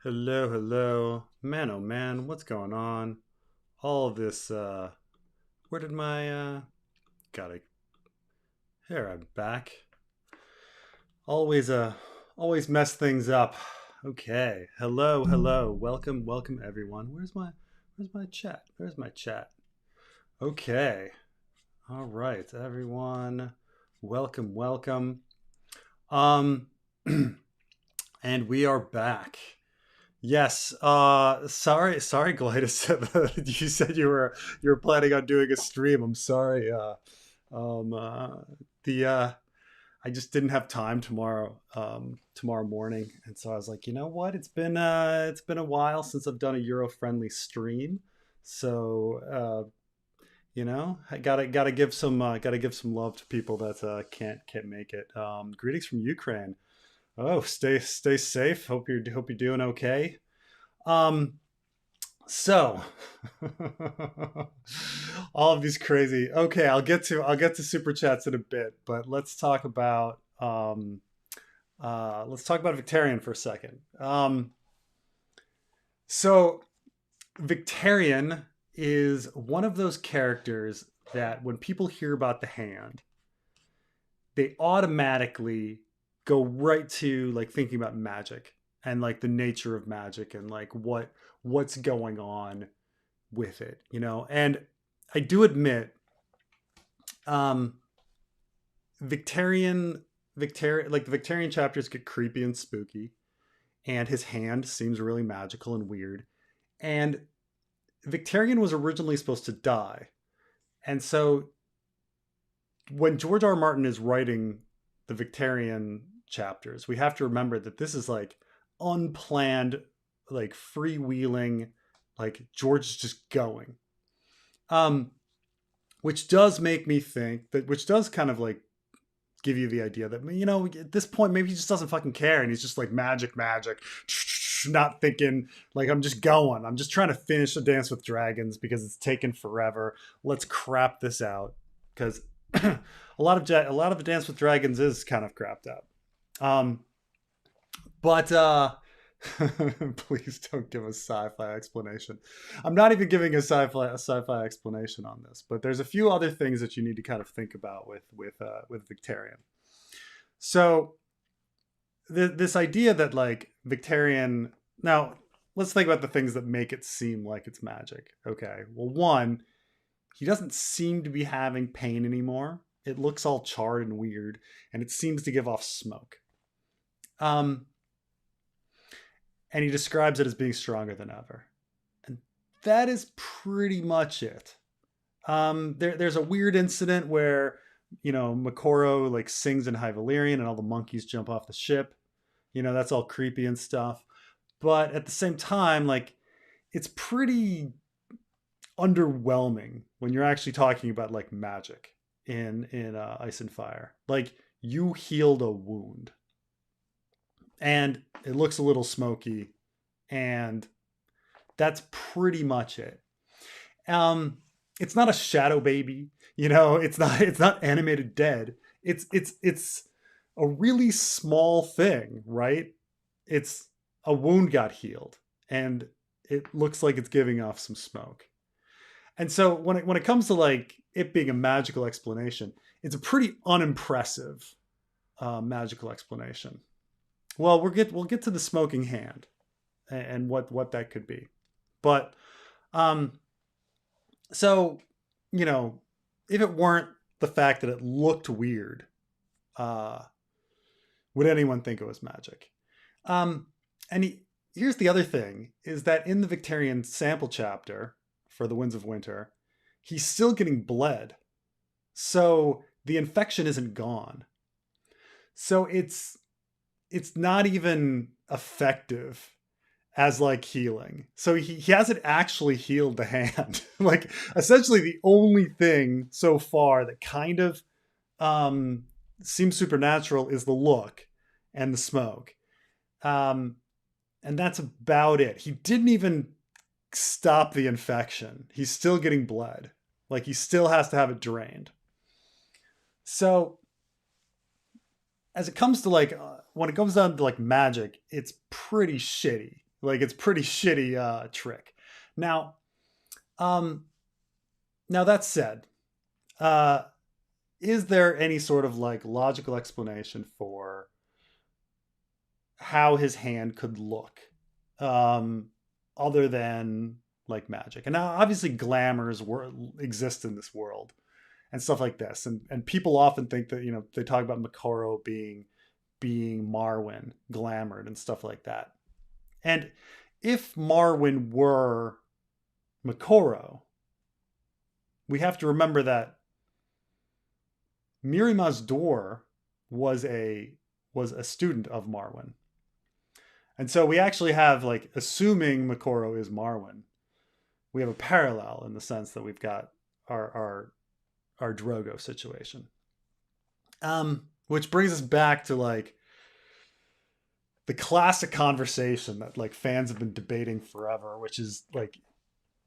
Hello, hello. Man, oh man, what's going on? All of this, where did gotta, here, I'm back. Always, always mess things up. Okay. Hello, hello. Welcome, welcome everyone. Where's my chat? Where's my chat? Okay. All right, everyone. Welcome, welcome. Um, and we are back. Yes. Sorry, Glidus. You said you were planning on doing a stream. I'm sorry. Um, uh, the I just didn't have time tomorrow morning, and so I was like, you know what? It's been a while since I've done a Euro friendly stream, so I gotta give some love to people that can't make it. Greetings from Ukraine. Oh, stay safe. Hope you're doing okay. Um, so all of these crazy. Okay, I'll get to super chats in a bit, but let's talk about Victarion for a second. So Victarion is one of those characters that when people hear about the hand, they automatically go right to like thinking about magic and like the nature of magic and like what's going on with it, and I do admit, um victarian victarian like the Victarion chapters get creepy and spooky, and his hand seems really magical and weird, and Victarion was originally supposed to die. And so when George R. R. Martin is writing the Victarion chapters, we have to remember that this is like unplanned, like freewheeling, like George is just going. Um, which does make me think that, which does kind of like give you the idea that, at this point maybe he just doesn't fucking care, and he's just like magic, magic, not thinking like I'm just trying to finish a Dance with Dragons because it's taken forever. Let's crap this out because a lot of the Dance with Dragons is kind of crapped out. Um, but please don't give a sci-fi explanation. I'm not even giving a sci-fi explanation on this, but there's a few other things that you need to kind of think about with Victarion. So this idea that like Victarion, now let's think about the things that make it seem like it's magic. Okay, well, one, he doesn't seem to be having pain anymore. It looks all charred and weird, and it seems to give off smoke. Um, and he describes it as being stronger than ever. And that is pretty much it. There's a weird incident where, Makoro like sings in High Valyrian and all the monkeys jump off the ship. That's all creepy and stuff. But at the same time, like, it's pretty underwhelming when you're actually talking about like magic in Ice and Fire. Like, you healed a wound, and it looks a little smoky, and that's pretty much it. Um, it's not a shadow baby, it's not animated dead. It's a really small thing, right? It's a wound got healed, and it looks like it's giving off some smoke. And so when it comes to like it being a magical explanation, it's a pretty unimpressive magical explanation. Well, we'll get to the smoking hand and what that could be, but um, so you know, if it weren't the fact that it looked weird, uh, would anyone think it was magic? Um, and here's the other thing: is that in the Victarion sample chapter for the Winds of Winter, he's still getting bled, so the infection isn't gone. So it's not even effective as like healing. So he hasn't actually healed the hand. Like, essentially the only thing so far that kind of um seems supernatural is the look and the smoke. Um and that's about it. He didn't even stop the infection. He's still getting bled. Like, he still has to have it drained. So as it comes to like when it comes down to like magic, it's pretty shitty. Like it's pretty shitty trick. Now, um, now that said, uh, is there any sort of like logical explanation for how his hand could look, um, other than like magic? And now, obviously, glamours exist in this world and stuff like this, and people often think that they talk about Makoro being Marwyn glamored and stuff like that. And if Marwyn were Makoro, we have to remember that Miri Mazdur was a student of Marwyn. And so we actually have, like, assuming Makoro is Marwyn, we have a parallel in the sense that we've got our Drogo situation. Which brings us back to like the classic conversation that like fans have been debating forever, which is like,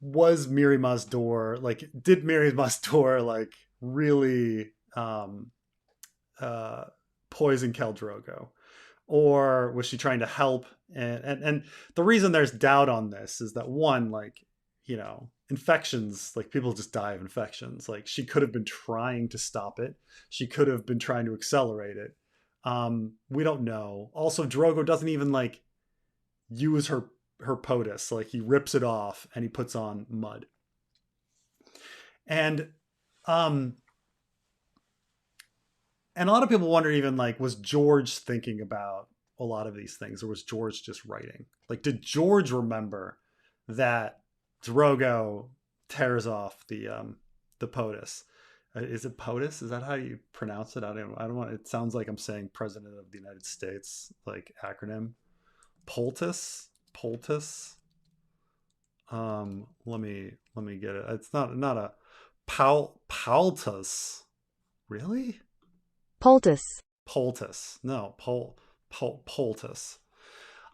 was Miri Mazdur like, did Miri Mazdur like really uh, poison Khal Drogo, or was she trying to help? And the reason there's doubt on this is that, one, like, infections, like, people just die of infections. Like, she could have been trying to stop it. She could have been trying to accelerate it. We don't know. Also, Drogo doesn't even like use her POTUS. Like, he rips it off and he puts on mud. And a lot of people wonder, even like, was George thinking about a lot of these things, or was George just writing? Like, did George remember that Drogo tears off the POTUS? Is it POTUS? Is that how you pronounce it? I don't want. It sounds like I'm saying President of the United States, like, acronym. Poultice. Let me get it. It's not a Paultus. Really? Poultice. Poultice. No, Poultice.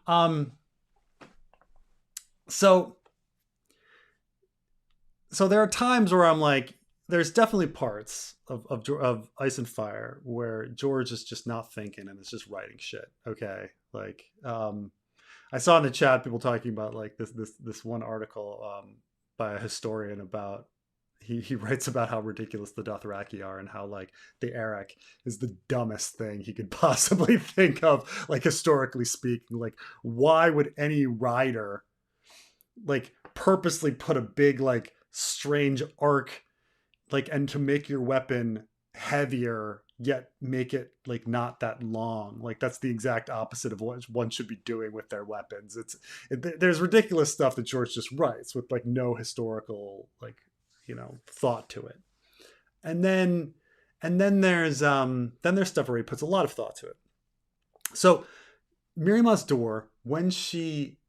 Um. So there are times where I'm like, there's definitely parts of Ice and Fire where George is just not thinking and is just writing shit. Okay, like, I saw in the chat people talking about like this one article, by a historian about, he writes about how ridiculous the Dothraki are, and how like the Eric is the dumbest thing he could possibly think of, like, historically speaking. Like, why would any rider like purposely put a big like strange arc, like, and to make your weapon heavier yet make it like not that long? Like, that's the exact opposite of what one should be doing with their weapons. There's ridiculous stuff that George just writes with like no historical, like, thought to it. And then there's stuff where he puts a lot of thought to it. So Miri Mazdur, when she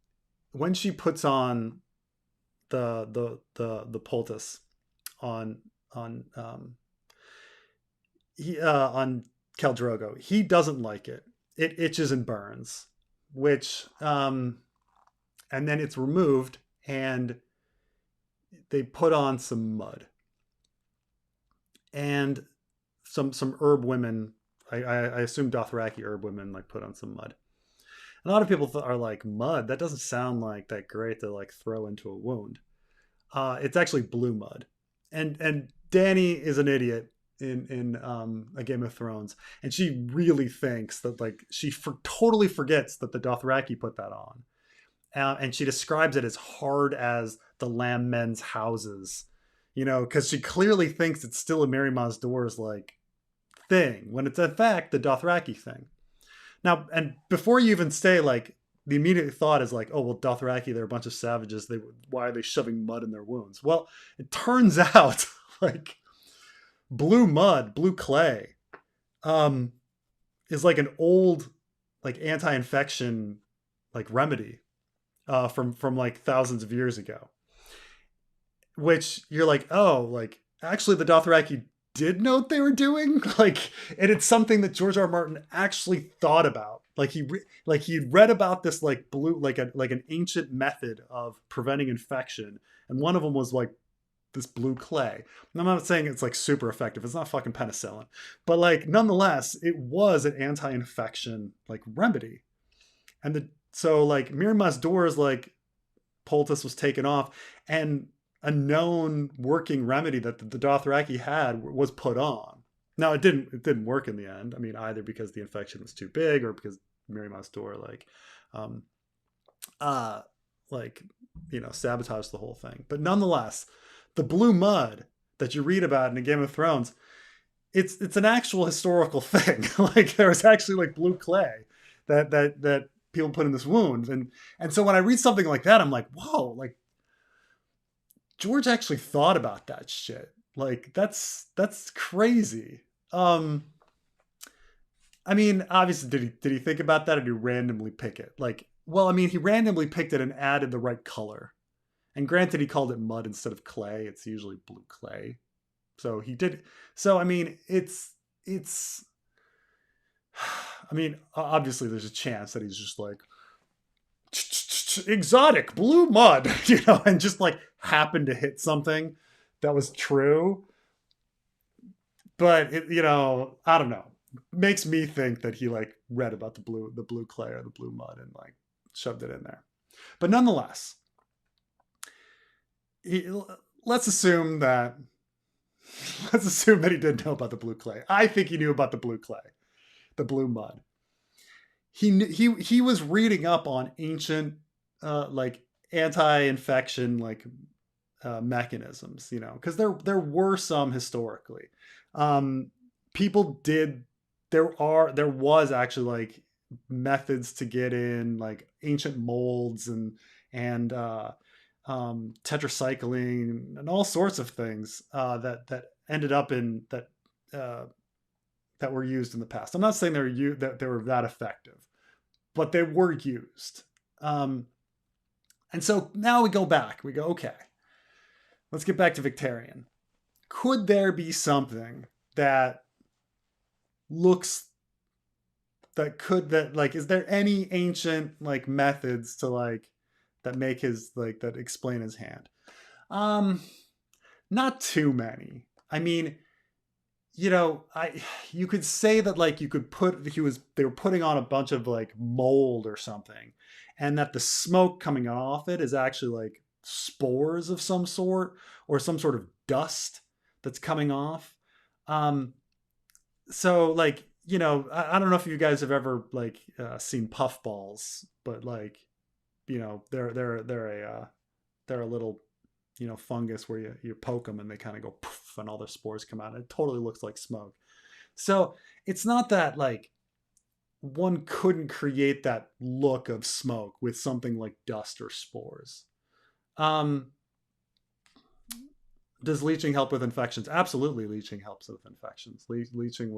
puts on the poultice on Khal Drogo, he doesn't like it. It itches and burns, which and then it's removed, and they put on some mud and some herb women. I assume Dothraki herb women like put on some mud. A lot of people are like, mud? That doesn't sound like that great to like throw into a wound. It's actually blue mud, and Dany is an idiot in A Game of Thrones, and she really thinks that, like, she totally forgets that the Dothraki put that on, and she describes it as hard as the Lamb Men's houses, because she clearly thinks it's still a Miri Mazdur's like thing, when it's in fact the Dothraki thing. Now, and before you even say, like, the immediate thought is like, oh, well, Dothraki, they're a bunch of savages. Why are they shoving mud in their wounds? Well, it turns out, like, blue mud, blue clay, is like an old, like, anti-infection, like, remedy, from like thousands of years ago. Which you're like, oh, like, actually the Dothraki did know what they were doing, like, and it's something that George R. R. Martin actually thought about. Like, he'd read about this, like, blue, like an ancient method of preventing infection, and one of them was like this blue clay. And I'm not saying it's like super effective. It's not fucking penicillin, but like, nonetheless, it was an anti-infection like remedy. And So like Mirimas Doors, like poultice was taken off, and a known working remedy that the Dothraki had was put on. Now it didn't work in the end. I mean, either because the infection was too big or because Mirimas Door um uh like sabotaged the whole thing. But nonetheless, the blue mud that you read about in the Game of Thrones, it's an actual historical thing. Like there was actually like blue clay that people put in this wound, and so when I read something like that, I'm like, whoa, like George actually thought about that shit. Like that's crazy. Um, I mean, obviously, did he think about that, or did he randomly pick it? Like, well, I mean, he randomly picked it and added the right color. And granted, he called it mud instead of clay. It's usually blue clay. So he did. So I mean, it's. I mean, obviously, there's a chance that he's just like exotic blue mud, and just like happened to hit something that was true. But I don't know. Makes me think that he like read about the blue clay or the blue mud and like shoved it in there. But nonetheless, he, let's assume that let's assume that he did know about the blue clay. I think he knew about the blue clay, the blue mud. He was reading up on ancient like anti-infection like mechanisms, because there were some historically. Um, people did there was actually like methods to get in like ancient molds and tetracycline and all sorts of things that ended up in uh, that were used in the past. I'm not saying that they were that effective, but they were used. Um, and so now we go back. We go, okay, let's get back to Victarion. Could there be something that looks that like is there any ancient like methods to like that make his like that explain his hand? Um, not too many. I mean, I you could say that like you could put he was they were putting on a bunch of like mold or something, and that the smoke coming off it is actually like spores of some sort or some sort of dust that's coming off. Um, so like I don't know if you guys have ever like seen puffballs, but like they're a little fungus where you poke them and they kind of go poof and all their spores come out. It totally looks like smoke. So it's not that like one couldn't create that look of smoke with something like dust or spores. Um, does leaching help with infections? Absolutely, leaching helps with infections. Leaching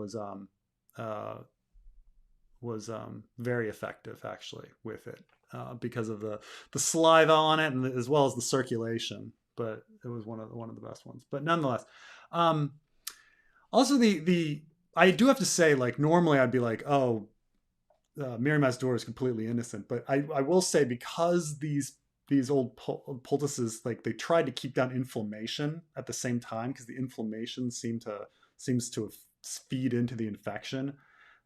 uh, was very effective actually with it because of the saliva on it and as well as the circulation. But it was one of the best ones. But nonetheless, um, also the I do have to say like normally I'd be like, oh, Mary Door is completely innocent, but I will say because these old poultices like they tried to keep down inflammation at the same time because the inflammation seems to feed into the infection,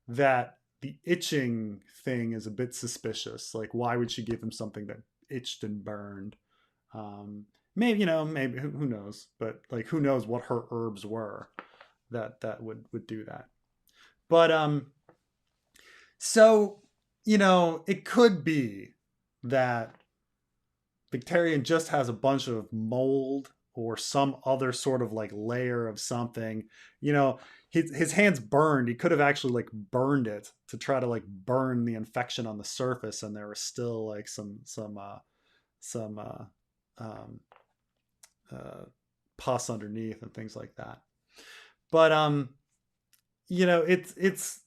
that the itching thing is a bit suspicious. Like, why would she give him something that itched and burned? Maybe maybe who knows? But like, who knows what her herbs were that would do that? But so it could be that Victarion just has a bunch of mold or some other sort of like layer of something. His hands burned. He could have actually like burned it to try to like burn the infection on the surface, and there was still like some um, pus underneath and things like that. But it's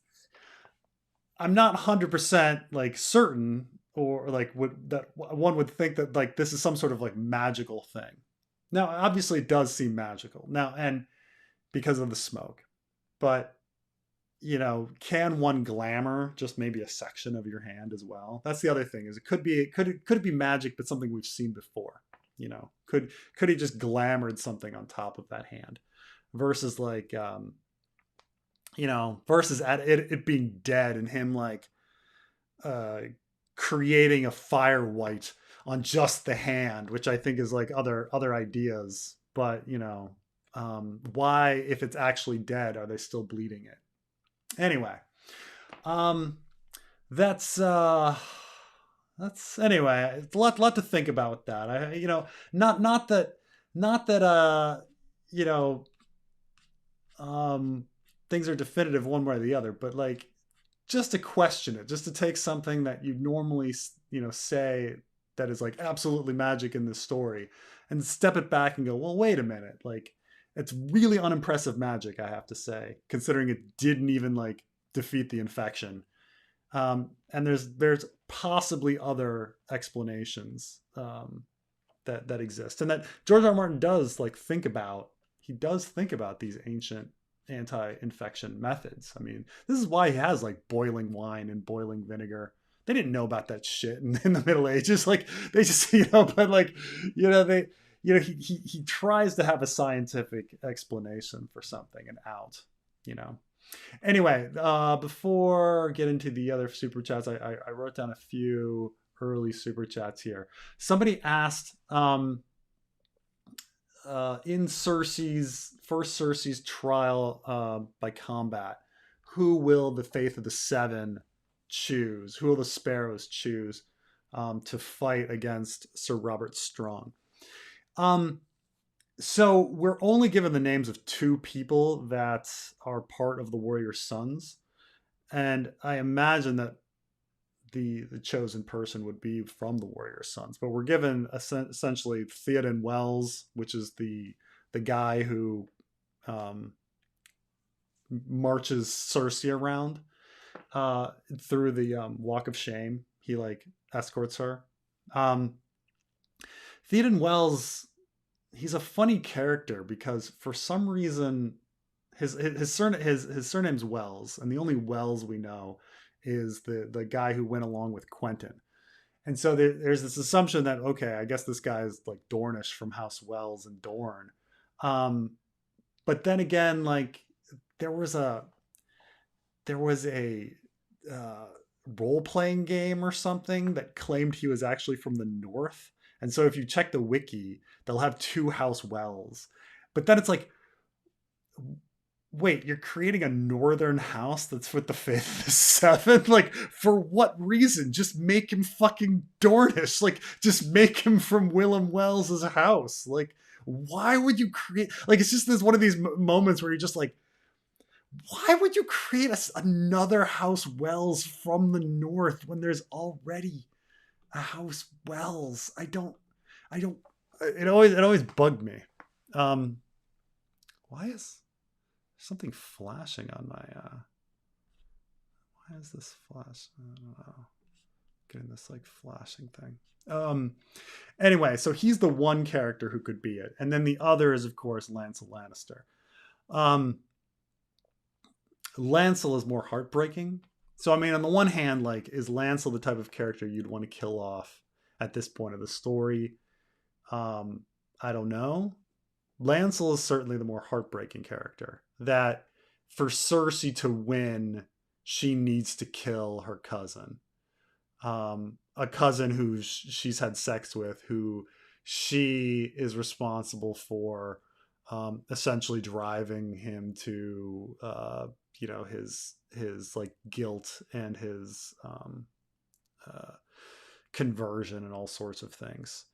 I'm not 100% like certain or like would that one would think that like this is some sort of like magical thing. Now, obviously, it does seem magical now, and because of the smoke. But can one glamour just maybe a section of your hand as well? That's the other thing. Is could it be magic, but something we've seen before? Could he just glamored something on top of that hand, versus like versus at it being dead and him like uh creating a fire white on just the hand, which I think is like other ideas. But why, if it's actually dead, are they still bleeding it? Anyway, um, that's anyway. It's a lot to think about with that. Not that you know um, things are definitive one way or the other, but like just to question it, just to take something that you normally say that is like absolutely magic in this story, and step it back and go, well, wait a minute, like it's really unimpressive magic, I have to say, considering it didn't even like defeat the infection. And there's possibly other explanations that exist, and that George R. R. Martin does like think about. He does think about these ancient anti-infection methods. I mean, this is why he has like boiling wine and boiling vinegar. They didn't know about that shit in the Middle Ages. Like they just but like they he tries to have a scientific explanation for something and out. You know. Anyway, before get into the other super chats, I wrote down a few early super chats here. Somebody asked, in Cersei's trial by combat, who will the Faith of the Seven choose? Who will the Sparrows choose to fight against Sir Robert Strong? So we're only given the names of two people that are part of the Warrior Sons, and I imagine that the chosen person would be from the Warrior Sons. But we're given essentially Theoden Wells, which is the guy who marches Cersei around through the Walk of Shame. He like escorts her. Theoden Wells, he's a funny character because for some reason his surname's Wells, and the only Wells we know is the guy who went along with Quentin. And so there's this assumption that, okay, I guess this guy is like Dornish from House Wells and Dorne. But then again, like there was a role playing game or something that claimed he was actually from the north. And so if you check the wiki, they'll have two House Wells. But then it's like, wait, you're creating a northern house that's with the Faith of the Seven? Like, for what reason? Just make him fucking Dornish. Like, just make him from Willem Wells' house. Like, why would you create... Like, it's just this one of these moments where you're just like, why would you create another House Wells from the north when there's already a House Wells? It always bugged me. Why is something flashing on my why is this flash? I don't know. Getting this like flashing thing. Anyway, so he's the one character who could be it. And then the other is, of course, Lancel Lannister. Lancel is more heartbreaking. So, I mean, on the one hand, like, is Lancel the type of character you'd want to kill off at this point of the story? I don't know. Lancel is certainly the more heartbreaking character. That for Cersei to win, she needs to kill her cousin. A cousin who she's had sex with, who she is responsible for essentially driving him to his like guilt and his conversion and all sorts of things.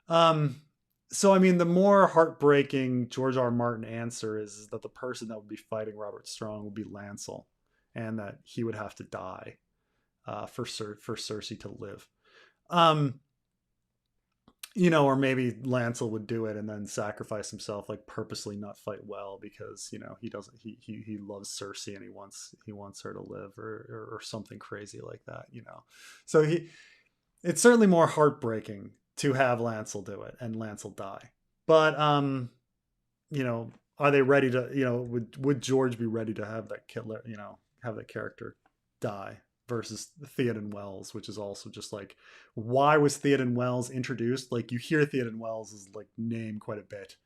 So I mean, the more heartbreaking George R. R. Martin answer is that the person that would be fighting Robert Strong would be Lancel, and that he would have to die for Cersei to live. Or maybe Lancel would do it and then sacrifice himself, like purposely not fight well because he loves Cersei and he wants her to live or something crazy like that. So it's certainly more heartbreaking to have Lancel do it and Lancel die. But are they ready to would George be ready to have that killer have that character die? Versus Theoden Wells, which is also just like, why was Theoden Wells introduced? Like, you hear Theoden Wells' like name quite a bit.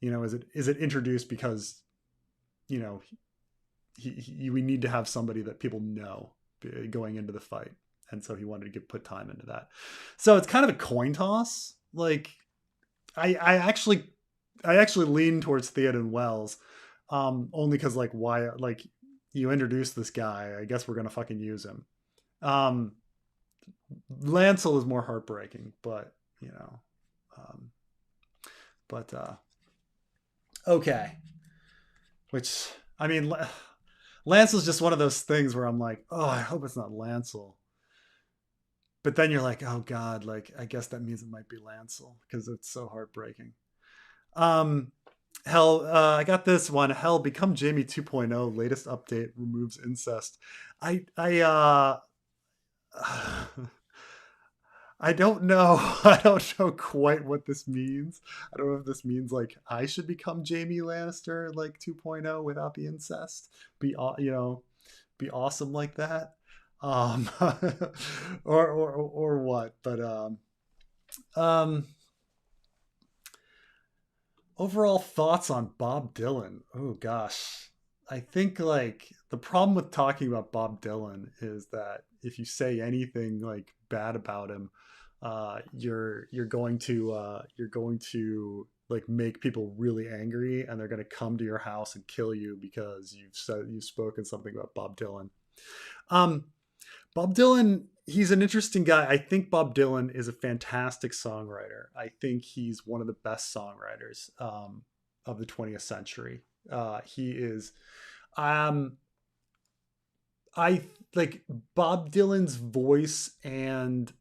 Is it introduced because we need to have somebody that people know going into the fight, and so he wanted to put time into that. So it's kind of a coin toss. Like I actually lean towards Theoden Wells, only because like why like you introduce this guy, I guess we're gonna fucking use him. Um, Lancel is more heartbreaking, but you know, um, but okay. Which I mean, Lancel's just one of those things where I'm like, oh, I hope it's not Lancel. But then you're like, oh god, like I guess that means it might be Lancel because it's so heartbreaking. Um, Hell, I got this one. Hell, Become Jamie 2.0 latest update removes incest. I I don't know. I don't know quite what this means. I don't know if this means like I should become Jamie Lannister like 2.0 without the incest. Be awesome like that. Um or what. But um overall thoughts on Bob Dylan. Oh gosh. I think like the problem with talking about Bob Dylan is that if you say anything like bad about him, you're going to like make people really angry, and they're going to come to your house and kill you because you've spoken something about Bob Dylan. Um, Bob Dylan, he's an interesting guy. I think Bob Dylan is a fantastic songwriter. I think he's one of the best songwriters of the 20th century. He is. Um, I like Bob Dylan's voice and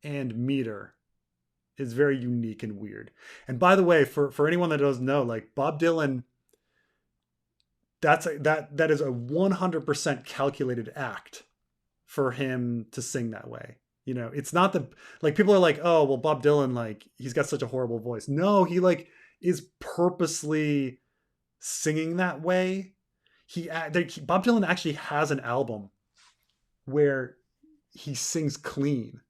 meter is very unique and weird. And by the way, for anyone that doesn't know, like Bob Dylan, that is a 100% calculated act for him to sing that way. You know, it's not the like people are like, oh well, Bob Dylan like he's got such a horrible voice. No, he like is purposely singing that way. Bob Dylan actually has an album where he sings clean,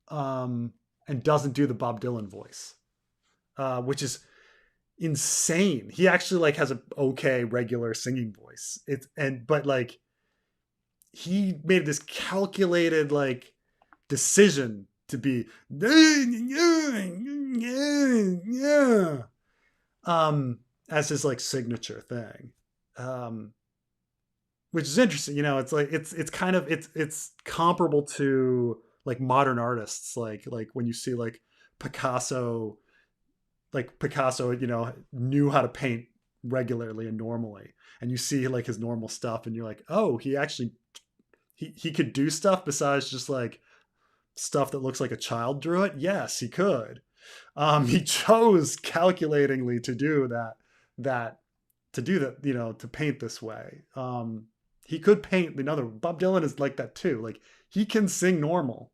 um, and doesn't do the Bob Dylan voice, which is insane. He actually like has an okay regular singing voice. It's and but like he made this calculated like decision to be as his like signature thing. Um which is interesting, you know, it's like it's kind of it's comparable to like modern artists like when you see Picasso Picasso, you know, knew how to paint regularly and normally, and you see like his normal stuff and you're like, oh, he actually he could do stuff besides just like stuff that looks like a child drew it. Yes, he could. He chose calculatingly to do that to do that, you know, to paint this way. He could paint another. Bob Dylan is like that too. Like he can sing normal.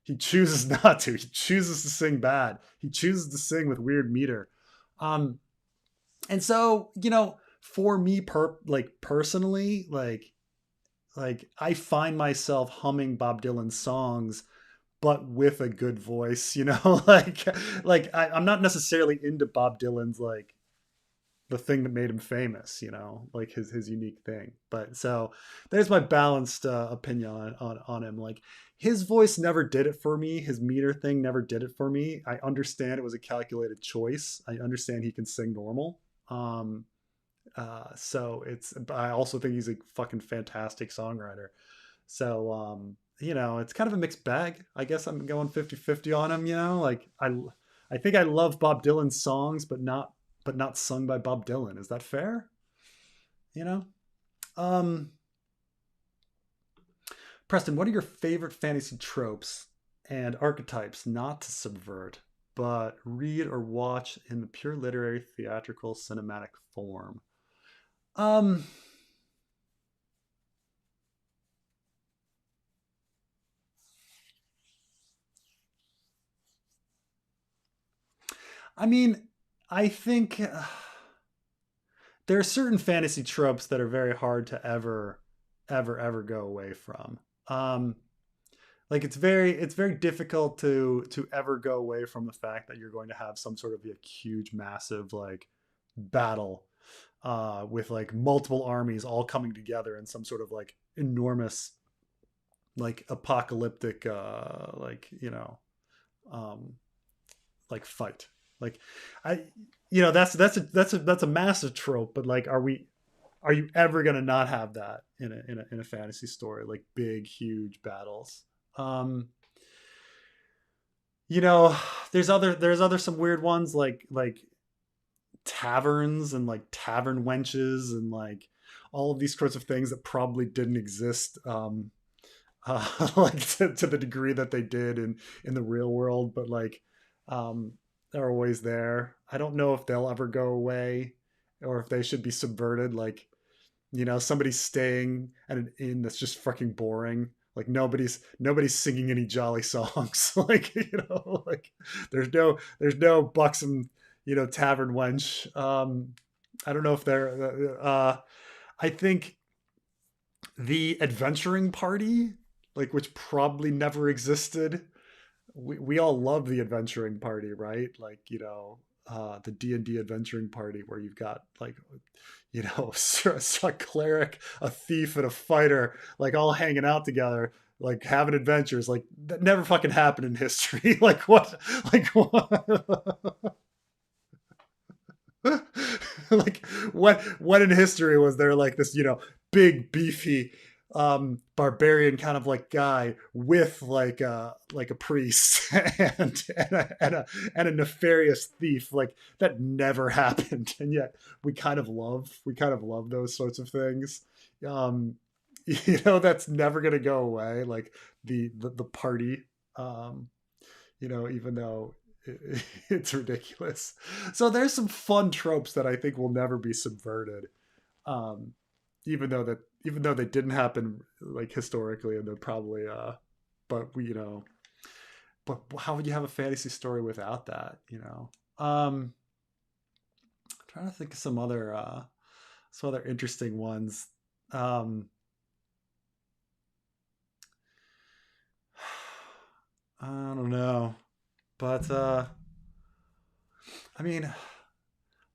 He chooses not to. He chooses to sing bad. He chooses to sing with weird meter. Um, and so, you know, for me, personally, like I find myself humming Bob Dylan songs, but with a good voice. You know, I'm not necessarily into Bob Dylan's like the thing that made him famous, you know, like his unique thing. But so there's my balanced opinion on him. Like his voice never did it for me. His meter thing never did it for me. I understand it was a calculated choice. I understand he can sing normal. So it's. I also think he's a fucking fantastic songwriter. So you know, it's kind of a mixed bag. I guess I'm going 50-50 on him. You know, like I think I love Bob Dylan's songs, but not sung by Bob Dylan. Is that fair? You know? Um, Preston, what are your favorite fantasy tropes and archetypes not to subvert, but read or watch in the pure literary, theatrical, cinematic form? Um, I mean, I think there are certain fantasy tropes that are very hard to ever go away from. Um, like it's very difficult to ever go away from the fact that you're going to have some sort of like huge massive like battle with like multiple armies all coming together in some sort of like enormous, like apocalyptic like um like fight. Like I that's a massive trope, but like are you ever going to not have that in a fantasy story, like big huge battles? Um you know, there's other some weird ones like taverns and like tavern wenches and like all of these sorts of things that probably didn't exist like to the degree that they did in the real world, but like um they're always there. I don't know if they'll ever go away or if they should be subverted. Like, somebody's staying at an inn that's just fucking boring. Like nobody's singing any jolly songs. Like, like there's no buxom, tavern wench. I don't know if they're I think the adventuring party, like, which probably never existed. We all love the adventuring party, right? Like, the D&D adventuring party where you've got like, a cleric, a thief, and a fighter, like all hanging out together, like having adventures. Like that never fucking happened in history. Like what? Like what? Like what in history was there like this, big beefy barbarian kind of like guy with like a priest and a nefarious thief? Like that never happened, and yet we kind of love those sorts of things. um that's never going to go away, like the party. um Even though it's ridiculous. So there's some fun tropes that I think will never be subverted. Um, even though they didn't happen like historically, and they're probably but but how would you have a fantasy story without that? I'm trying to think of some other interesting ones. Um, I don't know, but I mean,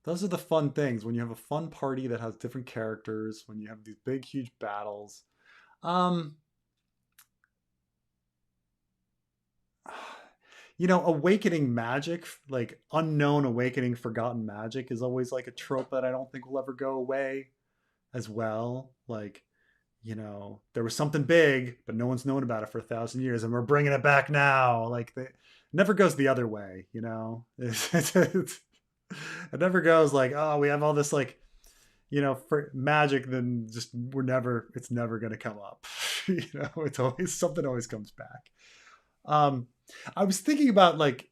those are the fun things when you have a fun party that has different characters, when you have these big huge battles. um Awakening magic, like unknown awakening forgotten magic, is always like a trope that I don't think will ever go away as well. Like, there was something big but no one's known about it for 1,000 years and we're bringing it back now. Like, it never goes the other way. It never goes like, oh, we have all this, like, for magic, then just it's never going to come up. It's always something always comes back. um I was thinking about like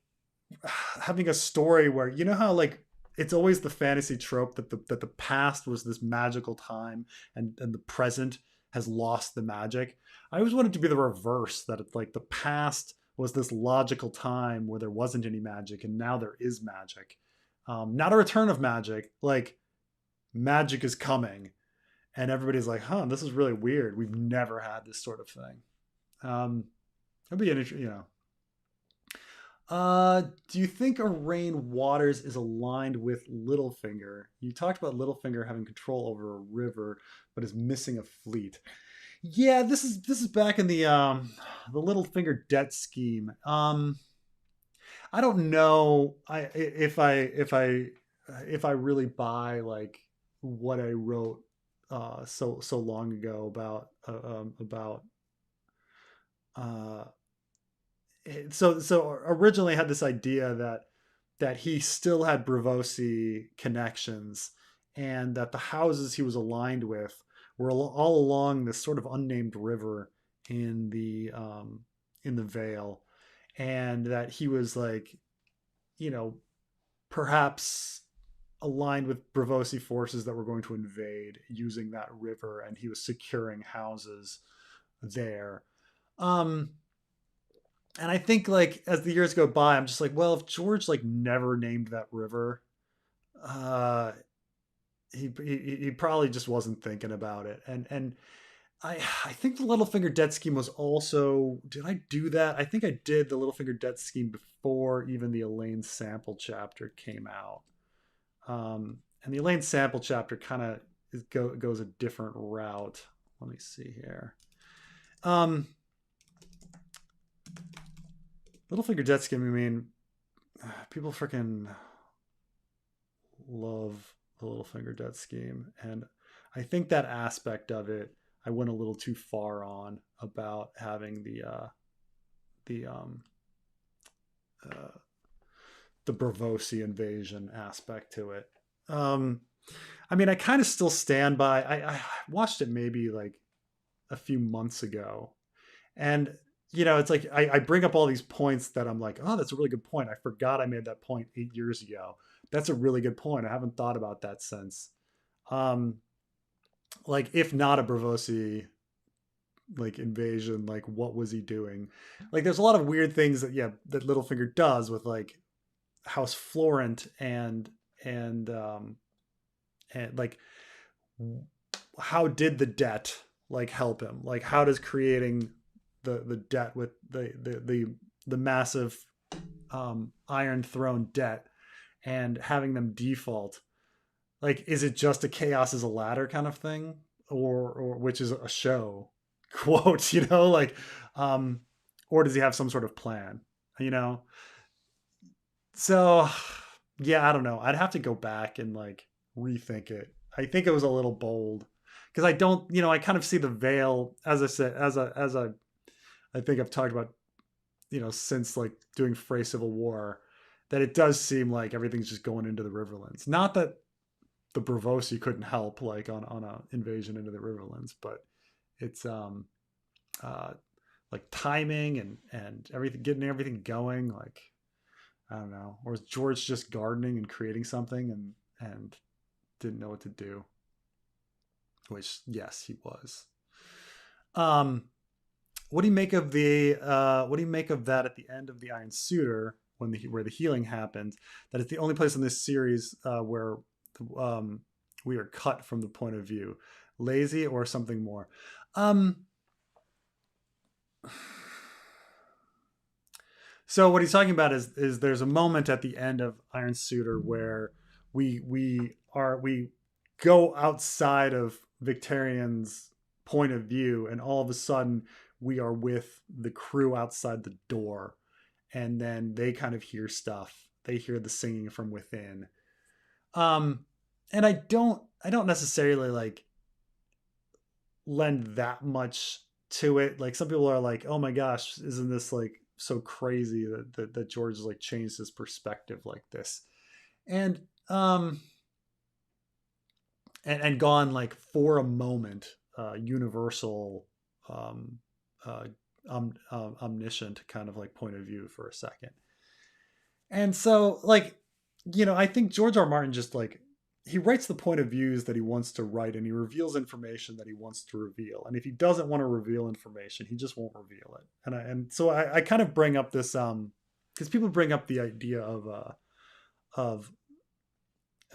having a story where, how like it's always the fantasy trope that the past was this magical time, and the present has lost the magic. I always wanted to be the reverse, that it's like the past was this logical time where there wasn't any magic and now there is magic. Not a return of magic, like magic is coming, and everybody's like, huh, this is really weird, we've never had this sort of thing. That'd be an interesting, do you think Arain Waters is aligned with Littlefinger? You talked about Littlefinger having control over a river, but is missing a fleet. Yeah, this is back in the Littlefinger debt scheme. I don't know. If I really buy like what I wrote so long ago about uh so originally I had this idea that he still had Bravosi connections, and that the houses he was aligned with were all along this sort of unnamed river in the Vale, and that he was like, you know, perhaps aligned with Bravosi forces that were going to invade using that river, and he was securing houses there. Um, and I think like as the years go by, I'm just like, well, if George like never named that river, uh, he probably just wasn't thinking about it. And I think the Littlefinger debt scheme was also, did I do that? I think I did the Littlefinger debt scheme before even the Elaine Sample chapter came out. And the Elaine Sample chapter kind of goes a different route. Let me see here. Um, Littlefinger jet skiing. I mean, people freaking love the Littlefinger jet scheme, and I think that aspect of it I went a little too far on about having the uh, the Bravosi invasion aspect to it. Um, I mean, I kind of still stand by. I watched it maybe like a few months ago, and it's like I bring up all these points that I'm like, oh, that's a really good point. I forgot I made that point 8 years ago. That's a really good point. I haven't thought about that since. Um, like, if not a Bravosi like invasion, like what was he doing? Like, there's a lot of weird things that Littlefinger does with like House Florent and and like how did the debt like help him? Like, how does creating the debt with the massive Iron Throne debt and having them default, like, is it just a chaos is a ladder kind of thing, or which is a show quote, like, um or does he have some sort of plan, you know so yeah, I don't know. I'd have to go back and like rethink it. I think it was a little bold because I don't, I kind of see the veil, as I said, I think I've talked about, since like doing Frey Civil War, that it does seem like everything's just going into the Riverlands. Not that the Bravosi couldn't help like on a invasion into the Riverlands, but it's uh like timing and everything, getting everything going, like, I don't know. Or was George just gardening and creating something and didn't know what to do? Which, yes, he was. Um, what do you make of that at the end of the Iron Suitor, where the healing happens? That is the only place in this series where um, we are cut from the point of view. Lazy or something more? Um, So what he's talking about is there's a moment at the end of Iron Suitor where we go outside of Victarion's point of view, and all of a sudden we are with the crew outside the door, and then they kind of hear stuff. They hear the singing from within. Um, and I don't necessarily like lend that much to it. Like, some people are like, "Oh my gosh, isn't this like so crazy that George has like changed his perspective like this?" And and gone like for a moment universal um uh omniscient kind of like point of view for a second. And so, like, I think George R. R. Martin just like, he writes the point of views that he wants to write, and he reveals information that he wants to reveal. And if he doesn't want to reveal information, he just won't reveal it. And so I kind of bring up this because people bring up the idea of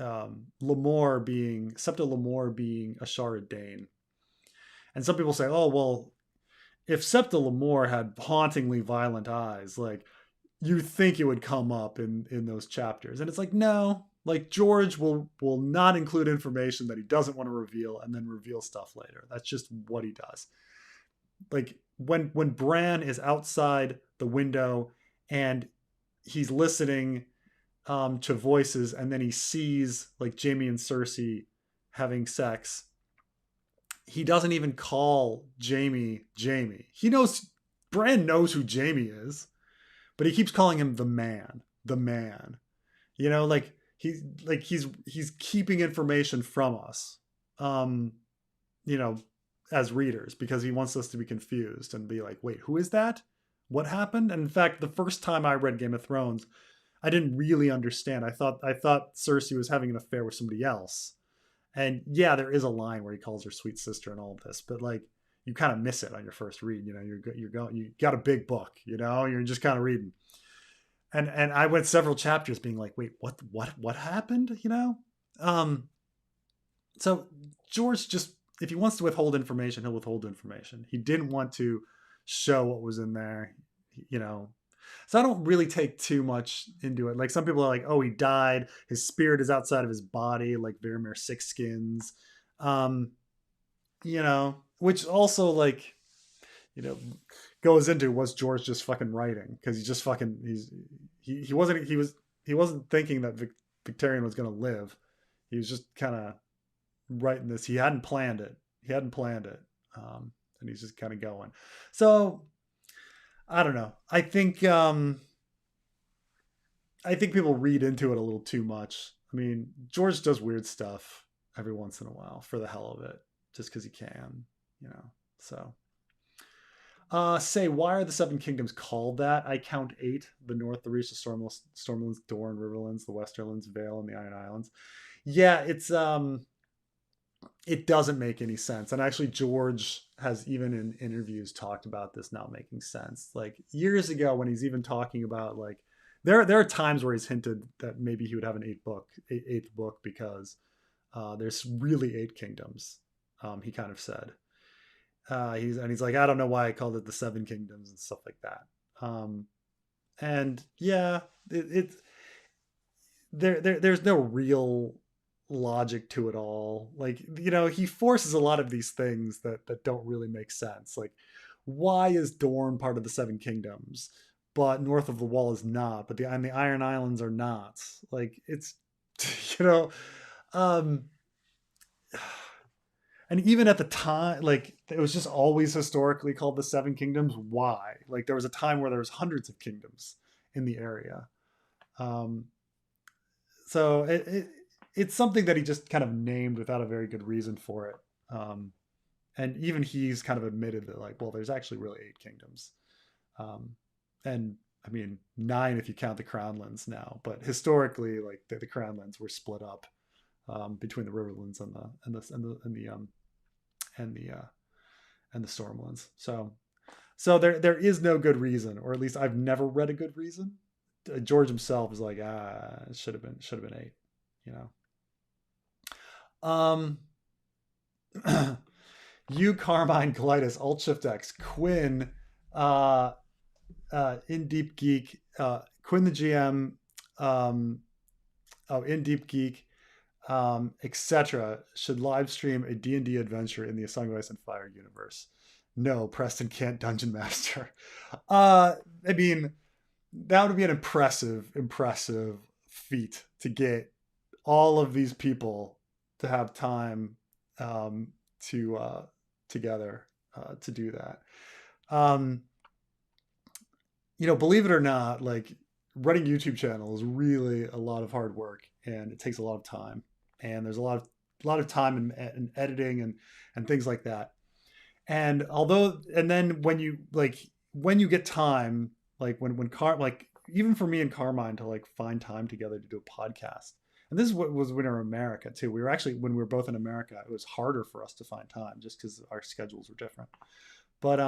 Lemore being Septa Lemore being Ashara Dane. And some people say, oh well, if Septa Lemore had hauntingly violent eyes, like, you think it would come up in those chapters. And it's like, no, like, George will not include information that he doesn't want to reveal and then reveal stuff later. That's just what he does. Like, when Bran is outside the window and he's listening to voices, and then he sees like Jaime and Cersei having sex, he doesn't even call Jaime. He knows, Bran knows who Jaime is, but he keeps calling him the man. Like, he's keeping information from us, um, you know, as readers, because he wants us to be confused and be like, wait, who is that? What happened? And in fact, the first time I read Game of Thrones, I didn't really understand. I thought Cersei was having an affair with somebody else. And yeah, there is a line where he calls her sweet sister and all of this, but like, you kind of miss it on your first read. You got a big book. You're just kind of reading, and I went several chapters being like, wait, what happened? Um, so George just, if he wants to withhold information, he'll withhold information. He didn't want to show what was in there, you know. So I don't really take too much into it. Like, some people are like, oh, he died. His spirit is outside of his body, like Varamir Sixskins. Which also, like, you know, goes into was George just fucking writing because he's just fucking he wasn't thinking that Victarion was gonna live. He was just kind of writing this. He hadn't planned it. He hadn't planned it, and he's just kind of going. So I don't know. I think people read into it a little too much. I mean, George does weird stuff every once in a while for the hell of it, just because he can, you know. So, say, why are the Seven Kingdoms called that? I count eight: the North, the Reach, the Stormlands, Dorne, Riverlands, the Westerlands, Vale, and the Iron Islands. Yeah, it doesn't make any sense. And actually, George has even in interviews talked about this not making sense. Like years ago, when he's even talking about like there are times where he's hinted that maybe he would have an eighth book because there's really eight kingdoms. He kind of said he's like, I don't know why I called it the Seven Kingdoms and stuff like that. And yeah, there's no real logic to it all. Like, you know, he forces a lot of these things that don't really make sense. Like, why is Dorne part of the Seven Kingdoms, but north of the Wall is not, but the Iron Islands are not? Like, it's you know, um, and even at the time, like it was just always historically called the Seven Kingdoms. Why? Like, there was a time where there was hundreds of kingdoms in the area. Um, so it's something that he just kind of named without a very good reason for it. And even he's kind of admitted that, like, well, there's actually really eight kingdoms. Um, and I mean, nine if you count the Crownlands now, but historically, like the Crownlands were split up between the Riverlands and the Stormlands. So there is no good reason, or at least I've never read a good reason. George himself is like, it should have been eight, you know. You, Carmine, Colitis, Alt Shift X, Quinn, In Deep Geek, Quinn the GM, In Deep Geek, etc. should live stream a D&D adventure in the A Song of Ice and Fire universe. No, Preston can't dungeon master. I mean, that would be an impressive feat to get all of these people to have time to together to do that. You know, believe it or not, like running YouTube channel is really a lot of hard work, and it takes a lot of time, and there's a lot of time in editing and things like that. And then when you get time, like like even for me and Carmine to like find time together to do a podcast. And this is what was when we were in America too. We were actually, when we were both in America, it was harder for us to find time just because our schedules were different. But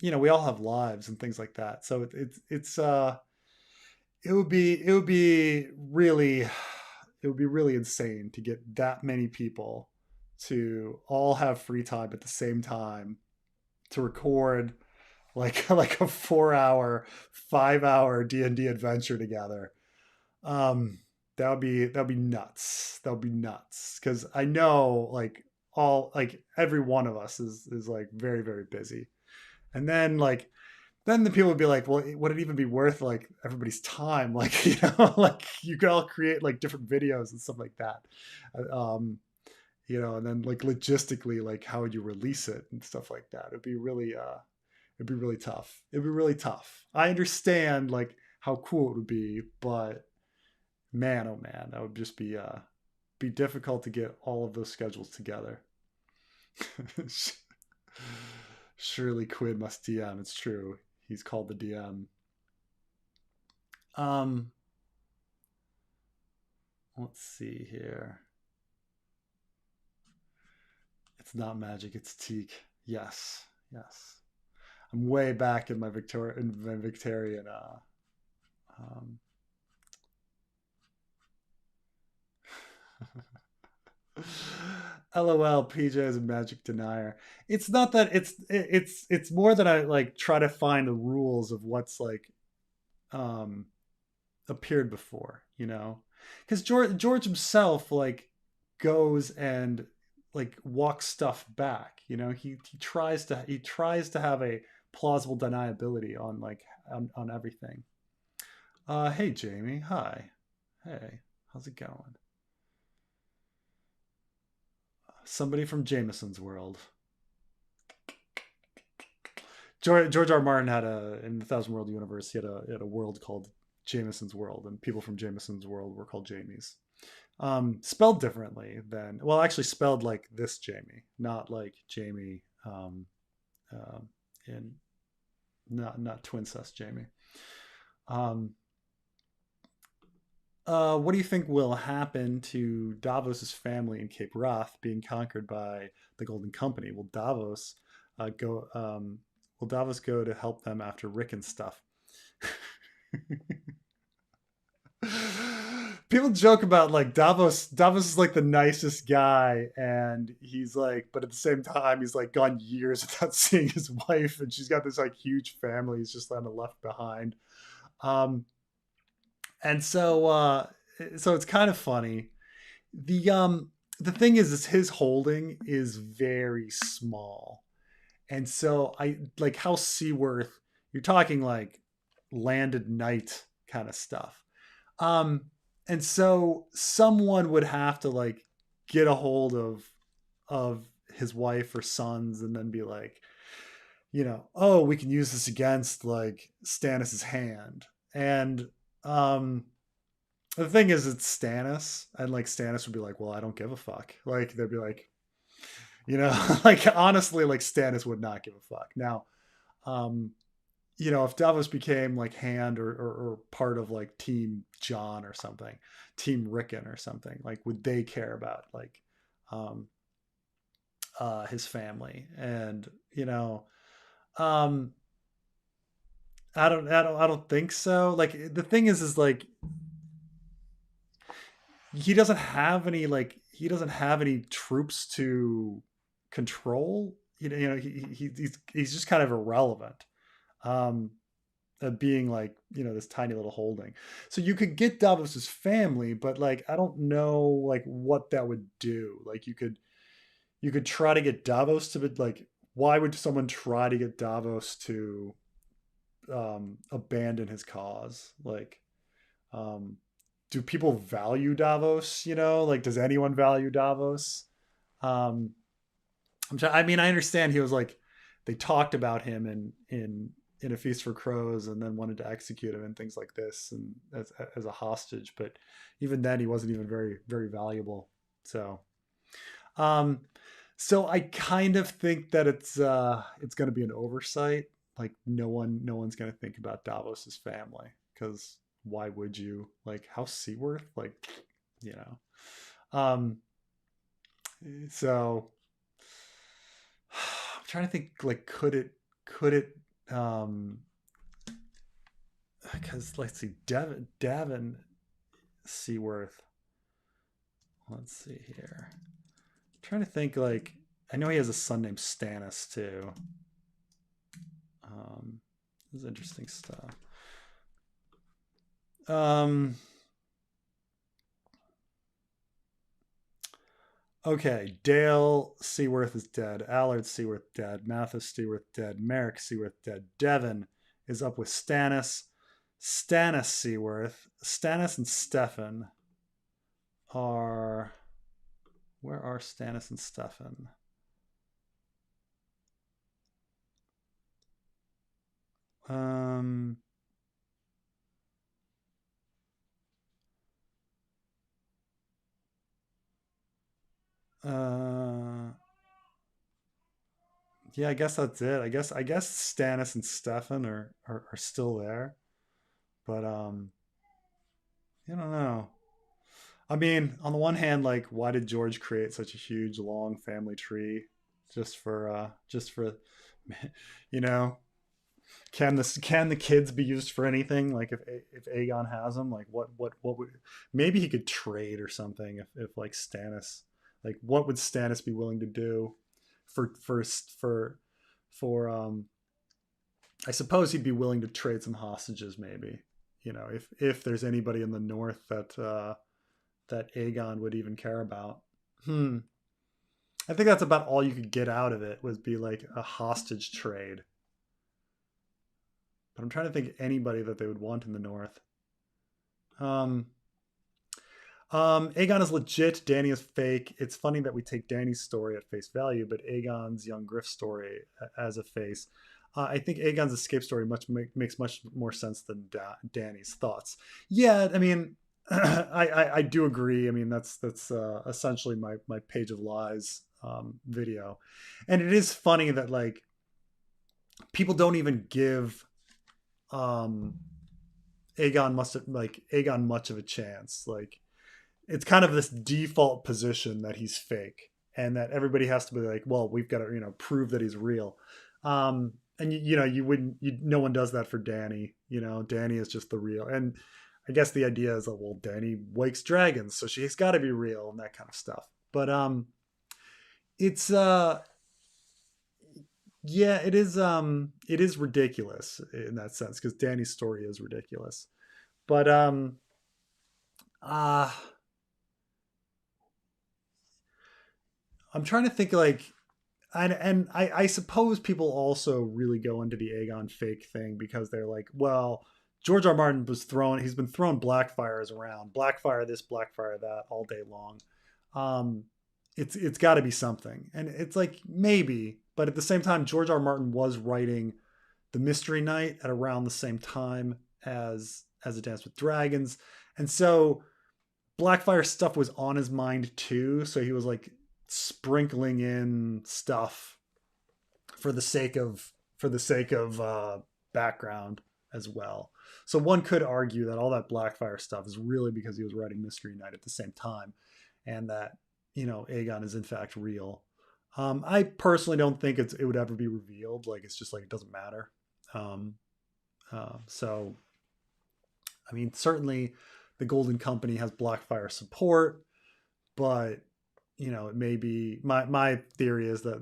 you know, we all have lives and things like that. So it would be really insane to get that many people to all have free time at the same time to record like a 4 hour, 5 hour D&D adventure together. That would be nuts. That would be nuts. Cause I know like every one of us is like very, very busy. And then the people would be like, well, would it even be worth like everybody's time? Like, you know, like you could all create like different videos and stuff like that. You know, and then like logistically, like how would you release it and stuff like that? It'd be really tough. It'd be really tough. I understand like how cool it would be, but man, oh man, that would just be difficult to get all of those schedules together. Surely Quinn must DM. It's true. He's called the DM. Let's see here. It's not magic. It's teak. Yes. I'm way back in my Victarion. LOL, PJ is a magic denier. It's not that it's more that I like try to find the rules of what's like appeared before, you know? Because George himself like goes and like walks stuff back, you know. He tries to have a plausible deniability on like on everything. Hey Jamie, hi. Hey, how's it going? Somebody from Jameson's world. George R. Martin had a in the Thousand World universe. He had a world called Jameson's World, and people from Jameson's World were called Jamies. Spelled differently than well, actually spelled like this Jamie, not like Jamie um, in not twincest Jamie. Um, what do you think will happen to Davos's family in Cape Wrath being conquered by the Golden Company? Go? Will Davos go to help them after Rick and stuff? People joke about like Davos. Davos is like the nicest guy, and he's like, but at the same time, he's like gone years without seeing his wife, and she's got this like huge family he's just kind of left behind. Um, and so it's kind of funny. The thing is his holding is very small, and so I like House Seaworth. You're talking like landed knight kind of stuff. Um, and so someone would have to like get a hold of his wife or sons and then be like, oh, we can use this against like Stannis's hand. And um the thing is it's Stannis, and like Stannis would be like, well, I don't give a fuck. Like they'd be like, like honestly, like Stannis would not give a fuck. Now, um, if Davos became like hand or part of like Team John or something, Team Rickon or something, like would they care about like um his family? And um I don't think so. Like the thing is like he doesn't have any troops to control. He's just kind of irrelevant. Um Being like this tiny little holding, so you could get Davos's family, but like I don't know like what that would do. Like you could try to get Davos to be like, why would someone try to get Davos to abandon his cause? Like um do people value Davos? Like does anyone value Davos? um I mean, I understand he was like, they talked about him in A Feast for Crows, and then wanted to execute him and things like this, and as a hostage. But even then, he wasn't even very very valuable. So, um, so I kind of think that it's going to be an oversight. Like no one's going to think about Davos's family, because why would you? Like House Seaworth, like you know. Um, so I'm trying to think like could it because let's see, Davin Seaworth, let's see here, I'm trying to think like, I know he has a son named Stannis too. This is interesting stuff. Okay, Dale Seaworth is dead. Allard Seaworth dead. Mathis Seaworth dead. Merrick Seaworth dead. Devon is up with Stannis. Stannis Seaworth. Stannis and Stefan are. Where are Stannis and Stefan? Um. Yeah, I guess that's it. I guess Stannis and Stefan are still there, but I don't know. I mean, on the one hand, like, why did George create such a huge, long family tree just for, you know, can the kids be used for anything? Like, if Aegon has them, like, what would maybe he could trade or something if like Stannis, like, what would Stannis be willing to do for I suppose he'd be willing to trade some hostages, maybe. If there's anybody in the north that Aegon would even care about. I think that's about all you could get out of it, was be like a hostage trade. but I'm trying to think of anybody that they would want in the North. Um, Aegon is legit. Dany is fake. It's funny that we take Dany's story at face value, but Aegon's young Griff story as a face. I think Aegon's escape story makes much more sense than Dany's thoughts. Yeah, I mean, I do agree. I mean, that's essentially my page of lies video, and it is funny that like people don't even give um, Aegon much of a chance. Like it's kind of this default position that he's fake and that everybody has to be like, well, we've got to, prove that he's real. And you wouldn't, no one does that for Dany. Dany is just the real. And I guess the idea is that, well, Dany wakes dragons, so she's got to be real and that kind of stuff. But it's yeah, it is ridiculous in that sense because Dany's story is ridiculous. But uh I'm trying to think like and I suppose people also really go into the Aegon fake thing because they're like, well, George R. R. Martin he's been throwing Blackfires around, Blackfire this, Blackfire that all day long. Um, it's got to be something, and it's like maybe, but at the same time, George R. R. Martin was writing the Mystery Knight at around the same time as A Dance with Dragons, and so Blackfire stuff was on his mind too. So he was like sprinkling in stuff for the sake of background as well. So one could argue that all that Blackfire stuff is really because he was writing Mystery Knight at the same time, and that Aegon is in fact real. I personally don't think it would ever be revealed. Like it's just like it doesn't matter. Um, so I mean, certainly the Golden Company has Blackfire support, but it may be my theory is that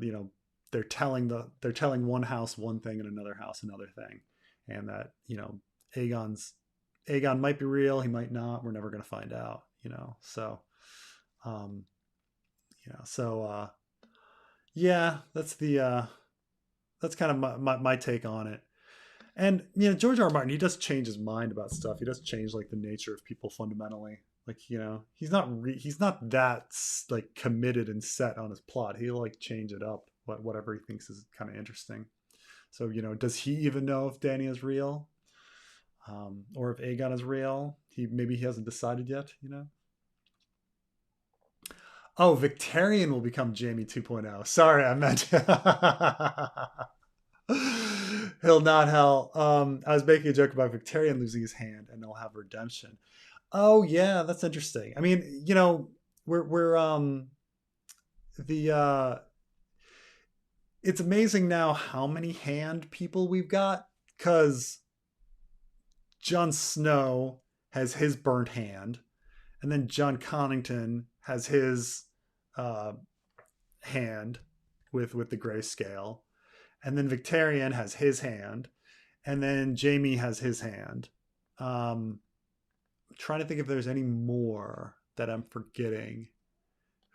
they're telling one house one thing and another house another thing, and that Aegon's Aegon might be real, he might not. We're never going to find out. So um, yeah, that's kind of my take on it. And George R. R. Martin, he does change his mind about stuff. He does change like the nature of people fundamentally. Like he's not that like committed and set on his plot. He'll like change it up whatever he thinks is kind of interesting. So does he even know if Dany is real, or if Aegon is real? Maybe he hasn't decided yet. Oh, Victarion will become Jamie 2.0. Sorry, I meant he'll not hell. I was making a joke about Victarion losing his hand and they'll have redemption. Oh yeah, that's interesting. I mean, we're the it's amazing now how many hand people we've got because Jon Snow has his burnt hand, and then John Connington has his uh, hand with the grayscale, and then Victarion has his hand, and then Jamie has his hand. I'm trying to think if there's any more that I'm forgetting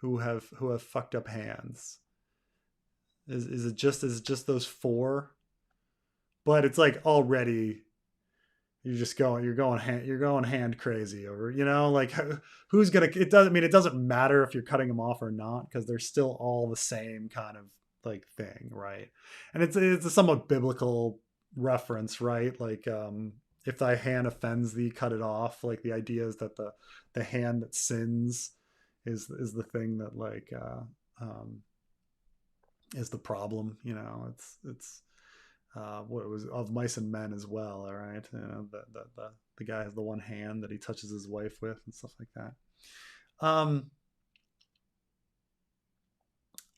who have fucked up hands. Is it just those four? But it's like already you're going hand crazy over like who's gonna it doesn't matter if you're cutting them off or not because they're still all the same kind of like thing, right? And it's a somewhat biblical reference, right? Like if thy hand offends thee, cut it off. Like the idea is that the hand that sins is the thing that like is the problem. It's what it was of Mice and Men as well. All right, the guy has the one hand that he touches his wife with and stuff like that.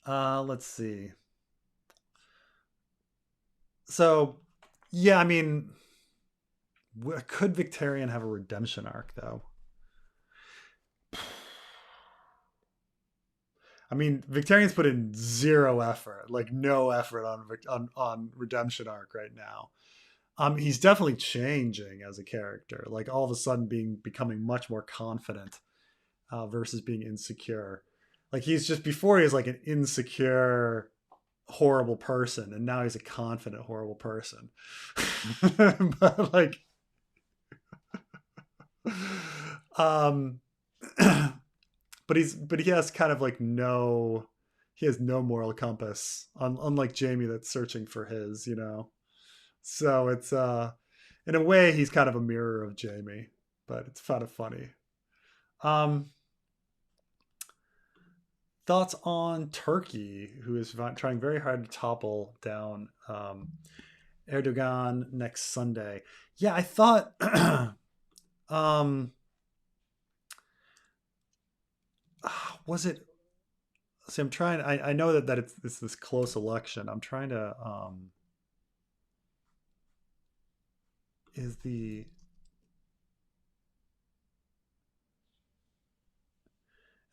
Let's see. So, yeah, I mean, could Victarion have a redemption arc though? I mean, Victarion's put in zero effort, like no effort on redemption arc right now. He's definitely changing as a character. Like all of a sudden, becoming much more confident versus being insecure. Like he's just before he was like an insecure horrible person, and now he's a confident horrible person. But like, um, but he has kind of like no, he has no moral compass, unlike Jamie that's searching for his, you know. So it's in a way he's kind of a mirror of Jamie, but it's kind of funny. Um, Thoughts on Turkey, who is trying very hard to topple down Erdogan next Sunday? Yeah, I thought. um, was it? See, I'm trying. I know that it's this close election. I'm trying to. Is the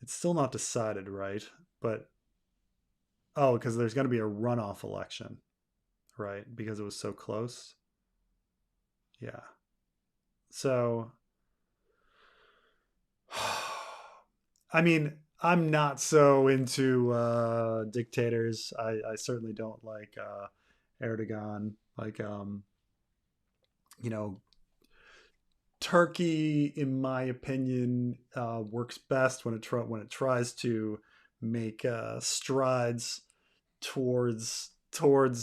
It's still not decided, right? But oh, because there's going to be a runoff election, right? Because it was so close. Yeah. So, I mean, I'm not so into dictators. I certainly don't like Erdogan. Like, you know, Turkey, in my opinion, works best when when it tries to make strides towards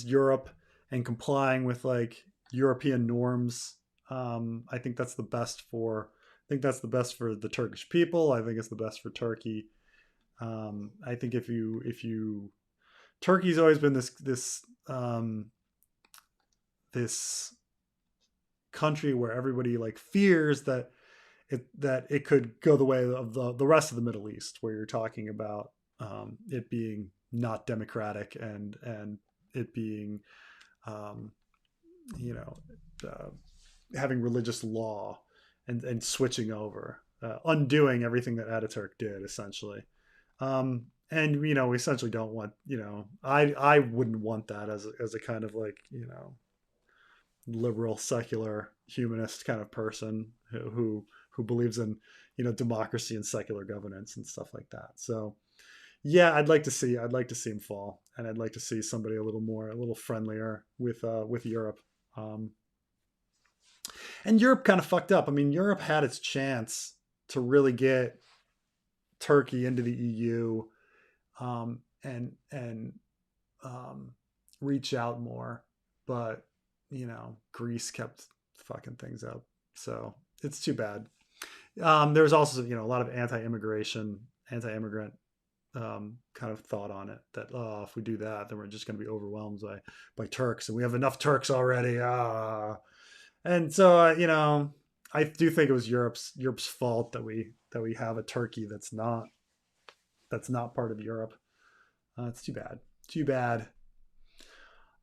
Europe and complying with like European norms. I think that's the best for. I think that's the best for the Turkish people. I think it's the best for Turkey. I think if you Turkey's always been this country where everybody like fears that it could go the way of the rest of the Middle East, where you're talking about it being not democratic and it being um, you know uh, having religious law and switching over, undoing everything that Ataturk did essentially. And we essentially don't want, I wouldn't want that as a kind of like, liberal, secular, humanist kind of person who believes in, democracy and secular governance and stuff like that. So yeah, I'd like to see him fall, and I'd like to see somebody a little friendlier with Europe. Um, and Europe kind of fucked up. I mean, Europe had its chance to really get Turkey into the EU, and um, reach out more, but Greece kept fucking things up. So it's too bad. There's also a lot of anti-immigration, anti-immigrant kind of thought on it that, oh, if we do that, then we're just going to be overwhelmed by Turks, and we have enough Turks already. And so I do think it was Europe's fault that we have a Turkey that's not part of Europe. It's too bad. Too bad.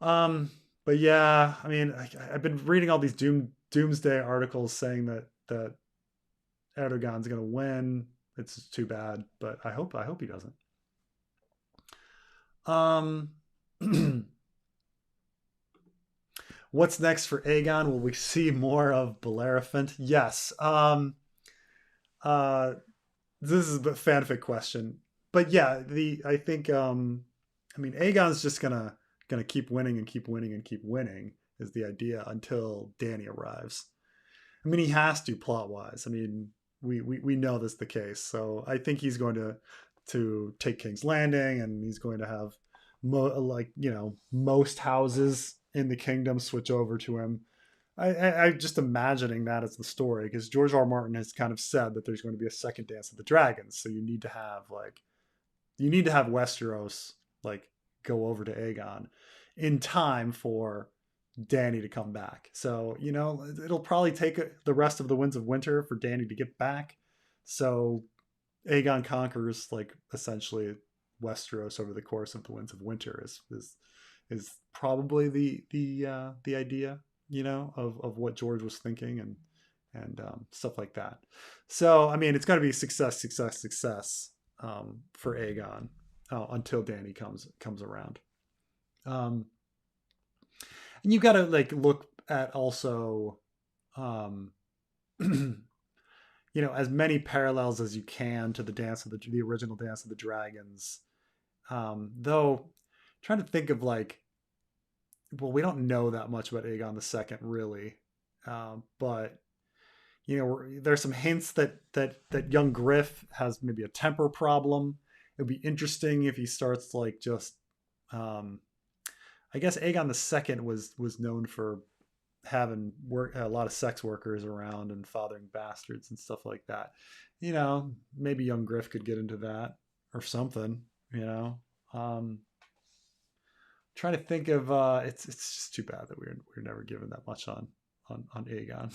Um, but yeah, I mean, I've been reading all these doomsday articles saying that Erdogan's going to win. It's too bad, but I hope he doesn't. Um, what's next for Aegon? Will we see more of Bellerophant? Yes. Uh, this is a fanfic question, but yeah, the I think I mean, Aegon's just gonna keep winning and keep winning and keep winning is the idea until Danny arrives. I mean, he has to plot wise. I mean, we know this is the case. So I think he's going to take King's Landing, and he's going to have most houses in the kingdom switch over to him. I just imagining that as the story, because George R. R. Martin has kind of said that there's going to be a second Dance of the Dragons, so you need to have Westeros like go over to Aegon in time for Danny to come back. So, it'll probably take the rest of the Winds of Winter for Danny to get back. So Aegon conquers like essentially Westeros over the course of the Winds of Winter is probably the idea, of what George was thinking and stuff like that. So I mean, it's going to be success, success, success for Aegon until Danny comes around. Um, and you got to like look at also, um, as many parallels as you can to the original Dance of the Dragons. Though trying to think of like, well, we don't know that much about Aegon the Second, really, but you know, there's some hints that young Griff has maybe a temper problem. It'd be interesting if he starts like just, um, I guess Aegon the Second was known for having a lot of sex workers around and fathering bastards and stuff like that. You know, maybe young Griff could get into that or something. You know, um, trying to think of it's just too bad that we're never given that much on Aegon.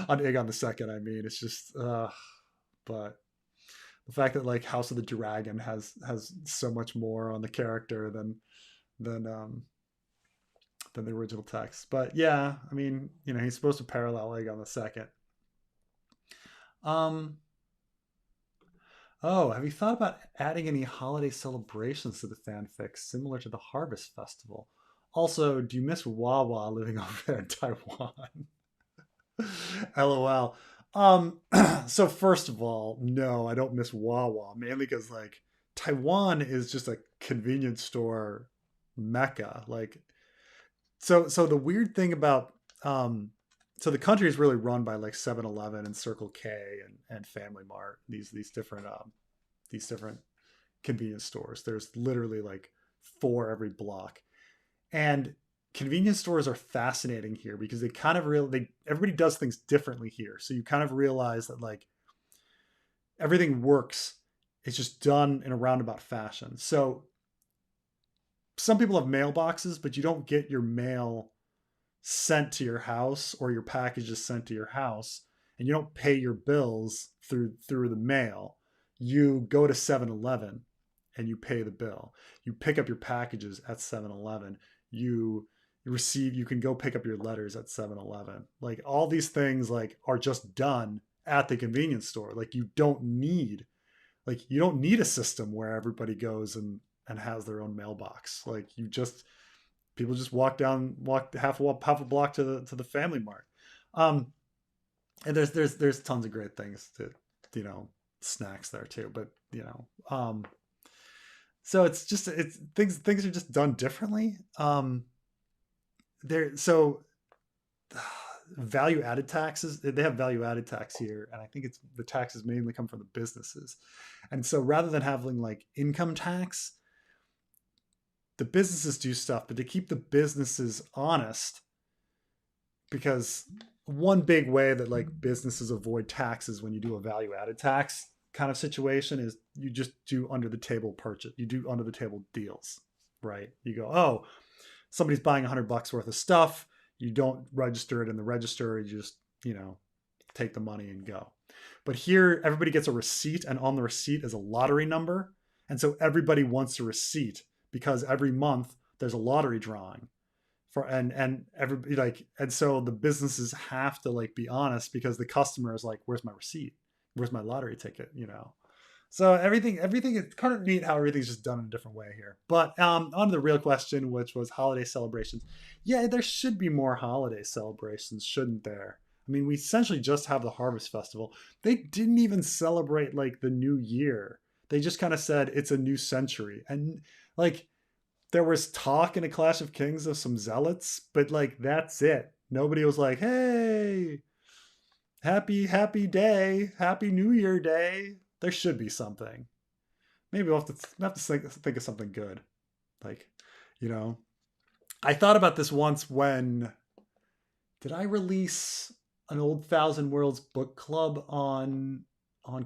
On Aegon the Second, I mean, it's just but the fact that like House of the Dragon has so much more on the character than than the original text. But yeah, I mean, you know, he's supposed to parallel Aegon the Second. Um Oh, have you thought about adding any holiday celebrations to the fanfic similar to the Harvest Festival? Also, do you miss Wawa living over there in Taiwan? LOL. So first of all, no, I don't miss Wawa, mainly because like Taiwan is just a convenience store mecca. Like so the weird thing about so the country is really run by like 7-Eleven and Circle K and Family Mart, these different convenience stores. There's literally like four every block. And convenience stores are fascinating here because they kind of everybody does things differently here. So you kind of realize that like everything works. It's just done in a roundabout fashion. So some people have mailboxes, but you don't get your mail sent to your house or your packages sent to your house, and you don't pay your bills through the mail. You go to 7-Eleven and you pay the bill. You pick up your packages at 7-Eleven. You can go pick up your letters at 7-Eleven. Like all these things like are just done at the convenience store. Like you don't need a system where everybody goes and has their own mailbox. Like people just walk half a block to the Family Mart. And there's tons of great things to, you know, snacks there too. But you know, so it's things are just done differently. There so value added taxes, they have value added tax here, and I think it's the taxes mainly come from the businesses. And so rather than having like income tax, the businesses do stuff, but to keep the businesses honest, because one big way that like businesses avoid taxes when you do a value added tax kind of situation is you just do under the table purchase. You do under the table deals, right? You go, oh, somebody's buying $100 worth of stuff. You don't register it in the register. You just, you know, take the money and go. But here, everybody gets a receipt, and on the receipt is a lottery number. And so everybody wants a receipt because every month there's a lottery drawing for and everybody like, and so the businesses have to like be honest because the customer is like, where's my receipt? Where's my lottery ticket? You know? So everything it's kind of neat how everything's just done in a different way here. But on to the real question, which was holiday celebrations. Yeah, there should be more holiday celebrations, shouldn't there? I mean, we essentially just have the Harvest Festival. They didn't even celebrate like the new year. They just kind of said it's a new century. And like there was talk in a Clash of Kings of some zealots, but like that's it. Nobody was like, "Hey, happy day, happy New Year day." There should be something. Maybe we'll have to think of something good. Like, you know, I thought about this once when did I release an Old Thousand Worlds book club on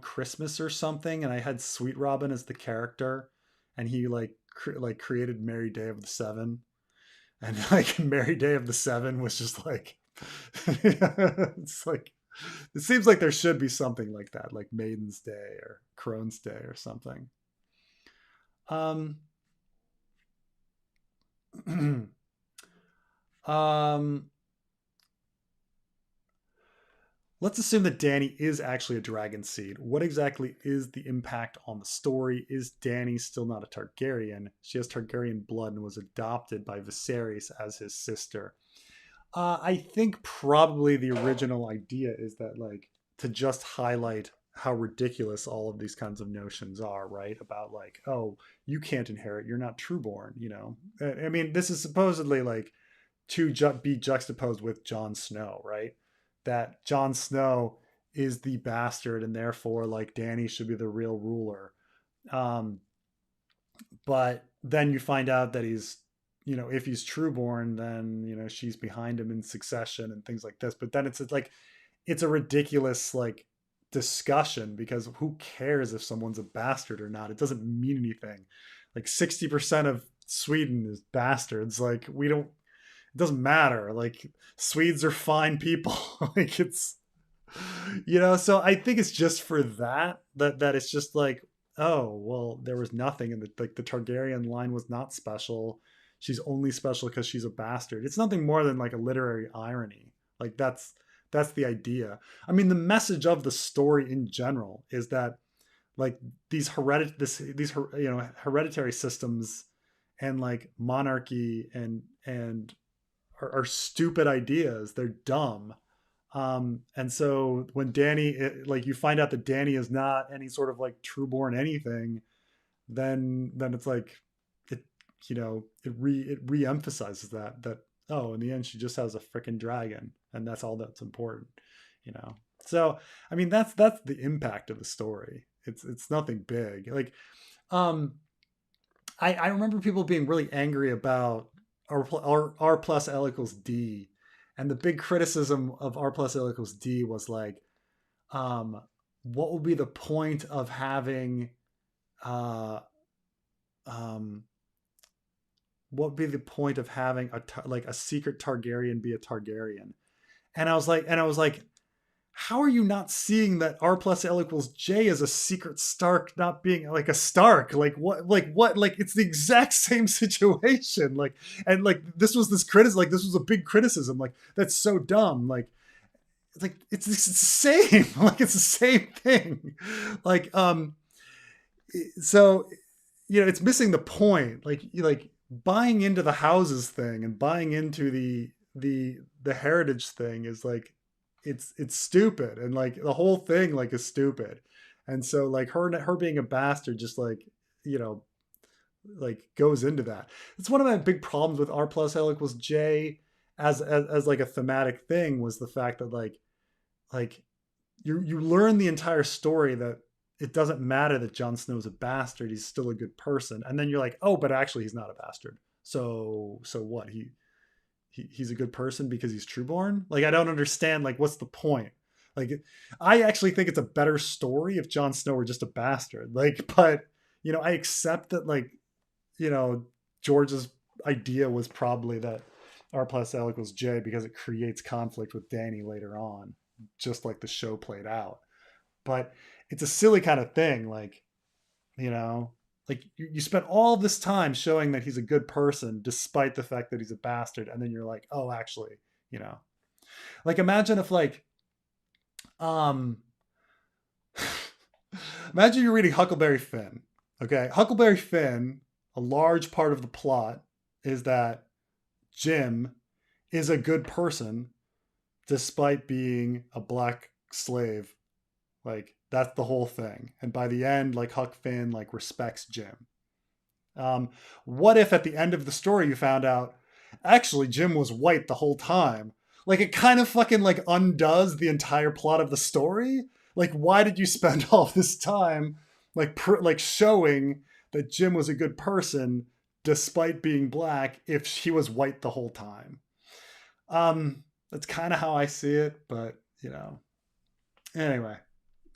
Christmas or something, and I had Sweet Robin as the character, and he like created Merry Day of the Seven, and like Merry Day of the Seven was just like it's like it seems like there should be something like that, like Maiden's Day or Crone's Day or something. Um, um, let's assume that Dany is actually a dragon seed. What exactly is the impact on the story? Is Dany still not a Targaryen? She has Targaryen blood and was adopted by Viserys as his sister. I think probably the original idea is that like to just highlight how ridiculous all of these kinds of notions are, right? About like, oh, you can't inherit, you're not trueborn, you know. I mean, this is supposedly like to be juxtaposed with Jon Snow, right? That Jon Snow is the bastard, and therefore, like, Dany should be the real ruler. Um, but then you find out that he's, you know, if he's trueborn, then you know she's behind him in succession and things like this. But then it's like it's a ridiculous like discussion because who cares if someone's a bastard or not? It doesn't mean anything. Like 60% of Sweden is bastards. Like we don't. It doesn't matter. Like Swedes are fine people. Like it's, you know. So I think it's just for that it's just like, oh well, there was nothing, and like the Targaryen line was not special. She's only special because she's a bastard. It's nothing more than like a literary irony. Like that's the idea. I mean, the message of the story in general is that like these you know hereditary systems and like monarchy and are stupid ideas. They're dumb. And so when like you find out that Dany is not any sort of like trueborn anything, then it's like it, you know, it re-emphasizes that oh, in the end she just has a freaking dragon, and that's all that's important, you know. So I mean that's the impact of the story. It's nothing big. Like um I remember people being really angry about R plus L equals D, and the big criticism of R plus L equals D was like, um, what would be the point of having, uh, um, what would be the point of having like a secret Targaryen be a Targaryen? And I was like, how are you not seeing that R plus L equals J is a secret Stark not being like a Stark? Like it's the exact same situation. Like, and like this criticism, like this was a big criticism. Like, that's so dumb. Like, it's the same. Like, it's the same thing. Like, so, you know, it's missing the point. Like buying into the houses thing and buying into the heritage thing is like it's stupid, and like the whole thing like is stupid. And so like her being a bastard just like, you know, like goes into that. It's one of my big problems with R plus L equals J as like a thematic thing was the fact that like you learn the entire story that it doesn't matter that Jon Snow's a bastard, he's still a good person. And then you're like, oh, but actually he's not a bastard. So what? He's a good person because he's trueborn? Like I don't understand like what's the point? Like I actually think it's a better story if Jon Snow were just a bastard. Like, but you know, I accept that like, you know, George's idea was probably that R plus L equals J because it creates conflict with Dany later on, just like the show played out. But it's a silly kind of thing. Like, you know, like you spent all this time showing that he's a good person despite the fact that he's a bastard. And then you're like, oh, actually, you know, like imagine if like, um, imagine you're reading Huckleberry Finn. Okay. Huckleberry Finn, a large part of the plot is that Jim is a good person despite being a black slave. Like that's the whole thing. And by the end, like Huck Finn like respects Jim. What if at the end of the story you found out actually Jim was white the whole time? Like it kind of fucking like undoes the entire plot of the story. Like why did you spend all this time like like showing that Jim was a good person despite being black if he was white the whole time? That's kind of how I see it, but you know. Anyway,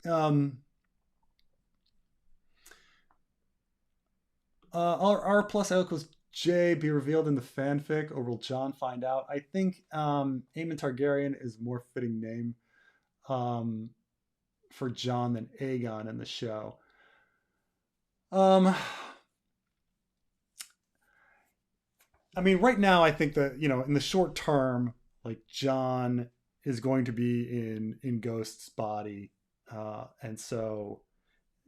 um, R plus L equals J be revealed in the fanfic, or will John find out? I think Aemon Targaryen is a more fitting name um, for John than Aegon in the show. Um, I mean, right now, I think that, you know, in the short term, like John is going to be in Ghost's body, and so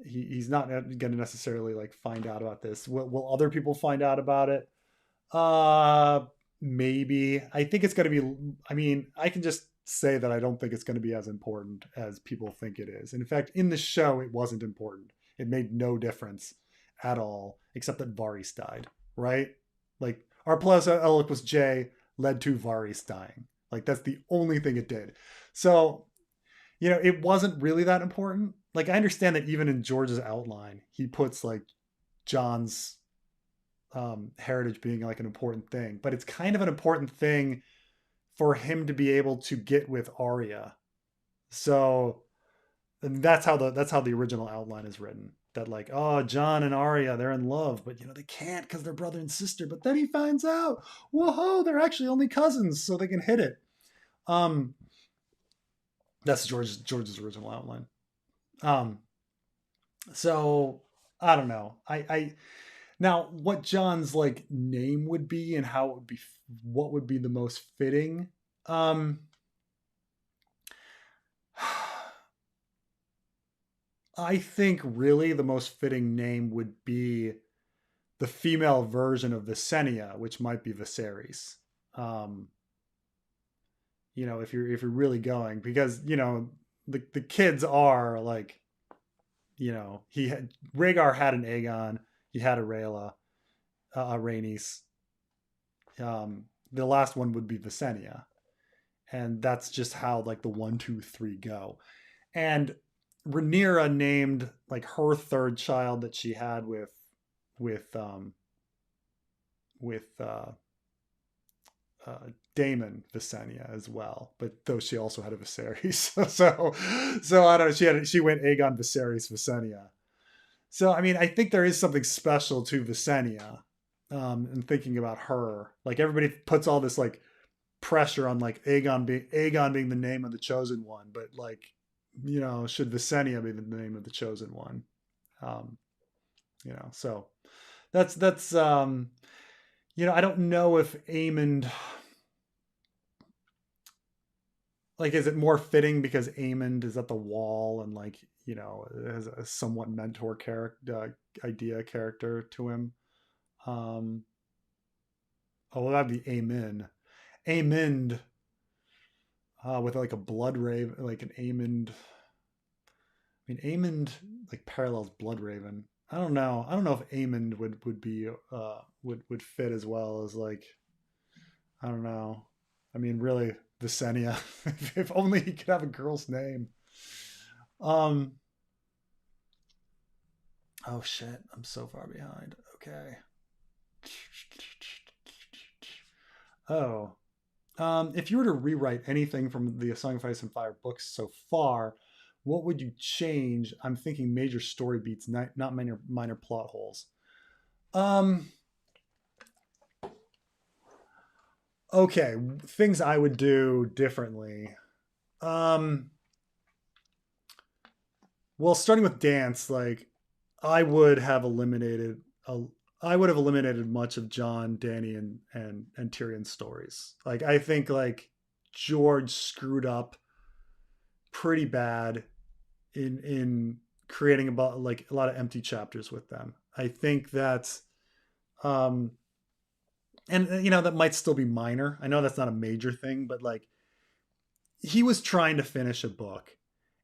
he's not going to necessarily like find out about this. Will other people find out about it? Uh, maybe. I think it's going to be, I mean, I can just say that I don't think it's going to be as important as people think it is. And in fact, in the show, it wasn't important. It made no difference at all, except that Varys died, right? Like, our plus Eloquus J led to Varys dying. Like, that's the only thing it did. So, it wasn't really that important. Like, I understand that even in George's outline, he puts like John's heritage being like an important thing, but it's kind of an important thing for him to be able to get with Arya. So and that's how the original outline is written. That like, oh, John and Arya, they're in love, but they can't because they're brother and sister. But then he finds out, whoa, they're actually only cousins, so they can hit it. Um, that's George's original outline. Um, so I don't know. I now what John's like name would be and how it would be, what would be the most fitting. Um, I think really the most fitting name would be the female version of Visenya, which might be Viserys. Um, if you're really going, because the kids are like, he had Rhaegar had an Aegon, he had a Rhaela, a Rhaenys. The last one would be Visenya, and that's just how like the 1, 2, 3 go. And Rhaenyra named like her third child that she had with um with uh Daemon Visenya as well, but though she also had a Viserys, so I don't know. She went Aegon Viserys Visenya. So I mean, I think there is something special to Visenya, and thinking about her. Like everybody puts all this like pressure on like Aegon being the name of the chosen one, but like should Visenya be the name of the chosen one? Um, so that's I don't know if Aemond, like, is it more fitting because Aemond is at the wall and like has a somewhat mentor character idea character to him. Um, oh, well, that'd be Aemond, with like a blood raven, like an Aemond. I mean, Aemond like parallels Bloodraven. I don't know. I don't know if Aemond would be would fit as well as like, I don't know. I mean, really, Visenya. If only he could have a girl's name. Um. Oh shit! I'm so far behind. Okay. Oh. If you were to rewrite anything from the A Song of Ice and Fire books so far, what would you change? I'm thinking major story beats, not minor plot holes. Um, okay, things I would do differently. Um, well, starting with dance, like I would have eliminated a, I would have eliminated much of John, Danny, and Tyrion's stories. Like I think like George screwed up pretty bad in creating about like a lot of empty chapters with them. I think that um and that might still be minor. I know that's not a major thing, but like he was trying to finish a book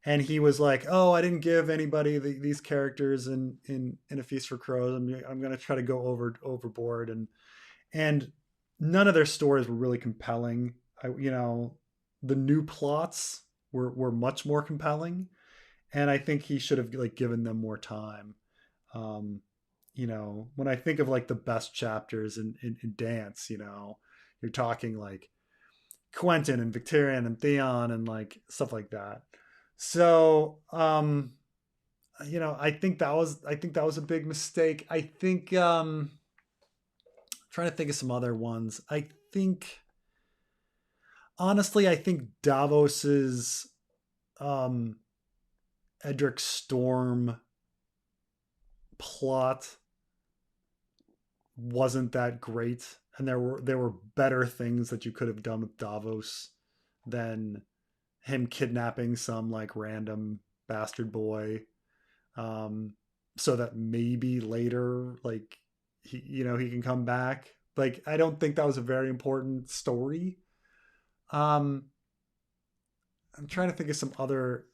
and he was like, "Oh, I didn't give anybody these characters in A Feast for Crows. I'm going to try to go overboard." And none of their stories were really compelling. The new plots were much more compelling, and I think he should have like given them more time. Um, when I think of like the best chapters in dance, you're talking like Quentin and Victarion and Theon and like stuff like that. So, I think that was a big mistake. I think trying to think of some other ones. Think honestly, I think Davos's um Edric Storm plot wasn't that great, and there were better things that you could have done with Davos than him kidnapping some like random bastard boy, so that maybe later like he can come back. Like I don't think that was a very important story. Um, I'm trying to think of some other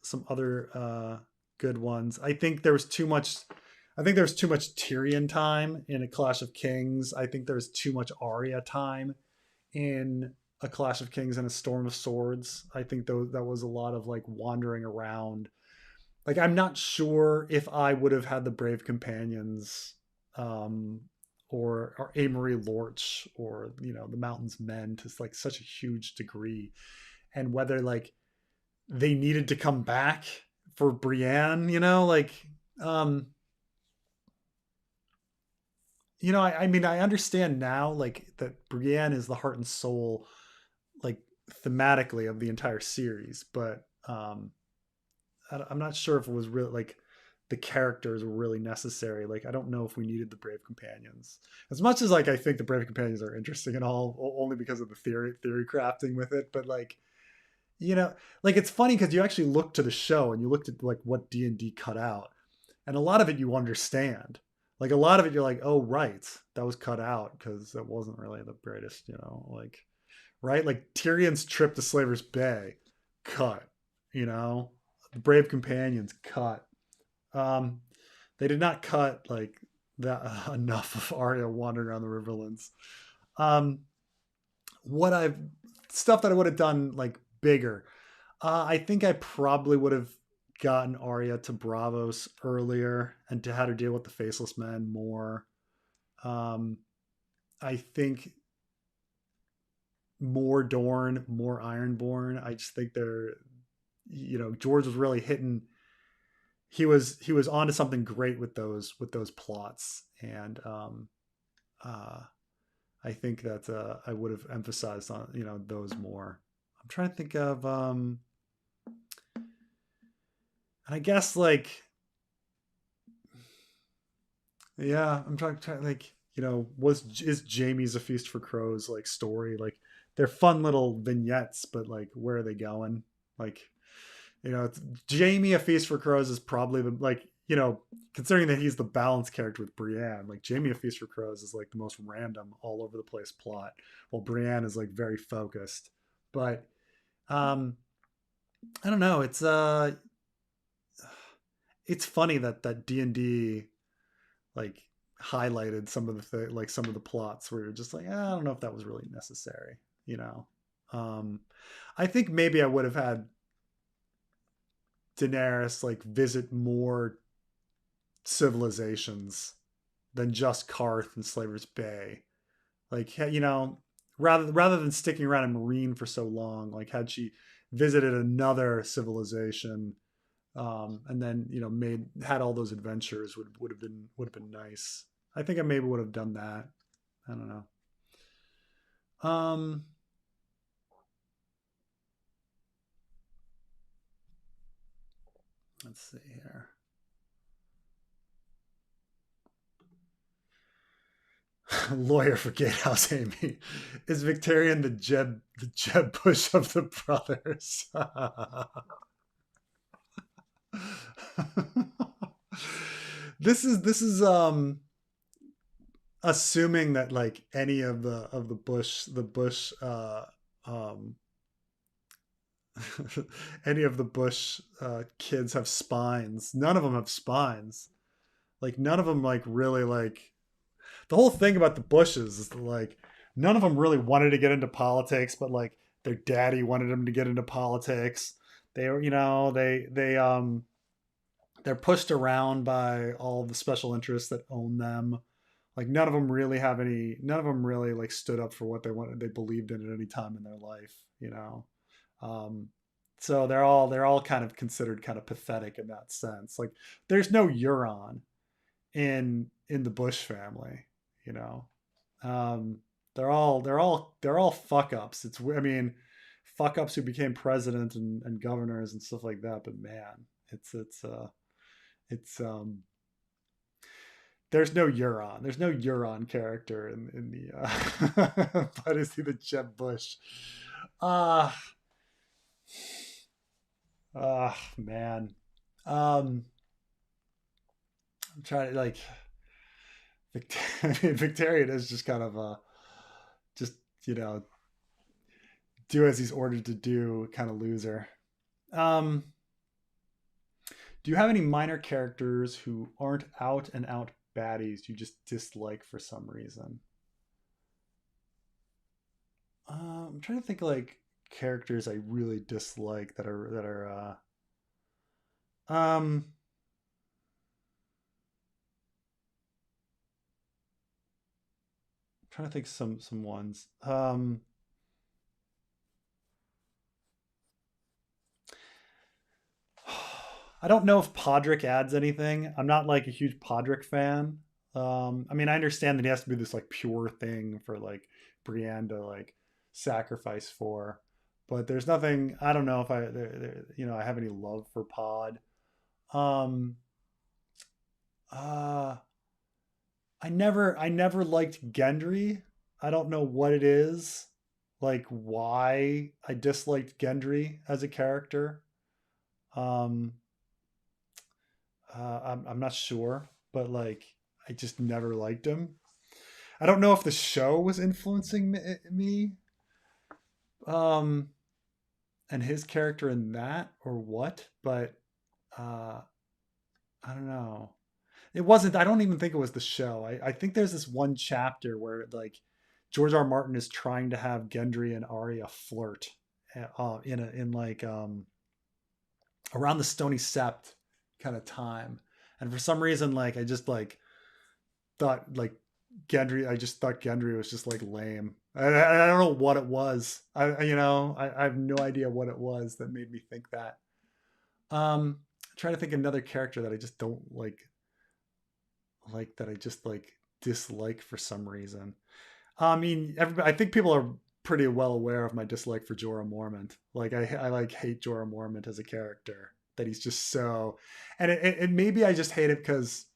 good ones. I think there was too much. I think there was too much Tyrion time in A Clash of Kings. I think there was too much Arya time in A Clash of Kings and A Storm of Swords. I think that was a lot of like wandering around. Like I'm not sure if I would have had the Brave Companions, um, or Amory Lorch, or the Mountain's Men to like such a huge degree, and whether like they needed to come back for Brienne. Um, I mean, I understand now, like that Brienne is the heart and soul, like thematically of the entire series, but I'm not sure if it was really like the characters were really necessary. Like, I don't know if we needed the Brave Companions as much as like I think the Brave Companions are interesting and all, only because of the theory crafting with it. But like, you know, like it's funny because you actually look to the show and you looked at like what D&D cut out, and a lot of it you understand. Like a lot of it, you're like, oh right, that was cut out because that wasn't really the greatest, like right, like Tyrion's trip to Slaver's Bay, cut. The Brave Companions, cut. Um, they did not cut like that enough of Arya wandering around the Riverlands. Um, what I've Stuff that I would have done like bigger. I think I probably would have gotten Arya to Bravos earlier and to how to deal with the Faceless Men more. Um, I think more Dorne, more Ironborn. I just think George was really hitting. He was onto something great with those plots, and uh, I think that I would have emphasized on those more. I'm trying to think of, and I guess like yeah, I'm trying like was is Jamie's A Feast for Crows like story like they're fun little vignettes, but like where are they going? Like it's, Jamie A Feast for Crows is probably the like considering that he's the balanced character with Brienne, like Jamie A Feast for Crows is like the most random, all over the place plot, while Brienne is like very focused. But um I don't know. It's funny that D&D like highlighted some of like some of the plots where you're just like, I don't know if that was really necessary. You know, um, I think maybe I would have had Daenerys like visit more civilizations than just Karth and Slaver's Bay. Like rather than sticking around in Marine for so long, like had she visited another civilization, and then made had all those adventures would have been nice. I think I maybe would have done that. I don't know. Um, let's see here. Lawyer for Gatehouse Amy. Is Victarion the Jeb Bush of the brothers? This is assuming that like any of the Bush um any of the Bush kids have spines. None of them have spines. Like none of them like really like the whole thing about the Bushes is that, like none of them really wanted to get into politics, but like their daddy wanted them to get into politics. They were, they're pushed around by all the special interests that own them. Like none of them really like stood up for what they believed in at any time in their life. Um, so they're all kind of considered kind of pathetic in that sense. Like there's no Euron in the Bush family, you know. Um, they're all fuck ups. I mean, fuck ups who became president and governors and stuff like that. But man, it's there's no Euron. There's no Euron character in the but is he the Jeb Bush? Ah, man. Um, I'm trying to like I mean, Victarion is just kind of a just you know do as he's ordered to do kind of loser. Um, do you have any minor characters who aren't out and out baddies you just dislike for some reason? I'm trying to think like characters I really dislike um I'm trying to think some ones. I don't know if Podrick adds anything. I'm not like a huge Podrick fan. I mean, I understand that he has to be this like pure thing for like Brienne to like sacrifice for, but there's nothing. I don't know if I have any love for Pod. Um, uh, I never liked Gendry. I don't know what it is, like why I disliked Gendry as a character. Um, I'm not sure, but like I just never liked him. I don't know if the show was influencing me um, and his character in that or what, but uh, I don't know. It wasn't. I don't even think it was the show. I think there's this one chapter where like George R. R. Martin is trying to have Gendry and Arya flirt in like around the Stony Sept kind of time, and for some reason like I just like thought like Gendry. I just thought Gendry was just like lame. I don't know what it was. I have no idea what it was that made me think that. I'm trying to think of another character that I just don't like that I just like dislike for some reason. I mean, everybody. I think people are pretty well aware of my dislike for Jorah Mormont. Like I like hate Jorah Mormont as a character. That he's just so, and maybe I just hate it because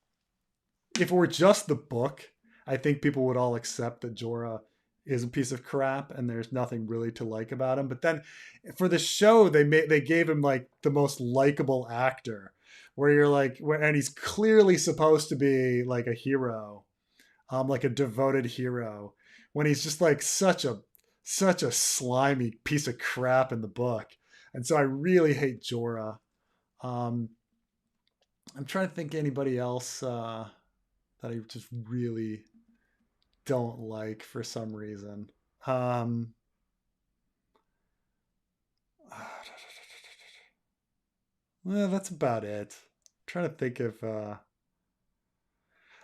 if it were just the book, I think people would all accept that Jorah is a piece of crap and there's nothing really to like about him. But then for the show, they gave him like the most likable actor, where you're like, and he's clearly supposed to be like a hero, like a devoted hero, when he's just like such a slimy piece of crap in the book. And so I really hate Jorah. Um, I'm trying to think of anybody else that I just really don't like for some reason. Um, well, that's about it. I'm trying to think of.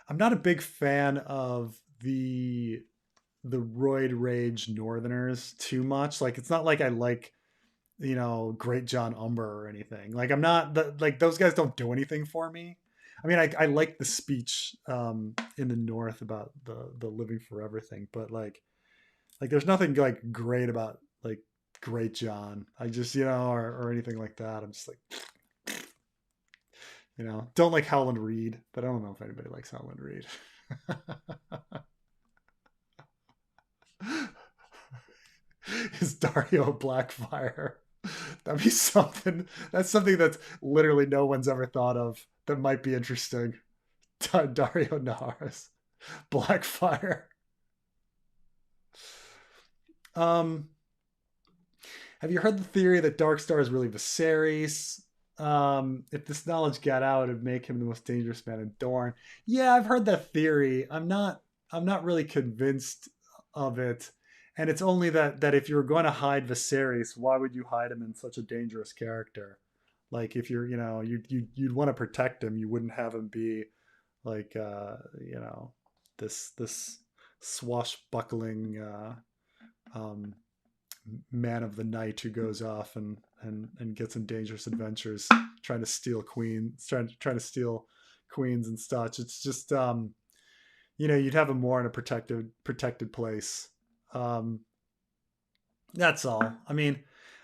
I'm not a big fan of the roid rage Northerners too much. Like, it's not like I like Great John Umber or anything. Like, I'm not like those guys don't do anything for me. I mean, I like the speech in the North about the living forever thing, but like there's nothing like great about like Great John. I just or anything like that. I'm just like don't like Howland Reed, but I don't know if anybody likes Howland Reed. Is Dario Blackfire? That'd be something. That's something that's literally no one's ever thought of. That might be interesting. Dario Naharis, Blackfire. Um, have you heard the theory that Darkstar is really Viserys? If this knowledge got out, it'd make him the most dangerous man in Dorne. Yeah, I've heard that theory. I'm not really convinced of it. And it's only that if you're going to hide Viserys, why would you hide him in such a dangerous character? Like if you'd want to protect him, you wouldn't have him be like this swashbuckling um man of the night who goes off and gets in dangerous adventures trying to steal queens, trying to steal queens and such. It's just you'd have him more in a protected place. um that's all. I mean,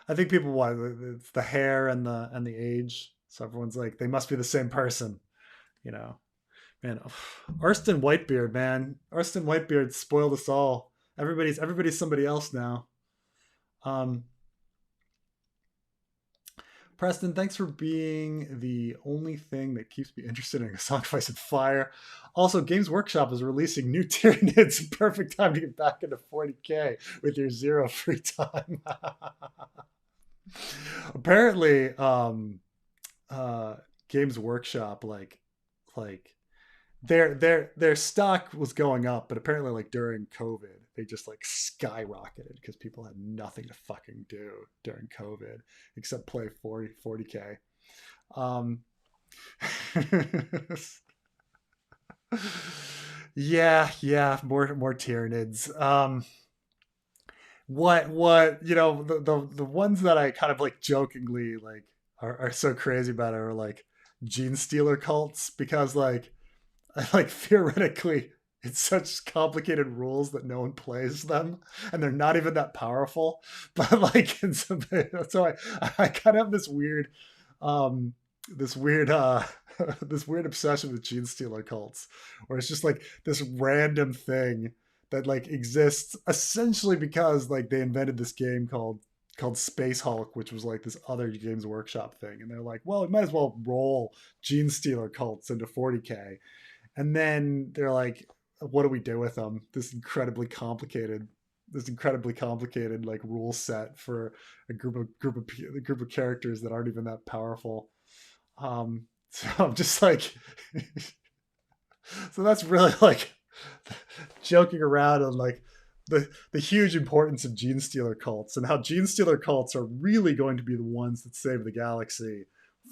I think people, why, it's the hair and the age, so everyone's like they must be the same person. you know Man, Arston Whitebeard, man. Arston Whitebeard spoiled us all. Everybody's somebody else now. Um, Preston, thanks for being the only thing that keeps me interested in a song of Ice and Fire. Also, Games Workshop is releasing new Tyranids. Perfect time to get back into 40k with your zero free time. Apparently, uh, Games Workshop like their stock was going up, but apparently like during COVID, they just like skyrocketed because people had nothing to fucking do during COVID except play 40k. Um, yeah, more Tyranids. What the ones that I kind of like jokingly like are so crazy about are like gene stealer cults because like theoretically it's such complicated rules that no one plays them and they're not even that powerful, but like so I kind of have um this weird this weird obsession with gene stealer cults where it's just like this random thing that like exists essentially because like they invented this game called Space Hulk, which was like this other Games Workshop thing, and they're like, well, we might as well roll gene stealer cults into 40k, and then they're like, what do we do with them? This incredibly complicated like rule set for a group of characters that aren't even that powerful. So I'm just like, so that's really like joking around on like the huge importance of gene stealer cults and how gene stealer cults are really going to be the ones that save the galaxy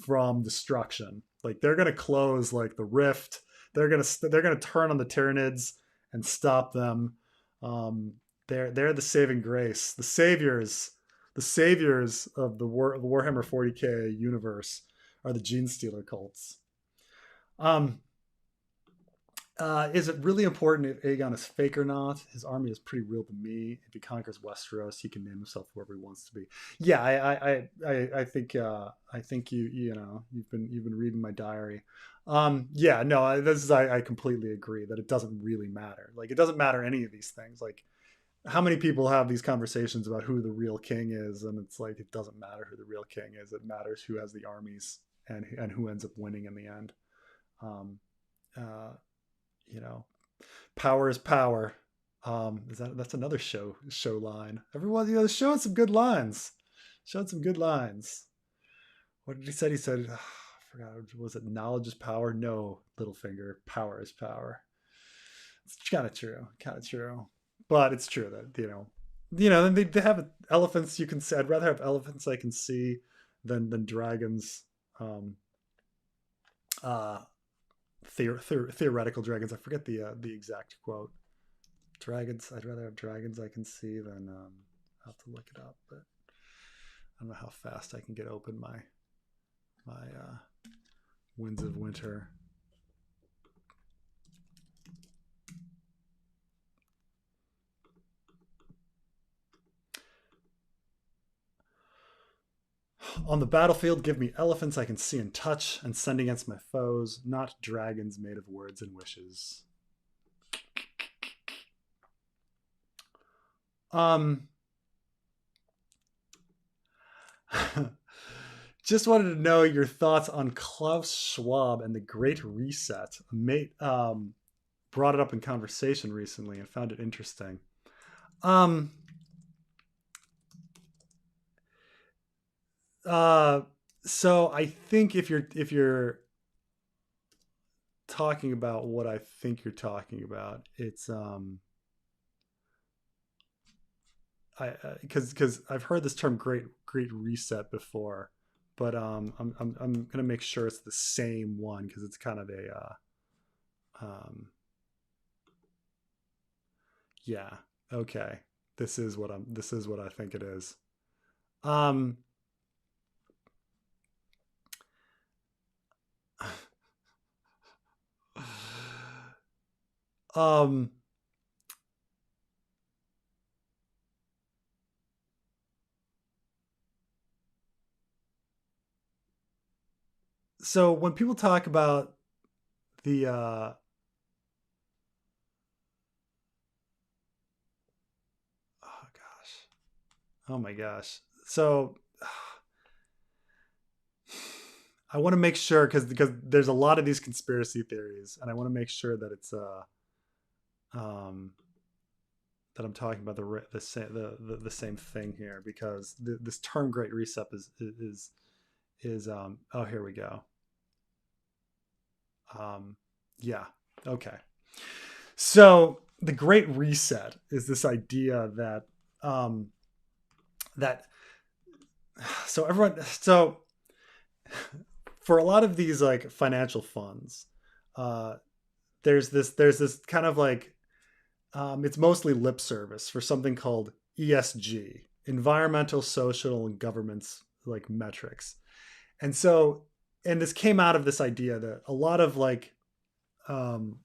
from destruction. Like they're going to close like the rift. They're going to turn on the Tyranids and stop them. Um, they're the saving grace, the saviors of the Warhammer 40k universe are the gene stealer cults. Um, is it really important if Aegon is fake or not? His army is pretty real to me. If he conquers Westeros, he can name himself whoever he wants to be. Yeah, I think you know you've been reading my diary. Yeah, no, I completely agree that it doesn't really matter. Like it doesn't matter any of these things. Like how many people have these conversations about who the real king is, and it's like it doesn't matter who the real king is. It matters who has the armies and who ends up winning in the end. Um, uh, you know, power is power. That's another show line. Everyone, showing some good lines. Showing some good lines. What did he say? He said, I forgot. Was it knowledge is power? No, Littlefinger. Power is power. It's kind of true. Kind of true. But it's true that they have elephants. You can see. I'd rather have elephants I can see than dragons. Um, uh, theoretical dragons. I forget the exact quote. Dragons. I'd rather have dragons I can see than I'll have to look it up. But I don't know how fast I can get open my Winds of Winter. On the battlefield, give me elephants I can see and touch and send against my foes, not dragons made of words and wishes. Just wanted to know your thoughts on Klaus Schwab and the Great Reset. Mate brought it up in conversation recently and found it interesting. Um, uh, so I think if you're talking about what I think you're talking about, it's I because I've heard this term great reset before, but I'm gonna make sure it's the same one because it's kind of a yeah, okay, this is what I think it is. Um, um, so when people talk about the oh gosh, oh my gosh, so I want to make sure because there's a lot of these conspiracy theories, and I want to make sure that it's um that I'm talking about the same thing here, because this term Great Reset is oh, here we go. Um, yeah, okay. So the Great Reset is this idea that um, that so for a lot of these like financial funds, uh, there's this kind of like it's mostly lip service for something called ESG, environmental, social, and governance like metrics. And so, and this came out of this idea that a lot of like um,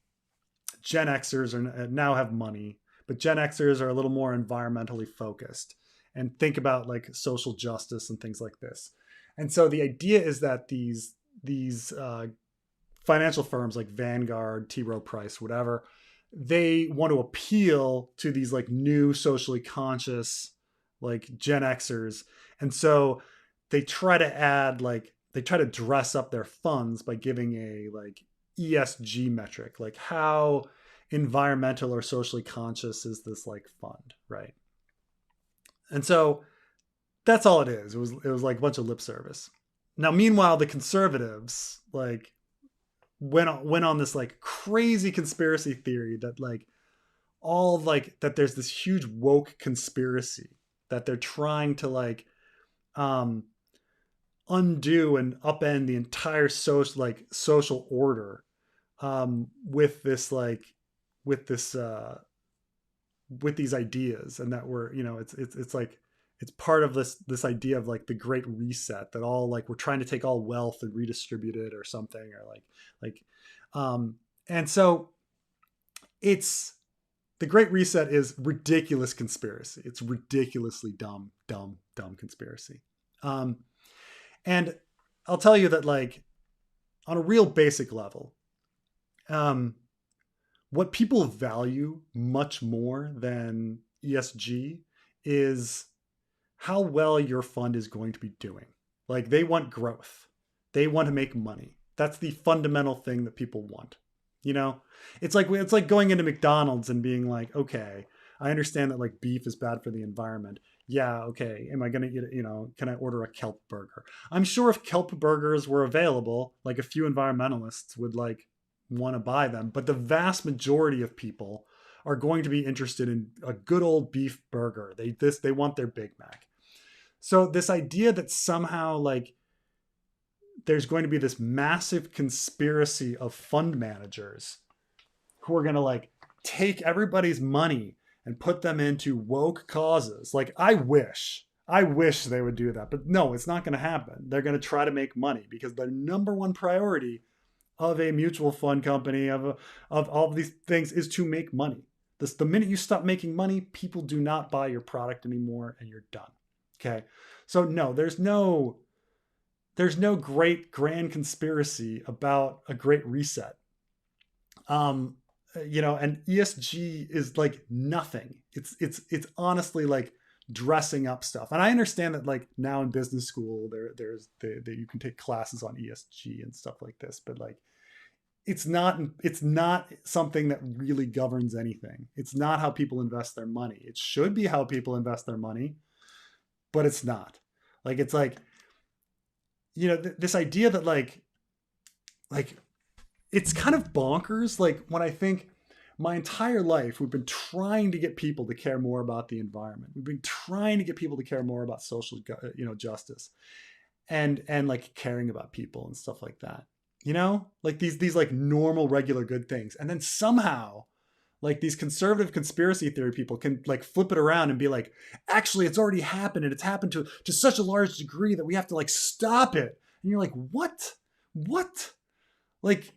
Gen Xers are now have money, but Gen Xers are a little more environmentally focused and think about like social justice and things like this. And so the idea is that these financial firms like Vanguard, T. Rowe Price, whatever, they want to appeal to these like new socially conscious like Gen Xers. And so they try to dress up their funds by giving a like ESG metric, like how environmental or socially conscious is this like fund, right? And so that's all it is. It was like a bunch of lip service. Now, meanwhile, the conservatives like went on this like crazy conspiracy theory that like all like that there's this huge woke conspiracy that they're trying to like um undo and upend the entire social order with this like with this with these ideas, and that we're, it's like it's part of this idea of like the Great Reset, that all like we're trying to take all wealth and redistribute it or something, or like um and so it's the Great Reset is ridiculous conspiracy. It's ridiculously dumb conspiracy. um and I'll tell you that like on a real basic level, um what people value much more than ESG is how well your fund is going to be doing. Like they want growth. They want to make money. That's the fundamental thing that people want. You know, it's like going into McDonald's and being like, okay, I understand that like beef is bad for the environment. Yeah, okay. Am I going to eat it? Can I order a kelp burger? I'm sure if kelp burgers were available, like a few environmentalists would like want to buy them, but the vast majority of people are going to be interested in a good old beef burger. They want their Big Mac. So this idea that somehow like there's going to be this massive conspiracy of fund managers who are going to like take everybody's money and put them into woke causes. Like I wish they would do that, but no, it's not going to happen. They're going to try to make money because their number one priority of a mutual fund company, of all of these things, is to make money. The minute you stop making money, people do not buy your product anymore, and you're done. Okay, so no, there's no great grand conspiracy about a Great Reset. Um, and ESG is like nothing. It's honestly like dressing up stuff. And I understand that like now in business school you can take classes on ESG and stuff like this, but like it's not something that really governs anything. It's not how people invest their money. It should be how people invest their money, but it's not. Like it's like this idea that like it's kind of bonkers. Like when I think my entire life we've been trying to get people to care more about the environment. We've been trying to get people to care more about social justice and like caring about people and stuff like that. Like these like normal regular good things. And then somehow like these conservative conspiracy theory people can like flip it around and be like, actually it's already happened, and it's happened to such a large degree that we have to like stop it. And you're like, what like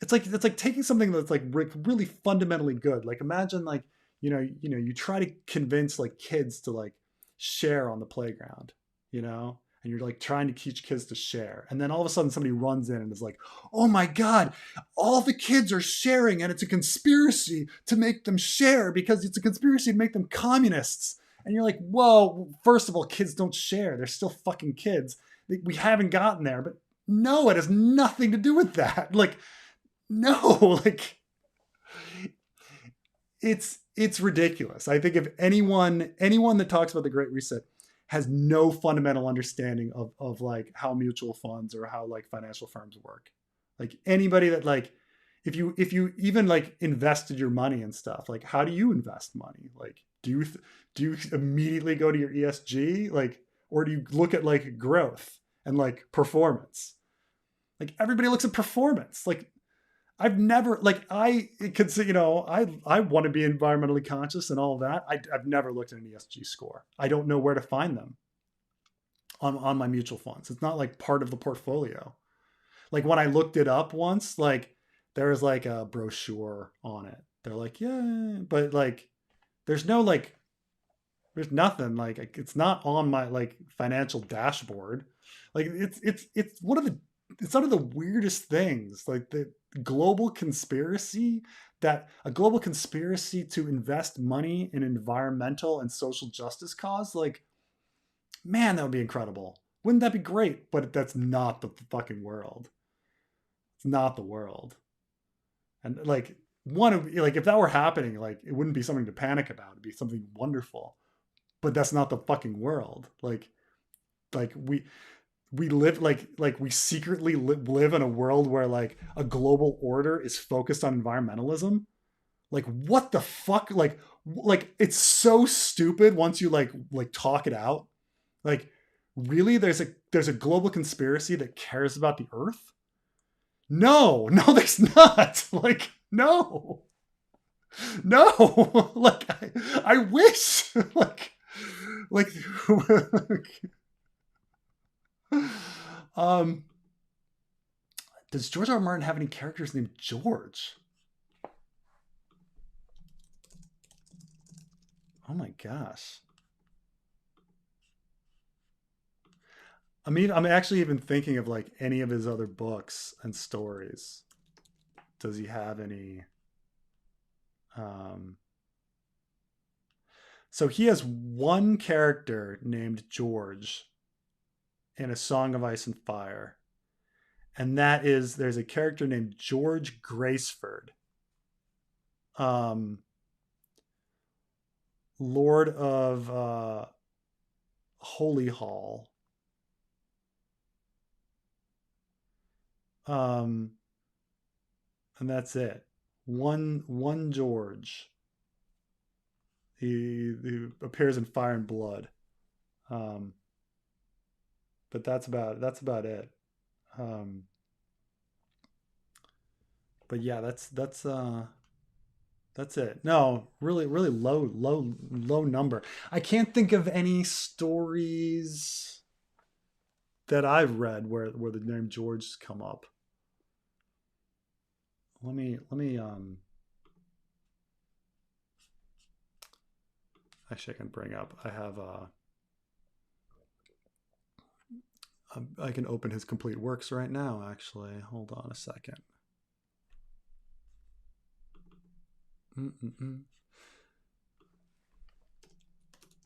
it's like taking something that's like really fundamentally good. Like imagine like you try to convince like kids to like share on the playground, and you're like trying to teach kids to share, and then all of a sudden somebody runs in and is like, oh my god, all the kids are sharing, and it's a conspiracy to make them share because it's a conspiracy to make them communists. And you're like, whoa, first of all, kids don't share. They're still fucking kids. We haven't gotten there, but no, it has nothing to do with that. Like, no, like it's ridiculous. I think if anyone that talks about the Great Reset has no fundamental understanding of like how mutual funds or how like financial firms work. Like anybody that like if you even like invested your money and stuff, like how do you invest money? Like do you immediately go to your ESG, like, or do you look at like growth and like performance? Like everybody looks at performance. Like I've never like I could say, I want to be environmentally conscious and all of that. I've never looked at an ESG score. I don't know where to find them on my mutual funds. It's not like part of the portfolio. Like when I looked it up once, like there was like a brochure on it. They're like, yeah, but like there's no like there's nothing like it's not on my like financial dashboard. Like it's one of the it's one of the weirdest things. Like the global conspiracy that a global conspiracy to invest money in environmental and social justice cause. Like, man, that would be incredible. Wouldn't that be great? But that's not the fucking world. It's not the world. And like one of like if that were happening, like it wouldn't be something to panic about. It'd be something wonderful. But that's not the fucking world. Like we live like we secretly live in a world where like a global order is focused on environmentalism. Like what the fuck? Like it's so stupid once you like talk it out. Like really there's a global conspiracy that cares about the earth? No, no, there's not. Like, no. No. Like I wish. Like um does George R. R. Martin have any characters named George? Oh my gosh. I mean, I'm actually even thinking of like any of his other books and stories. Does he have any? Um, so he has one character named George in A Song of Ice and Fire, and that is there's a character named George Graceford, um, Lord of Holy Hall. Um, and that's it. One George. He appears in Fire and Blood. Um, but that's about it. Um, but yeah, that's it. No, really low number. I can't think of any stories that I've read where the name George come up. Let me actually I can bring up. I have I can open his complete works right now actually. Hold on a second. Mm-mm-mm.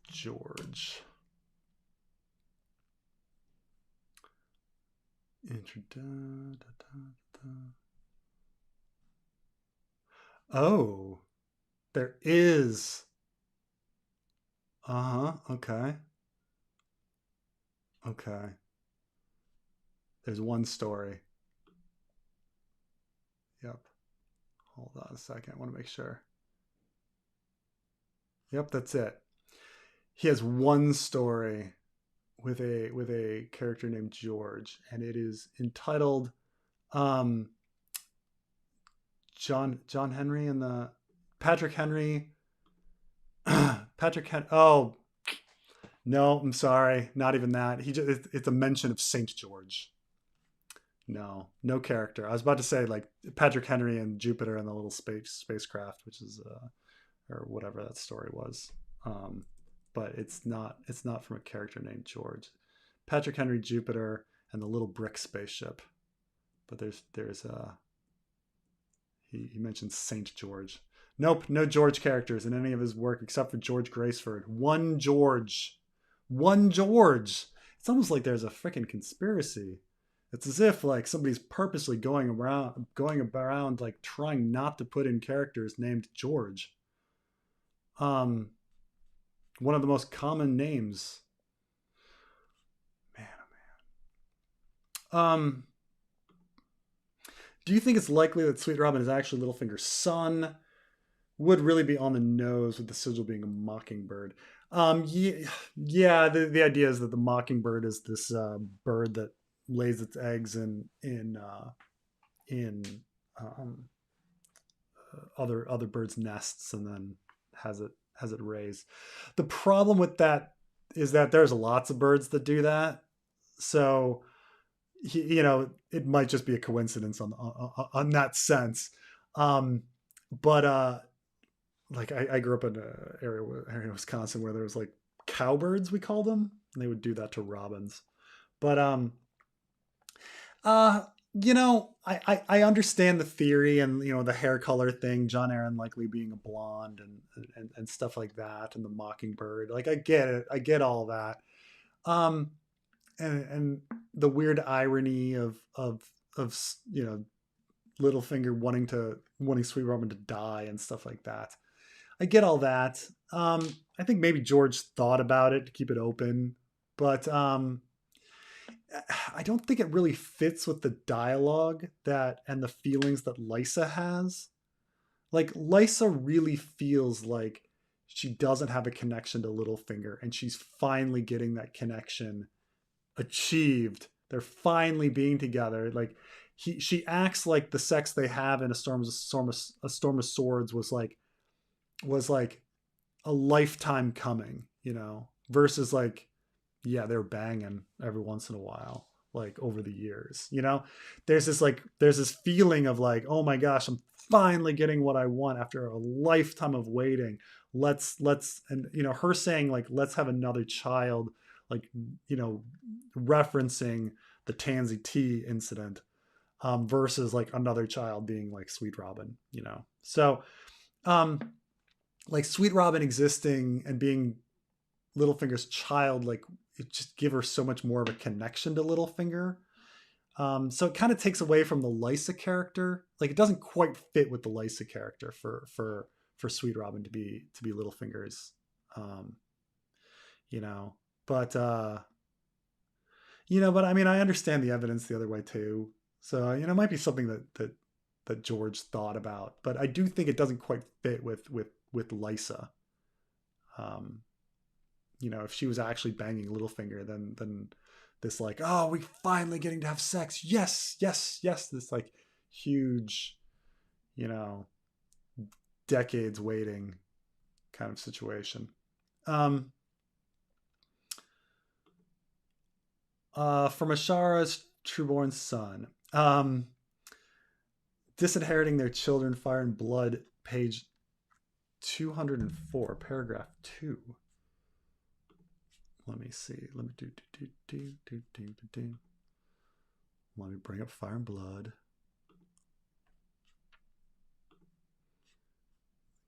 George. Oh, there is. Uh huh. Okay. Okay. There's one story. Yep. Hold on a second. I want to make sure. Yep, that's it. He has one story with a character named George, and it is entitled um John Henry and the Patrick Henry Patrick Hen oh no, I'm sorry, not even that. He just it's a mention of Saint George. No character. I was about to say like Patrick Henry and Jupiter and the little spacecraft, which is or whatever that story was. Um, but it's not from a character named George. Patrick Henry, Jupiter, and the little brick spaceship. But there's he mentions Saint George. Nope, no George characters in any of his work except for George Graceford. One George. One George. It's almost like there's a freaking conspiracy. It's as if like somebody's purposely going around like trying not to put in characters named George. Um One of the most common names. Man, oh man. Do you think it's likely that Sweet Robin is actually Littlefinger's son? Would really be on the nose with the sigil being a mockingbird. Yeah, yeah. The idea is that the mockingbird is this bird that lays its eggs in um, other birds' nests and then has it raised. The problem with that is that there's lots of birds that do that. So it might just be a coincidence on that sense. Um, but like I grew up in an area in Wisconsin where there was like cowbirds, we call them, and they would do that to robins. But uh, I understand the theory and the hair color thing, John Aaron likely being a blonde and stuff like that, and the mockingbird. Like I get it, I get all that. Um, and the weird irony of Littlefinger wanting Sweet Robin to die and stuff like that. I get all that. I think maybe George thought about it to keep it open, but I don't think it really fits with the dialogue that and the feelings that Lysa has. Like Lysa really feels like she doesn't have a connection to Littlefinger, and she's finally getting that connection achieved. They're finally being together. Like she acts like the sex they have in a storm of swords was like a lifetime coming, versus like, yeah, they're banging every once in a while, like over the years, there's this feeling of like, oh my gosh, I'm finally getting what I want after a lifetime of waiting. Let's and her saying like, let's have another child, like, referencing the Tansy T incident, versus like another child being like Sweet Robin, so um like Sweet Robin existing and being Littlefinger's child, like it just give her so much more of a connection to Littlefinger. So it kind of takes away from the Lysa character. Like it doesn't quite fit with the Lysa character for Sweet Robin to be Littlefinger's, um, you know. But but I mean, I understand the evidence the other way too. So it might be something that George thought about, but I do think it doesn't quite fit with Lysa. Um, if she was actually banging Littlefinger, then this like, oh, we finally getting to have sex. Yes, yes, yes. This like huge, you know, decades waiting kind of situation. Um, from Ashara's trueborn son. Disinheriting their children, fire and blood, page 204, paragraph 2. Let me see. Let me do. Let me bring up Fire and Blood.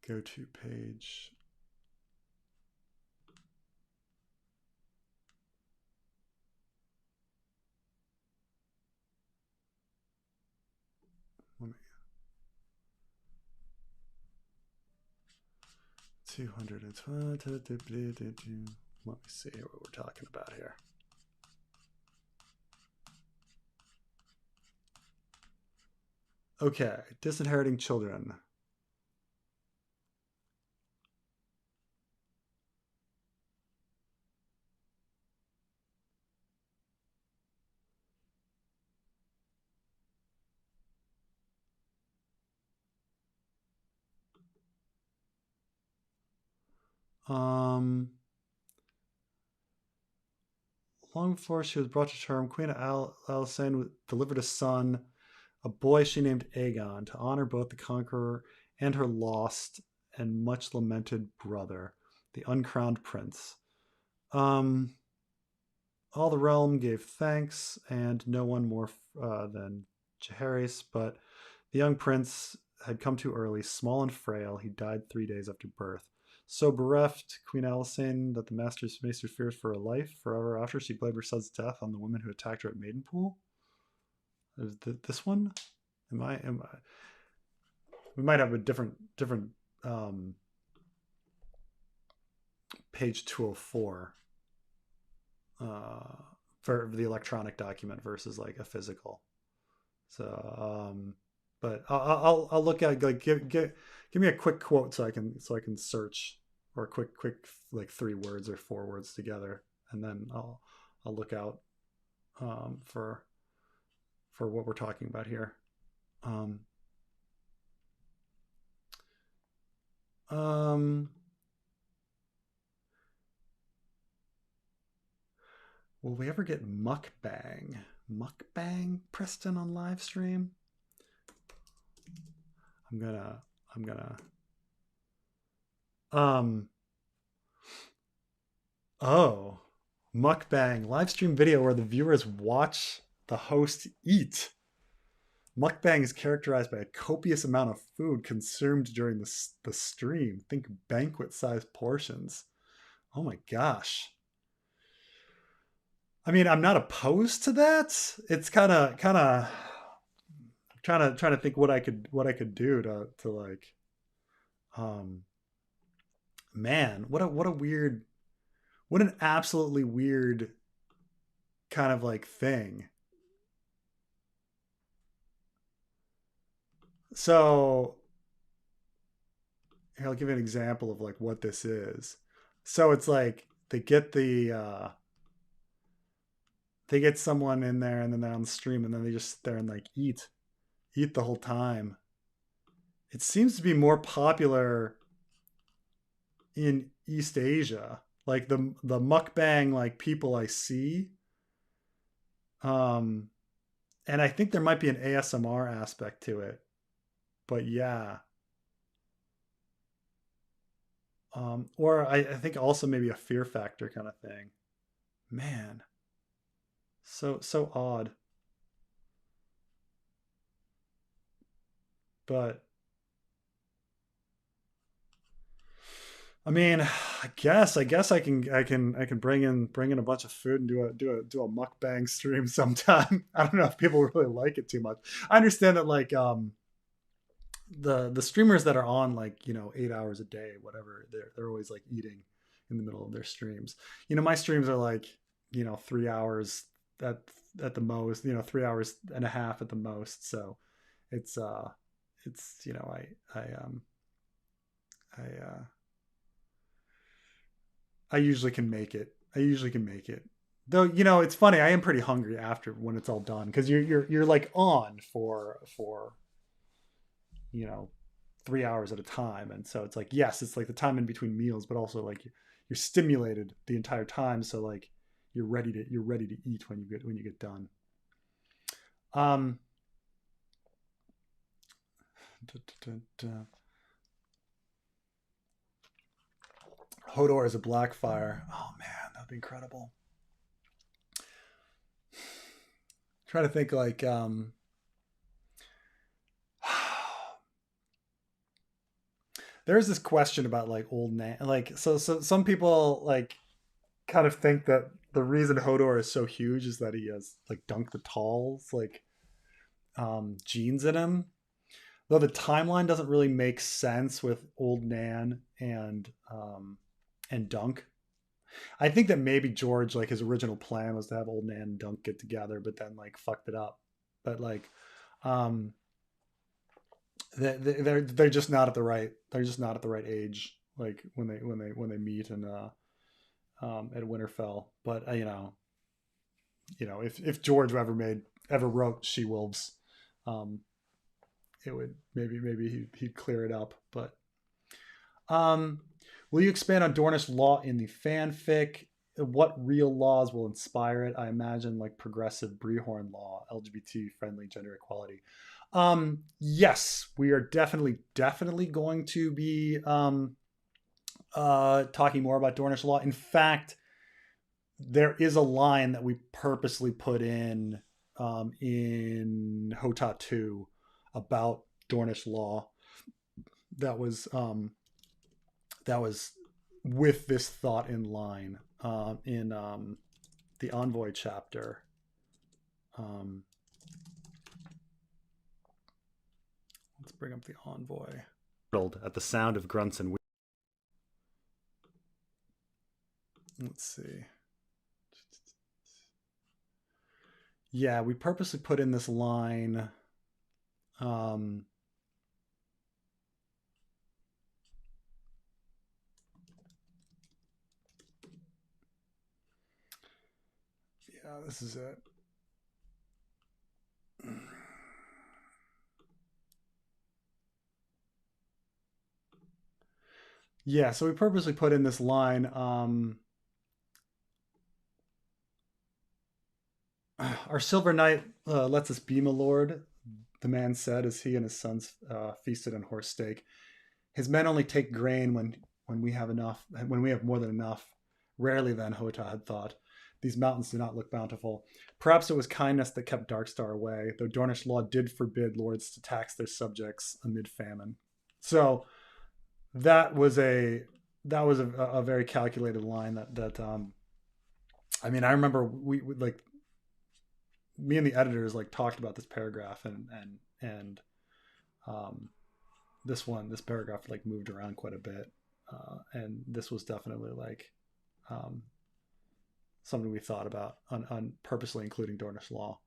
Go to page. Let me. 220. Let me see what we're talking about here. Okay, disinheriting children. Long before she was brought to term, Queen Alysanne delivered a son, a boy she named Aegon, to honor both the conqueror and her lost and much lamented brother, the uncrowned prince. All the realm gave thanks, and no one more than Jaehaerys, but the young prince had come too early, small and frail. He died 3 days after birth. So bereft, Queen Alysanne, that the maester fears for her life. Forever after, she blamed her son's death on the women who attacked her at Maidenpool. This one? Am I? We might have a different page 204 for the electronic document versus like a physical. So, but I'll look at like give me a quick quote so I can search, or a quick like 3 words or 4 words together, and then I'll look out for what we're talking about here. Will we ever get mukbang Preston on live stream? I'm gonna oh, mukbang live stream video where the viewers watch the host eat. Mukbang is characterized by a copious amount of food consumed during the stream. Think banquet-sized portions. Oh my gosh. I mean, I'm not opposed to that. It's kind of trying to think what I could do to like, man, what an absolutely weird kind of like thing. So here, I'll give you an example of like what this is. So it's like they get someone in there, and then they're on the stream, and then they just sit there and like eat the whole time. It seems to be more popular in East Asia. Like the mukbang like people I see. And I think there might be an ASMR aspect to it. But yeah. Or I think also maybe a fear factor kind of thing. Man. So odd. But I mean, I guess I can bring in a bunch of food and do a mukbang stream sometime. I don't know if people really like it too much. I understand that like the streamers that are on like 8 hours a day, whatever, they're always like eating in the middle of their streams. My streams are like 3 hours at the most, 3 hours and a half at the most. So it's I usually can make it. Though, it's funny. I am pretty hungry after when it's all done, because you're like on for 3 hours at a time, and so it's like, yes, it's like the time in between meals, but also like you're stimulated the entire time, so like you're ready to eat when you get done. Hodor is a black fire. Oh man, that'd be incredible. Try to think like there's this question about like old Nan, like so some people like kind of think that the reason Hodor is so huge is that he has like Dunk the Tall's like genes in him. Though the timeline doesn't really make sense with old Nan and Dunk. I think that maybe George, like his original plan was to have old Nan and Dunk get together, but then like fucked it up. But like they're just not at the right age, like when they meet and at Winterfell. But if George ever wrote She-Wolves, it would maybe he'd clear it up. But will you expand on Dornish law in the fanfic? What real laws will inspire it? I imagine like progressive Brehorn law, LGBT friendly, gender equality. Yes, we are definitely going to be talking more about Dornish law. In fact, there is a line that we purposely put in HOTA 2 about Dornish law. that was that was with this thought in line in the Envoy chapter. Um, let's bring up the Envoy. At the sound of grunts and let's see. Yeah, we purposely put in this line. Um, yeah, this is it. Yeah, so we purposely put in this line. Our silver knight lets us be, my lord, the man said as he and his sons feasted on horse steak. His men only take grain when we have enough, when we have more than enough. Rarely then, Hota had thought. These mountains do not look bountiful. Perhaps it was kindness that kept Darkstar away, though Dornish law did forbid lords to tax their subjects amid famine. So that was a very calculated line that I mean, I remember we like me and the editors like talked about this paragraph and um this paragraph like moved around quite a bit, and this was definitely like um something we thought about on purposely including Dornish law,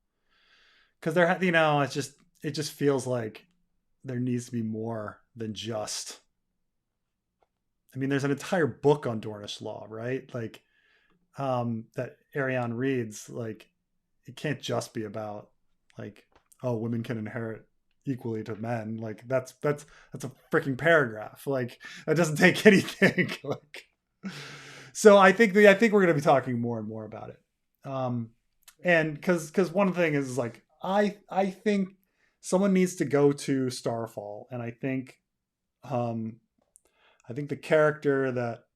because there, you know, it just feels like there needs to be more than just. I mean, there's an entire book on Dornish law, right? Like that Arion reads. Like it can't just be about like, oh, women can inherit equally to men. Like that's a freaking paragraph. Like that doesn't take anything. Like, so I think we're going to be talking more and more about it. And because one thing is like I think someone needs to go to Starfall, and um I think the character that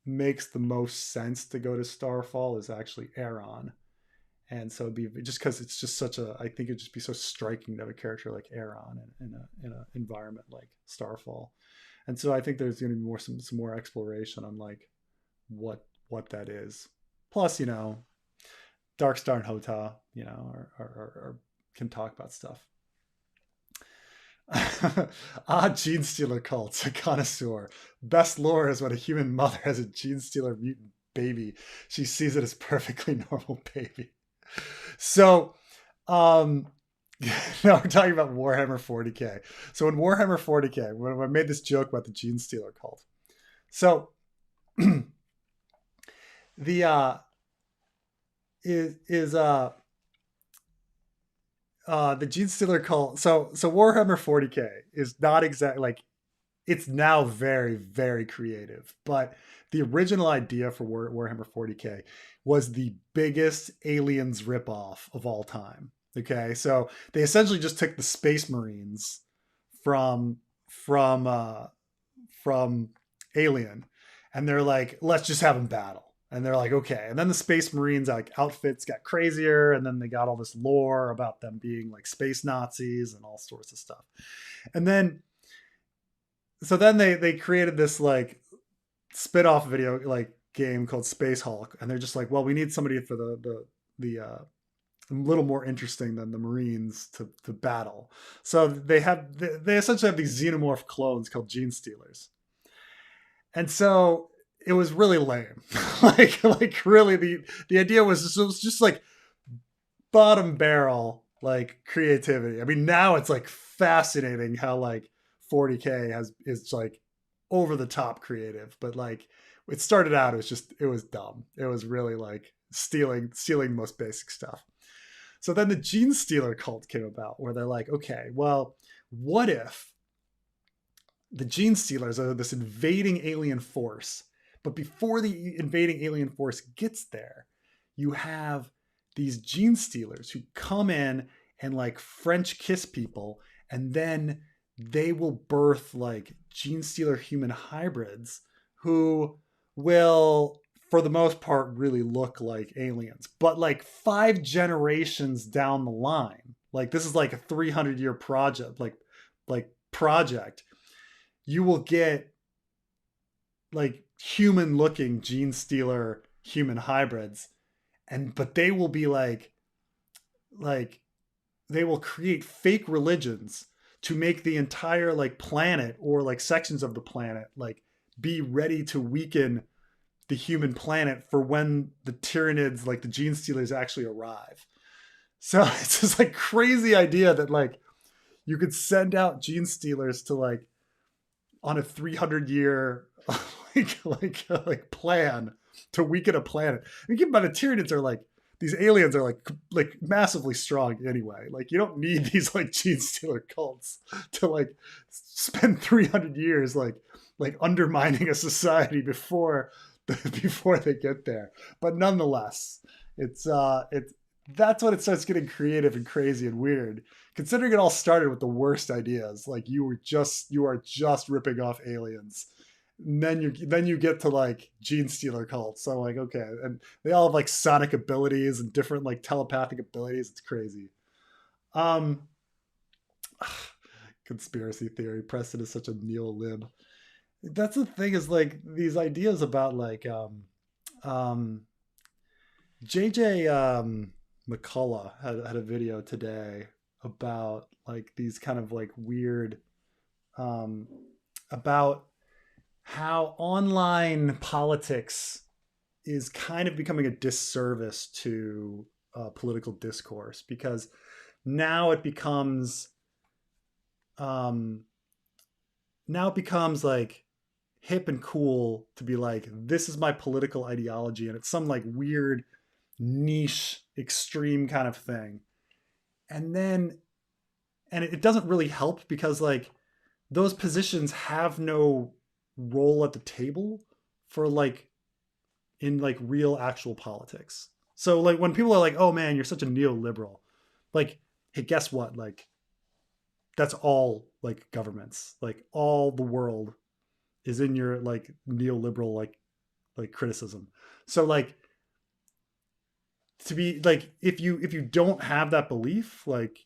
makes the most sense to go to Starfall is actually Aeron. And so it'd be just because it's just such a, I think it'd just be so striking to have a character like Aeron in an environment like Starfall. And so I think there's going to be more some more exploration on like what that is. Plus, you know, Darkstar and Hota, you know, are can talk about stuff. Gene stealer cults, a connoisseur. Best lore is when a human mother has a gene stealer mutant baby. She sees it as perfectly normal baby. So, um, now we're talking about Warhammer 40k. So in Warhammer 40k, when I made this joke about the gene stealer cult, so the is the gene stealer cult. So Warhammer 40k is not exactly like, it's now very very creative, but the original idea for Warhammer 40k was the biggest aliens ripoff of all time. Okay, so they essentially just took the Space Marines from from uh, from Alien, and they're like, let's just have them battle. And they're like, okay. And then the Space Marines like outfits got crazier, and then they got all this lore about them being like space Nazis and all sorts of stuff. And then so then they created this like spin-off video like game called Space Hulk, and they're just like, well, we need somebody for the a little more interesting than the Marines to battle. So they essentially have these xenomorph clones called Gene Stealers, and so it was really lame. Like really the idea was it was just like bottom barrel like creativity. I mean, now it's like fascinating how like 40k has is like over the top creative, but like it started out, it was dumb. It was really like stealing most basic stuff. So then the gene stealer cult came about, where they're like, okay, well, what if the gene stealers are this invading alien force, but before the invading alien force gets there, you have these gene stealers who come in and like French kiss people, and then they will birth like gene stealer human hybrids who will, for the most part, really look like aliens. But like 5 generations down the line, like this is like a 300-year project, like project, you will get like human looking gene stealer human hybrids, and but they will be like they will create fake religions to make the entire like planet or like sections of the planet like be ready to weaken the human planet for when the Tyranids, like the gene stealers, actually arrive. So it's this like crazy idea that like you could send out gene stealers to like on a 300-year like plan to weaken a planet. And keep in mind the Tyranids are like these aliens are like massively strong anyway. Like you don't need these like gene stealer cults to like spend 300 years like undermining a society before they get there. But nonetheless, it's that's when it starts getting creative and crazy and weird. Considering it all started with the worst ideas, like you are just ripping off aliens. And then you get to like gene stealer cults. So like okay, and they all have like sonic abilities and different like telepathic abilities. It's crazy. Um, conspiracy theory. Preston is such a neo-lib. That's the thing is like these ideas about like um JJ McCullough had a video today about like these kind of like weird um about how online politics is kind of becoming a disservice to political discourse because now it becomes um now it becomes like hip and cool to be like this is my political ideology and it's some like weird niche extreme kind of thing. And then and it doesn't really help because like those positions have no role at the table for like in like real actual politics. So like when people are like oh man you're such a neoliberal, like hey guess what, like that's all like governments, like all the world is in your like neoliberal like criticism. So like to be like if you don't have that belief, like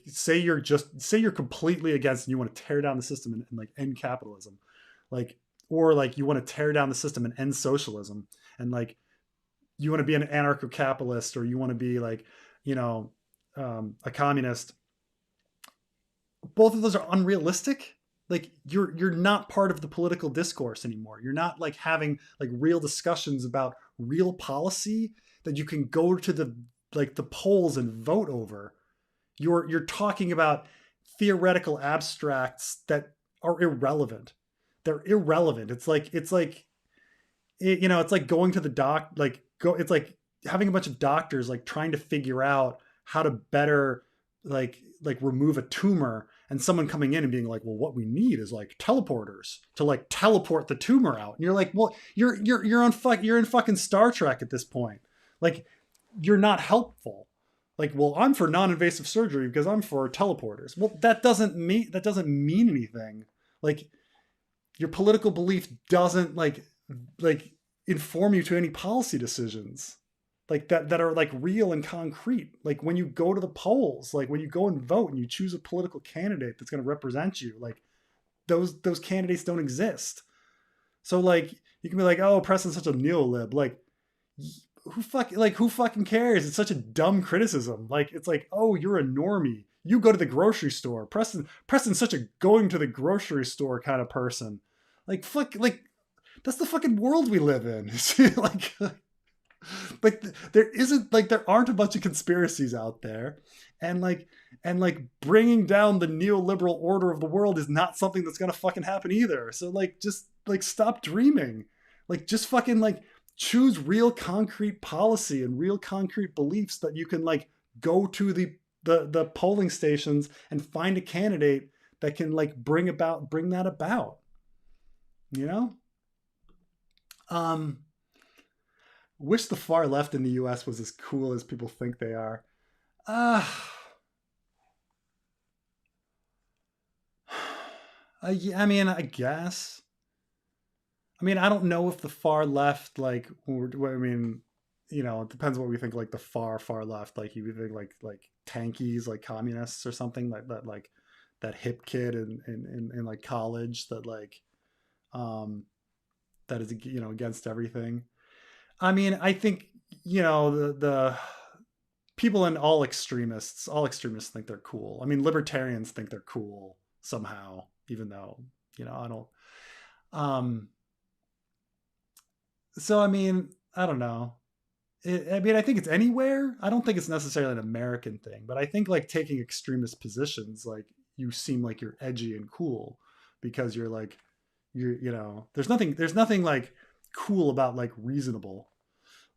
say you're completely against and you want to tear down the system and like end capitalism, like or like you want to tear down the system and end socialism, and like you want to be an anarcho-capitalist or you want to be like you know a communist, both of those are unrealistic. Like you're not part of the political discourse anymore. You're not like having like real discussions about real policy that you can go to the like the polls and vote over. You're talking about theoretical abstracts that are irrelevant. They're irrelevant. It's like going to the doc like go it's like having a bunch of doctors like trying to figure out how to better like remove a tumor, and someone coming in and being like well what we need is like teleporters to like teleport the tumor out, and you're like well you're in fucking Star Trek at this point. Like you're not helpful. Like well I'm for non-invasive surgery because I'm for teleporters. Well that doesn't mean anything. Like your political belief doesn't like inform you to any policy decisions like that are like real and concrete. Like when you go to the polls, like when you go and vote and you choose a political candidate that's going to represent you, like those candidates don't exist. So like you can be like oh Preston's such a neolib, like who fucking cares? It's such a dumb criticism. Like it's like oh you're a normie, you go to the grocery store. Preston's such a going to the grocery store kind of person. Like fuck, like that's the fucking world we live in. like there isn't like there aren't a bunch of conspiracies out there, and like bringing down the neoliberal order of the world is not something that's gonna fucking happen either. So like just like stop dreaming. Like just fucking like choose real concrete policy and real concrete beliefs that you can like go to the polling stations and find a candidate that can like bring that about, you know. um Wish the far left in the US was as cool as people think they are. uh yeah, I mean I guess, I mean I don't know if the far left like I mean it depends what we think like the far left, like you think like tankies like communists or something like that, like that hip kid in like college that like um that is, you know, against everything. I mean, I think, you know, the people in all extremists think they're cool. I mean, libertarians think they're cool somehow, even though, you know, I don't. Um, so I mean, I don't know. I mean, I think it's anywhere. I don't think it's necessarily an American thing, but I think like taking extremist positions, like you seem like you're edgy and cool because you're like, you know, there's nothing like cool about like reasonable.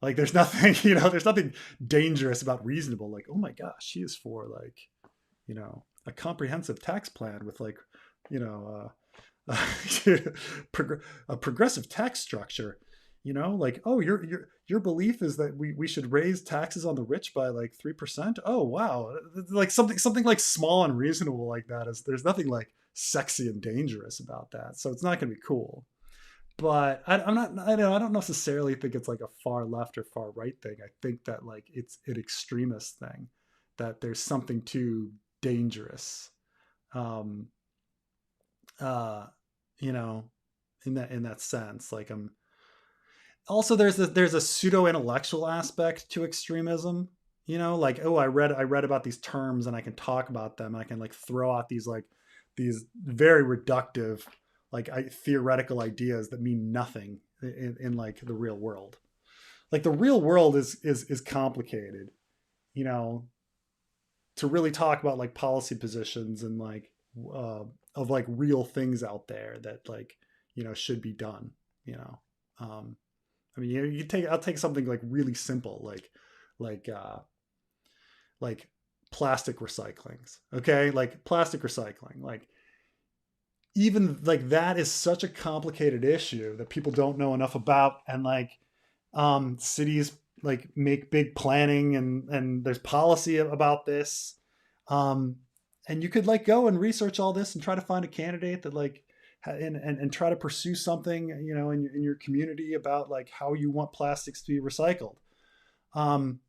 Like there's nothing, you know, there's nothing dangerous about reasonable. Like, oh my gosh, she is for like, you know, a comprehensive tax plan with like, you know, a progressive tax structure. You know, like, oh, your belief is that we should raise taxes on the rich by like 3%. Oh wow, like something like small and reasonable like that is there's nothing like sexy and dangerous about that. So it's not going to be cool. But I'm not. I don't necessarily think it's like a far left or far right thing. I think that like it's an extremist thing. That there's something too dangerous. Um, uh, you know, in that sense. Like I'm also there's a pseudo intellectual aspect to extremism. You know, like oh I read about these terms and I can talk about them and I can like throw out these very reductive like theoretical ideas that mean nothing in like the real world. Like the real world is complicated. You know, to really talk about like policy positions and like of like real things out there that like you know should be done. You know, um, I mean, you take I'll take something like really simple, like uh, like plastic recyclings. Okay, like plastic recycling, like even like that is such a complicated issue that people don't know enough about, and like cities like make big planning and there's policy about this, um, and you could like go and research all this and try to find a candidate that like and try to pursue something you know in your community about like how you want plastics to be recycled, um,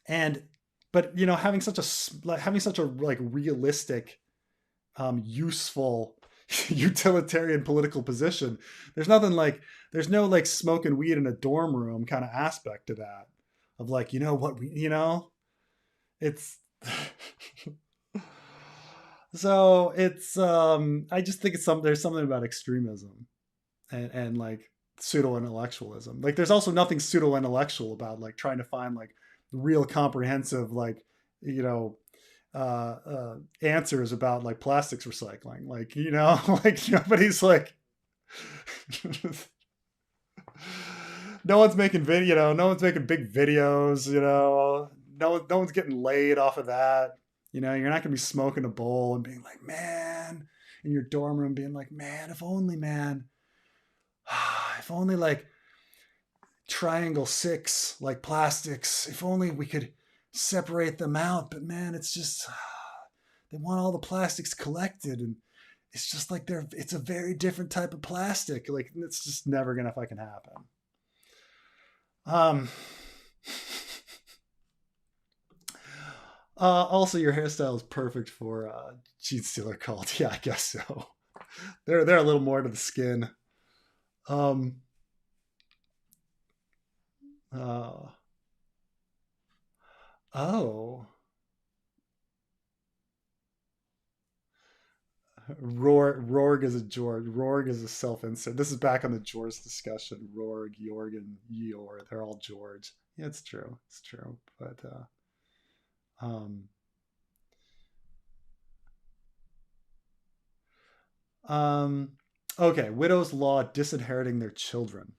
and but you know having such a like realistic useful utilitarian political position, there's nothing like there's no like smoking weed in a dorm room kind of aspect to that of like you know what we you know it's so it's I just think it's some there's something about extremism and like pseudo intellectualism. Like there's also nothing pseudo intellectual about like trying to find like real comprehensive like you know answers about like plastics recycling. Like you know, like nobody's like no one's making video. You know, no one's making big videos. You know, no one's getting laid off of that. You know, you're not gonna be smoking a bowl and being like, man, in your dorm room, being like, man, if only, man, if only like triangle six like plastics, if only we could separate them out. But man, it's just they want all the plastics collected and it's just like it's a very different type of plastic. Like it's just never gonna fucking happen. Um also your hairstyle is perfect for Gene Stealer cult. Yeah, I guess so. They're a little more to the skin. Um uh oh. Rorg is a George. Rorg is a self-insert. This is back on the George discussion. Rorg, Jorgen, Yor. They're all George. Yeah, it's true. It's true. But um, um, okay. Widow's law disinheriting their children.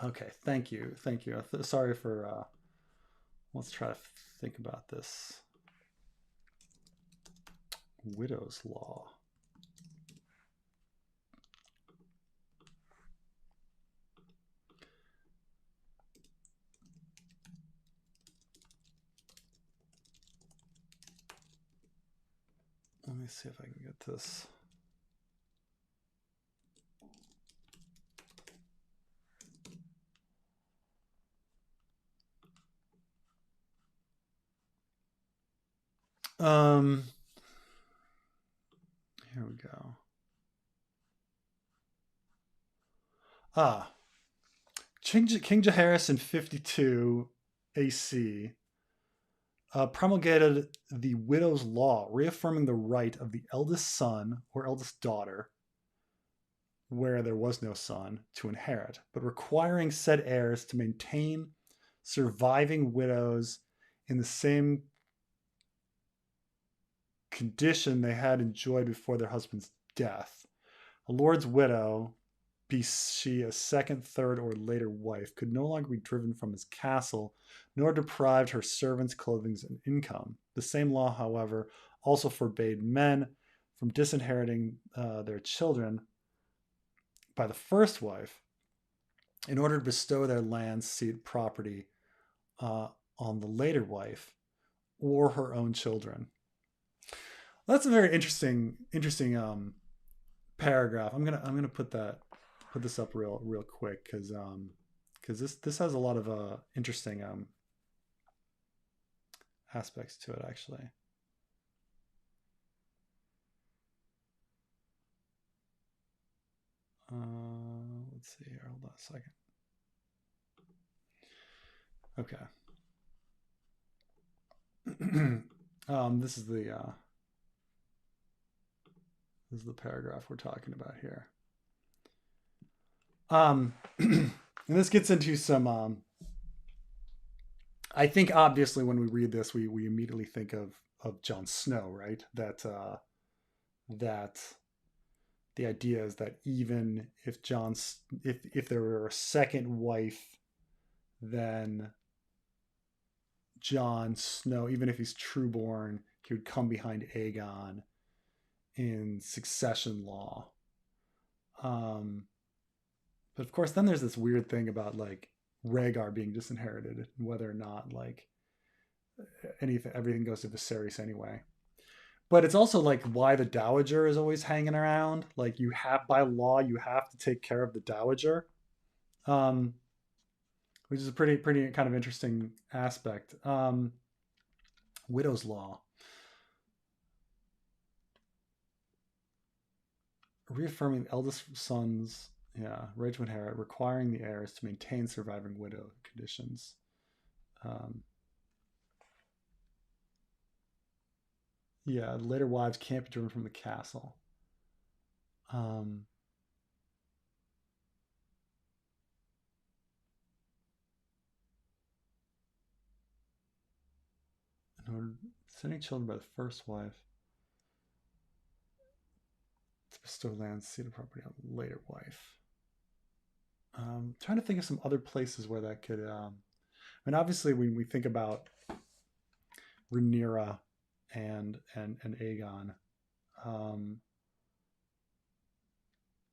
Okay. Thank you. Thank you. Sorry for. Let's try to think about this. Widow's law. Let me see if I can get this. Um, we go. Ah, King Jaehaerys in 52 AC promulgated the widow's law, reaffirming the right of the eldest son or eldest daughter, where there was no son, to inherit, but requiring said heirs to maintain surviving widows in the same condition they had enjoyed before their husband's death. A lord's widow, be she a second, third, or later wife, could no longer be driven from his castle, nor deprived her servants' clothing and income. The same law, however, also forbade men from disinheriting their children by the first wife in order to bestow their land, seat, property on the later wife or her own children. That's a very interesting paragraph. I'm gonna put this up real quick because this has a lot of interesting aspects to it actually. Let's see here. Hold on a second. Okay. This is the paragraph we're talking about here. And this gets into some. I think obviously when we read this, we immediately think of Jon Snow, right? That the idea is that even if if there were a second wife, then Jon Snow, even if he's trueborn, he would come behind Aegon in succession law. But of course, then there's this weird thing about like Rhaegar being disinherited and whether or not like everything goes to Viserys anyway. But it's also like why the dowager is always hanging around. Like you have by law you have to take care of the dowager, which is a pretty kind of interesting aspect. Widow's law. Reaffirming the eldest son's right to inherit, requiring the heirs to maintain surviving widow conditions. Later wives can't be driven from the castle. In order sending children by the first wife to bestow land, ceded property on the later wife. Trying to think of some other places where that could. I mean, obviously, when we think about Rhaenyra and Aegon,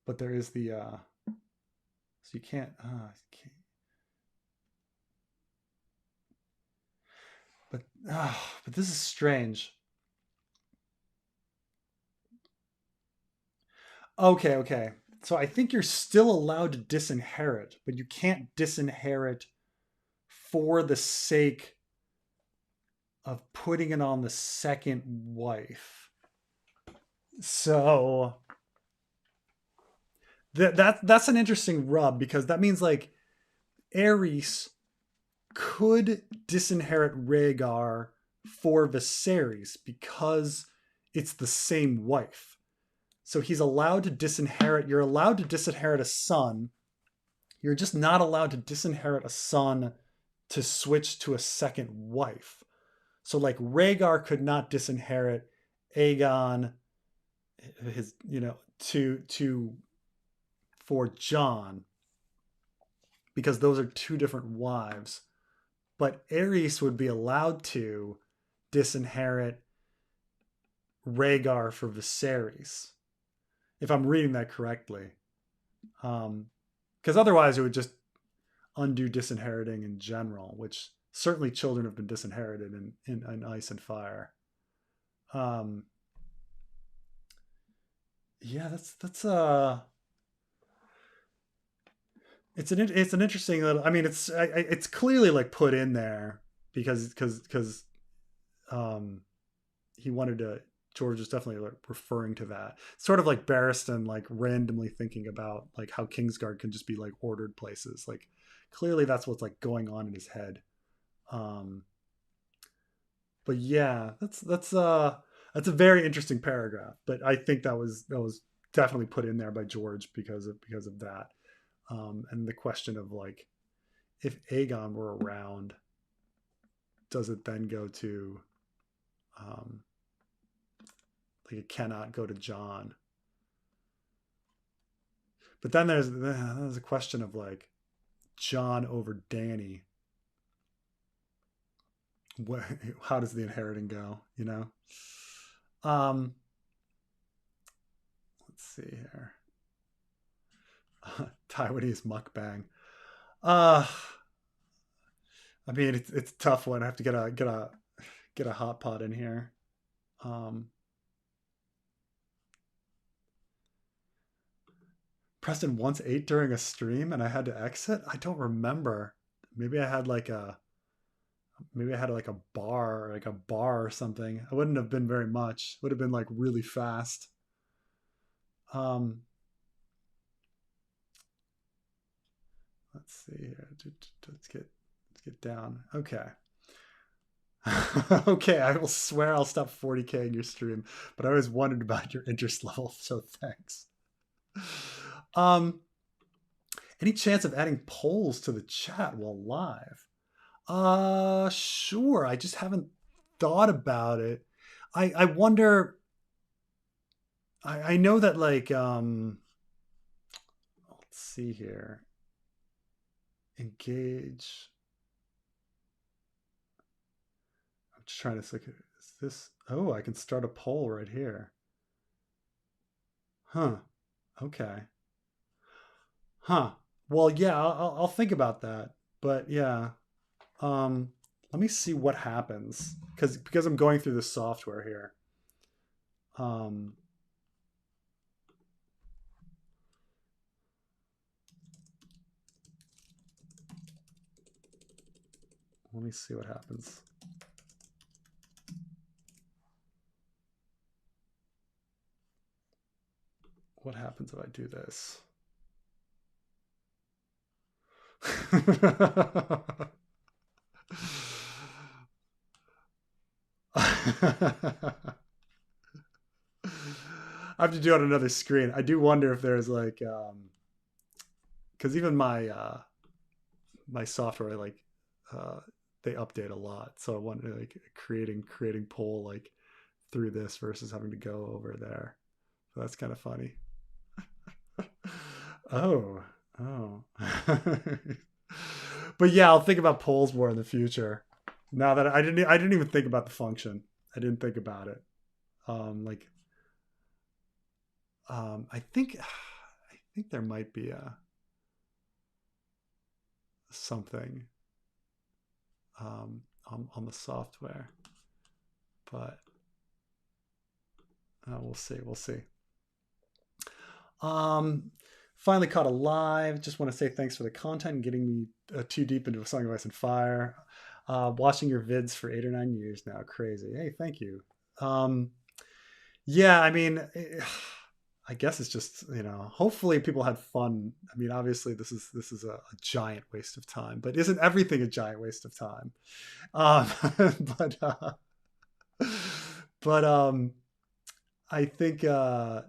but there is the so you can't. But this is strange. Okay. So I think you're still allowed to disinherit, but you can't disinherit for the sake of putting it on the second wife. So that's an interesting rub because that means like Aerys could disinherit Rhaegar for Viserys because it's the same wife. So he's allowed to disinherit. You're allowed to disinherit a son. You're just not allowed to disinherit a son to switch to a second wife. So like Rhaegar could not disinherit Aegon, for Jon because those are two different wives. But Aerys would be allowed to disinherit Rhaegar for Viserys, if I'm reading that correctly. Because otherwise it would just undo disinheriting in general, which certainly children have been disinherited in Ice and Fire. That's it's an interesting little. I mean, it's clearly like put in there because he wanted to George is definitely like referring to that. Sort of like Barristan like randomly thinking about like how Kingsguard can just be like ordered places. Like clearly that's what's like going on in his head. Um, but yeah, that's a very interesting paragraph. But I think that was definitely put in there by George because of that. And the question of like if Aegon were around, does it then go to um, like it cannot go to John? But then there's a question of like John over Danny. What, how does the inheriting go? You know. Um, let's see here. Taiwanese mukbang. Uh I mean it's a tough one. I have to get a hot pot in here. Um, Preston once ate during a stream and I had to exit. I don't remember. Maybe I had like a maybe I had like a bar or something. I wouldn't have been very much. Would have been like really fast. Um, let's see here. Let's get down. Okay. Okay, I will swear I'll stop 40K in your stream, but I always wondered about your interest level, so thanks. Um, any chance of adding polls to the chat while live? Sure. I just haven't thought about it. I wonder. I know that like let's see here. Engage. I'm just trying to look at is this. Oh, I can start a poll right here. Huh. Okay. Huh. Well, yeah, I'll think about that. But yeah, let me see what happens because I'm going through the software here. Um, let me see what happens. What happens if I do this? I have to do it on another screen. I do wonder if there's like because even my software like uh they update a lot. So I wonder like creating poll like through this versus having to go over there. So that's kind of funny. Oh, oh. But yeah, I'll think about polls more in the future. Now that I didn't even think about the function. I didn't think about it. Like I think there might be a something on the software, but we'll see. We'll see. Um, Finally caught alive. Just want to say thanks for the content and getting me too deep into A Song of Ice and Fire. Watching your vids for 8 or 9 years now. Crazy. Hey, thank you. Um, yeah, I mean, I guess it's just hopefully people had fun. I mean, obviously this is a giant waste of time, but isn't everything a giant waste of time? Um, but but I think I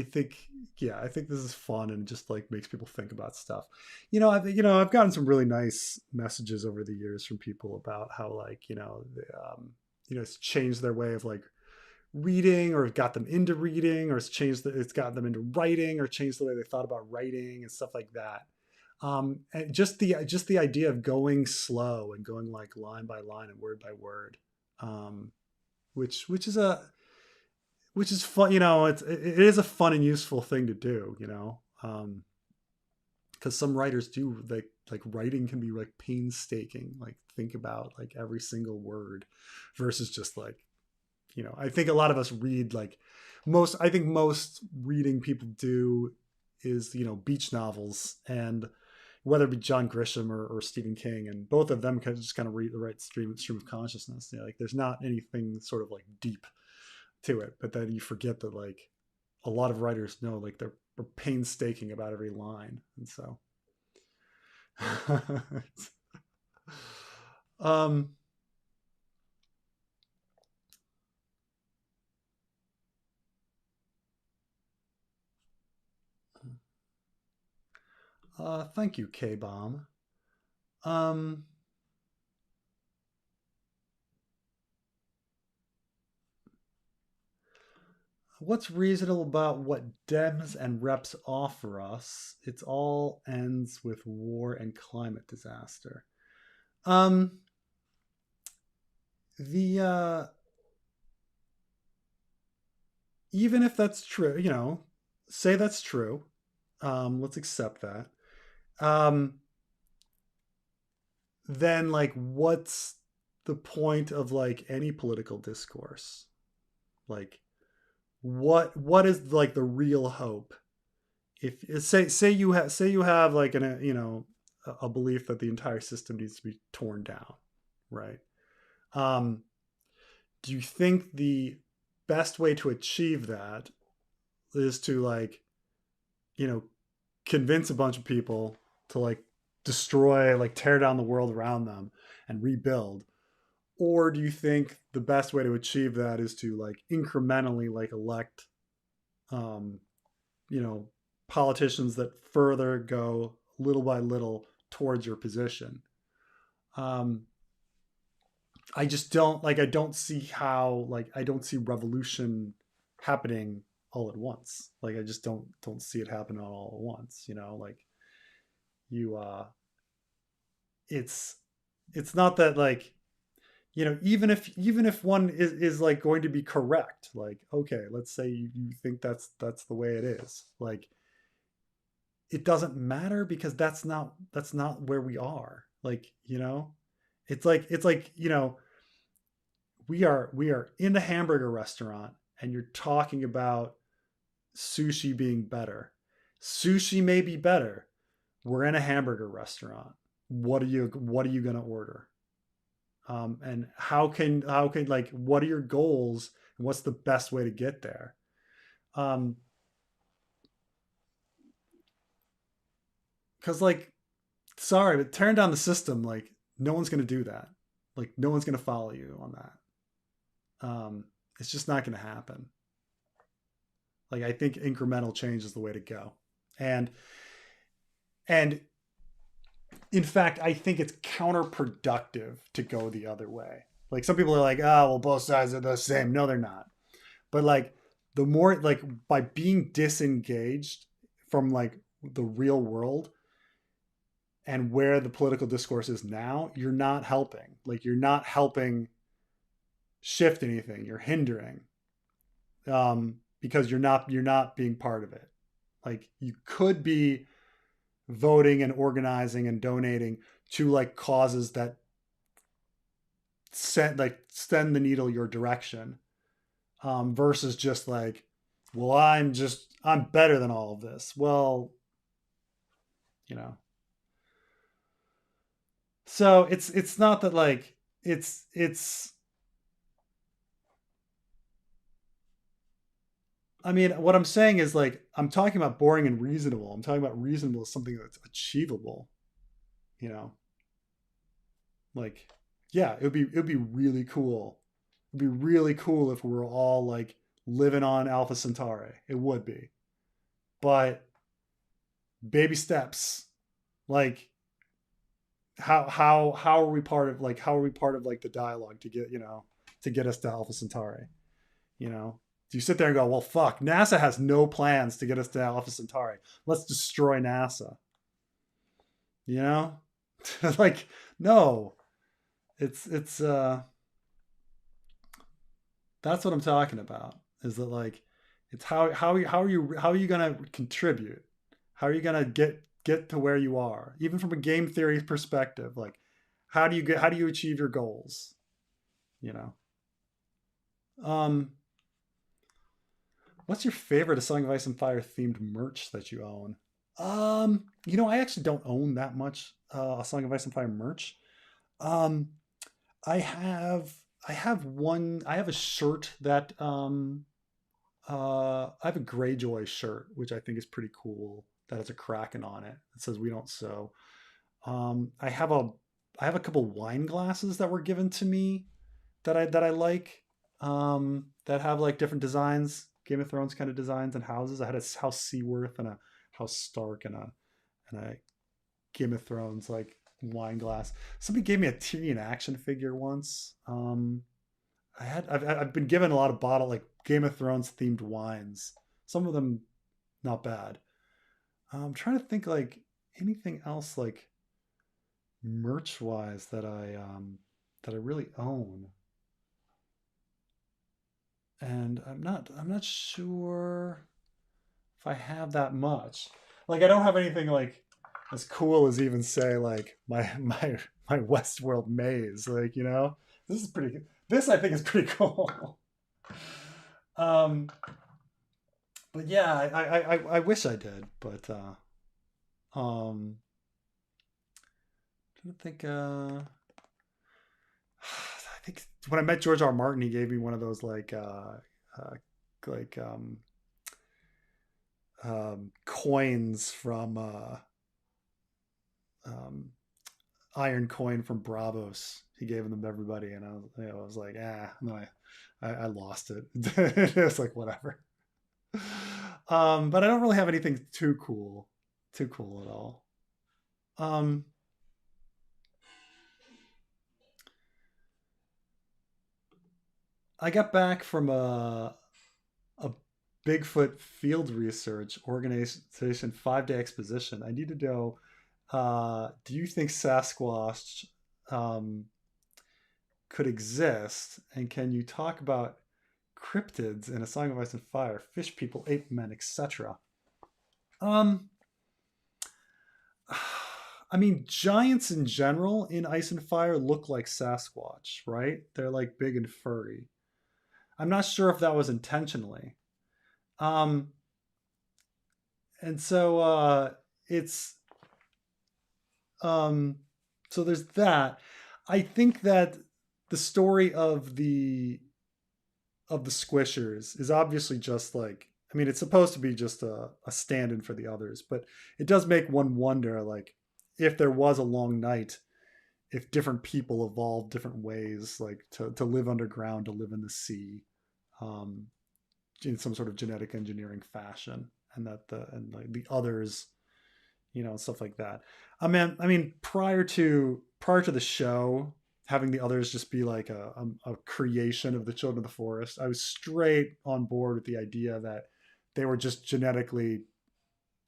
think yeah, I think this is fun and just like makes people think about stuff. I've gotten some really nice messages over the years from people about how like it's changed their way of like reading or got them into reading or it's got them into writing or changed the way they thought about writing and stuff like that. And just the idea of going slow and going like line by line and word by word, um, which is fun. It is a fun and useful thing to do. Because some writers do like writing can be like painstaking, like think about like every single word versus just like I think a lot of us read like most reading people do is beach novels, and whether it be John Grisham or Stephen King, and both of them just kind of read the right stream of consciousness. Like there's not anything sort of like deep to it, but then you forget that like a lot of writers know like they're painstaking about every line, and so um thank you, K Bomb. um what's reasonable about what Dems and reps offer us? It's all ends with war and climate disaster. um the Even if that's true, say that's true. Let's accept that. Um, then like what's the point of like any political discourse? Like what is like the real hope? If say you have like a belief that the entire system needs to be torn down, right? Um, do you think the best way to achieve that is to like you know convince a bunch of people to like destroy, like tear down the world around them and rebuild? Or do you think the best way to achieve that is to like incrementally like elect, um, you know, politicians that further go little by little towards your position? Um, I just don't like. I don't see how like I don't see revolution happening all at once. Like I just don't see it happening all at once. Like you it's not that like even if one is like going to be correct, like okay, let's say you think that's the way it is, like it doesn't matter because that's not where we are, like it's like we are in a hamburger restaurant and you're talking about sushi being better. Sushi may be better. We're in a hamburger restaurant. What are you going to order? And how can like what are your goals and what's the best way to get there? um because like sorry, but tearing down the system, like no one's going to do that. Like no one's going to follow you on that. It's just not going to happen. Like I think incremental change is the way to go. And and in fact, I think it's counterproductive to go the other way. Like some people are like, oh well, both sides are the same. No, they're not. But like the more like by being disengaged from like the real world and where the political discourse is now, you're not helping. Like you're not helping shift anything. You're hindering, because you're not being part of it. Like you could be voting and organizing and donating to like causes that send the needle your direction, versus just like, well, I'm better than all of this. Well, you know, so it's not that like it's. I mean, what I'm saying is like I'm talking about boring and reasonable. I'm talking about reasonable as something that's achievable. You know, like yeah, it would be really cool. It'd be really cool if we were all like living on Alpha Centauri. It would be, but baby steps. Like how are we part of like the dialogue to get us to Alpha Centauri? Do you sit there and go, well, fuck, NASA has no plans to get us to Alpha Centauri. Let's destroy NASA. You know, like no, it's that's what I'm talking about. Is that like it's how are you gonna contribute? How are you gonna get to where you are, even from a game theory perspective? Like how do you achieve your goals? You know. Um, what's your favorite A Song of Ice and Fire themed merch that you own? I actually don't own that much A Song of Ice and Fire merch. Um, I have I have a shirt that I have a Greyjoy shirt, which I think is pretty cool. That has a Kraken on it. It says "We don't sew." I have a couple wine glasses that were given to me that I like. That have like different designs, Game of Thrones kind of designs and houses. I had a House Seaworth and a House Stark and a Game of Thrones like wine glass. Somebody gave me a Tyrion action figure once. I've been given a lot of bottle like Game of Thrones themed wines. Some of them not bad. I'm trying to think like anything else like merch wise that I really own. And I'm not sure if I have that much. Like I don't have anything like as cool as even say like my Westworld maze. Like, you know, this is pretty good. This I think is pretty cool. um but yeah, I wish I did, but I'm trying to think I think when I met George R. R. Martin, he gave me one of those uh like coins from um iron coin from Bravos. He gave them to everybody, and I was like, ah, and then I lost it. It was like whatever. But I don't really have anything too cool at all. Um, I got back from a Bigfoot field research organization 5 day exposition. I need to know. Do you think Sasquatch um, could exist, and can you talk about cryptids in A Song of Ice and Fire, fish people, ape men, etc.? Um, I mean, giants in general in Ice and Fire look like Sasquatch, right? They're like big and furry. I'm not sure if that was intentionally. Um, and so it's um, so there's that. I think that the story of the Squishers is obviously just like, I mean, it's supposed to be just a stand-in for the others, but it does make one wonder, like, if there was a long night, if different people evolved different ways, like to live underground, to live in the sea, um, in some sort of genetic engineering fashion, and that and like the others, you know, stuff like that. I mean, prior to the show, having the others just be like a creation of the children of the forest, I was straight on board with the idea that they were just genetically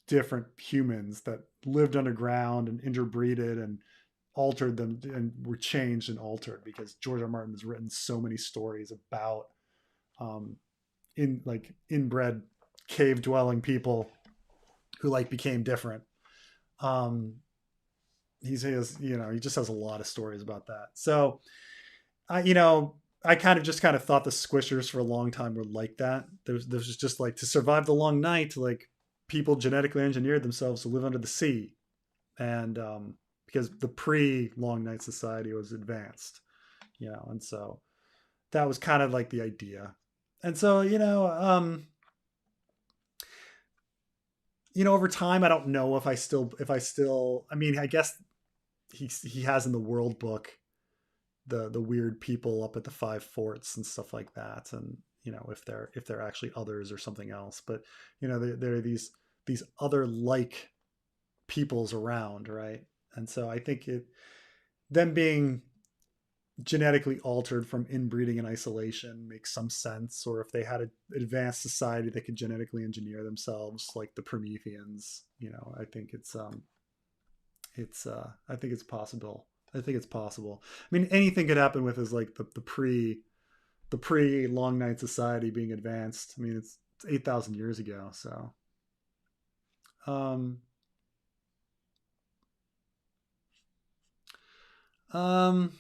different humans that lived underground and interbreeded and altered them and were changed and altered because George R. R. Martin has written so many stories about um, in like inbred cave dwelling people who like became different. Um, he has, you know, he just has a lot of stories about that. So I, you know, I kind of thought the Squishers for a long time were like that. There's just like to survive the long night, like people genetically engineered themselves to live under the sea, and because the pre Long Night Society was advanced, you know, and so that was kind of like the idea. And so you know, over time, I don't know if I still. I mean, I guess he has in the World Book the weird people up at the five forts and stuff like that, and you know if they're actually others or something else. But you know, there are these other like peoples around, right? And so I think it them being genetically altered from inbreeding and isolation makes some sense. Or if they had an advanced society that could genetically engineer themselves, like the Prometheans, you know, I think I think it's possible. I think it's possible. I mean, anything could happen with is like the pre Long Night Society being advanced. I mean, it's 8,000 years ago. So, um, um,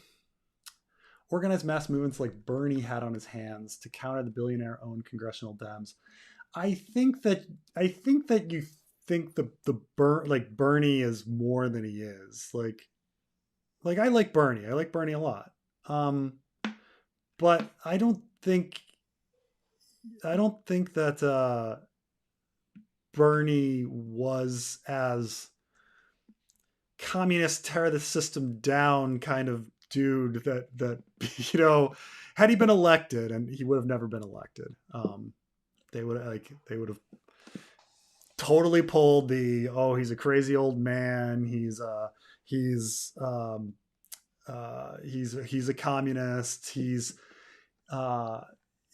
organized mass movements like Bernie had on his hands to counter the billionaire-owned congressional Dems. I think that you think like Bernie is more than he is. Like I like Bernie. I like Bernie a lot. Um, but I don't think that Bernie was as communist tear the system down kind of dude that had he been elected, and he would have never been elected. They would have totally pulled the, oh, he's a crazy old man, he's he's a communist, he's uh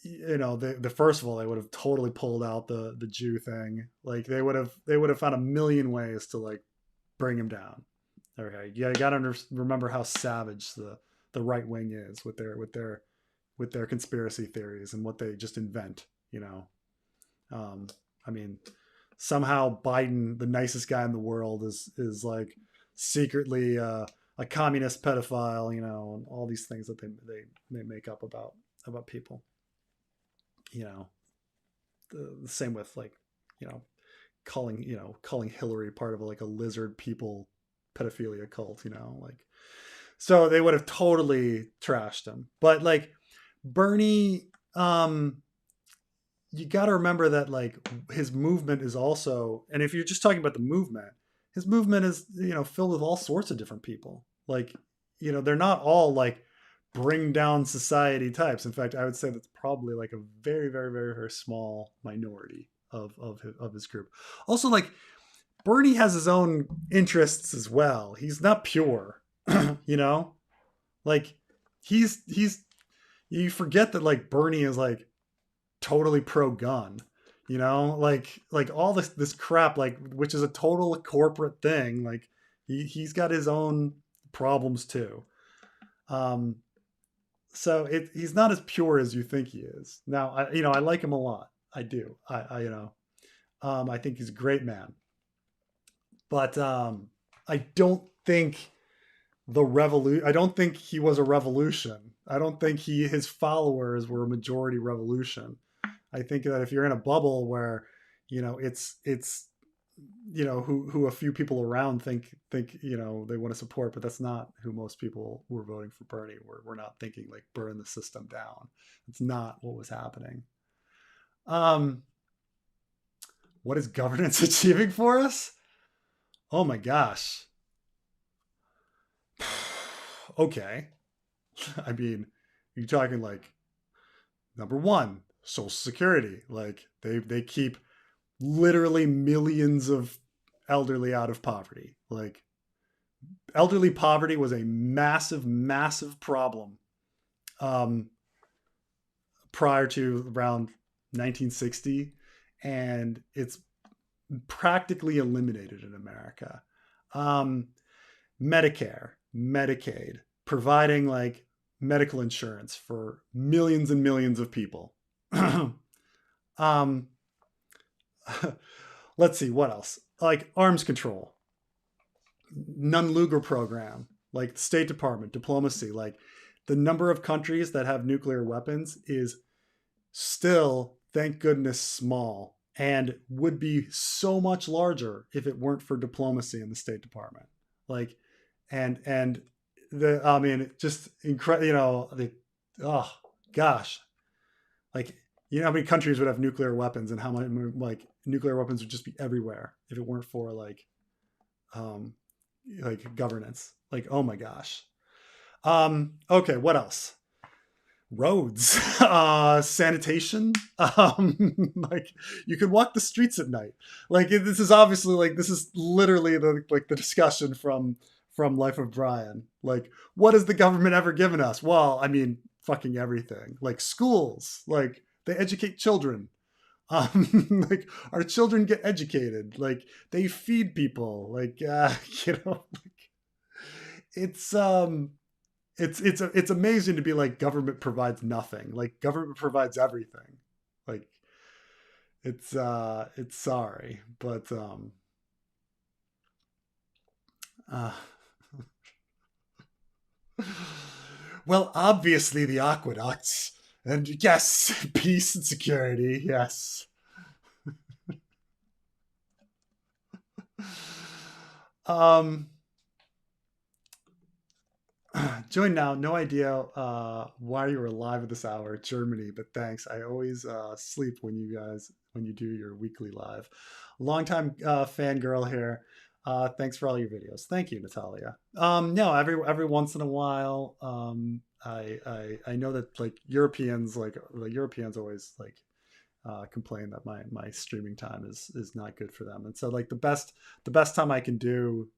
the first of all, they would have totally pulled out the Jew thing. Like they would have found a million ways to like bring him down. Okay, yeah, you gotta remember how savage the right wing is with their conspiracy theories and what they just invent. Um, I mean, somehow Biden, the nicest guy in the world, is like secretly a communist pedophile. And all these things that they make up about people. You know, the same with like you know calling Hillary part of like a lizard people pedophilia cult. Like, so they would have totally trashed him. But like Bernie, you got to remember that like his movement is also, and if you're just talking about the movement, his movement is filled with all sorts of different people. Like, they're not all like bring down society types. In fact, I would say that's probably like a very, very, very, very small minority of his group. Also, like Bernie has his own interests as well. He's not pure, you know. Like he's you forget that like Bernie is like totally pro gun, like all this crap, like, which is a total corporate thing. Like he's got his own problems too. Um, so he's not as pure as you think he is. Now, I like him a lot. I do. I think he's a great man. But I don't think I don't think he was a revolution. I don't think his followers were a majority revolution. I think that if you're in a bubble where it's who a few people around think they want to support, but that's not who most people who are voting for Bernie were. We're not thinking like burn the system down. It's not what was happening. Um, what is governance achieving for us? Oh my gosh. Okay. I mean, you're talking like number one, Social Security. Like they keep literally millions of elderly out of poverty. Like elderly poverty was a massive, massive problem um, prior to around 1960, and it's practically eliminated in America. Um, Medicare, Medicaid, providing like medical insurance for millions and millions of people. um, let's see what else. Like arms control, non-Lugar program, like the State Department, diplomacy. Like the number of countries that have nuclear weapons is still, thank goodness, small, and would be so much larger if it weren't for diplomacy in the State Department. Like, and I mean, just incredible. Oh gosh, like how many countries would have nuclear weapons, and how many like nuclear weapons would just be everywhere if it weren't for um, like governance. Like, oh my gosh. Okay, what else? Roads, sanitation. Like you could walk the streets at night. Like this is obviously like this is literally the discussion from Life of Brian. Like, what has the government ever given us? Well, I mean, fucking everything. Like schools, like they educate children. Like our children get educated. Like they feed people. Like like it's it's amazing to be like government provides nothing. Like government provides everything. Like it's sorry, but uh well, obviously the aqueducts, and yes, peace and security, yes. um Join now. No idea why you were live at this hour, Germany, but thanks. I always sleep when you do your weekly live. Longtime fangirl here. Thanks for all your videos. Thank you, Natalia. No, every once in a while, I know that like Europeans, like the Europeans always like complain that my streaming time is not good for them, and so like the best time I can do,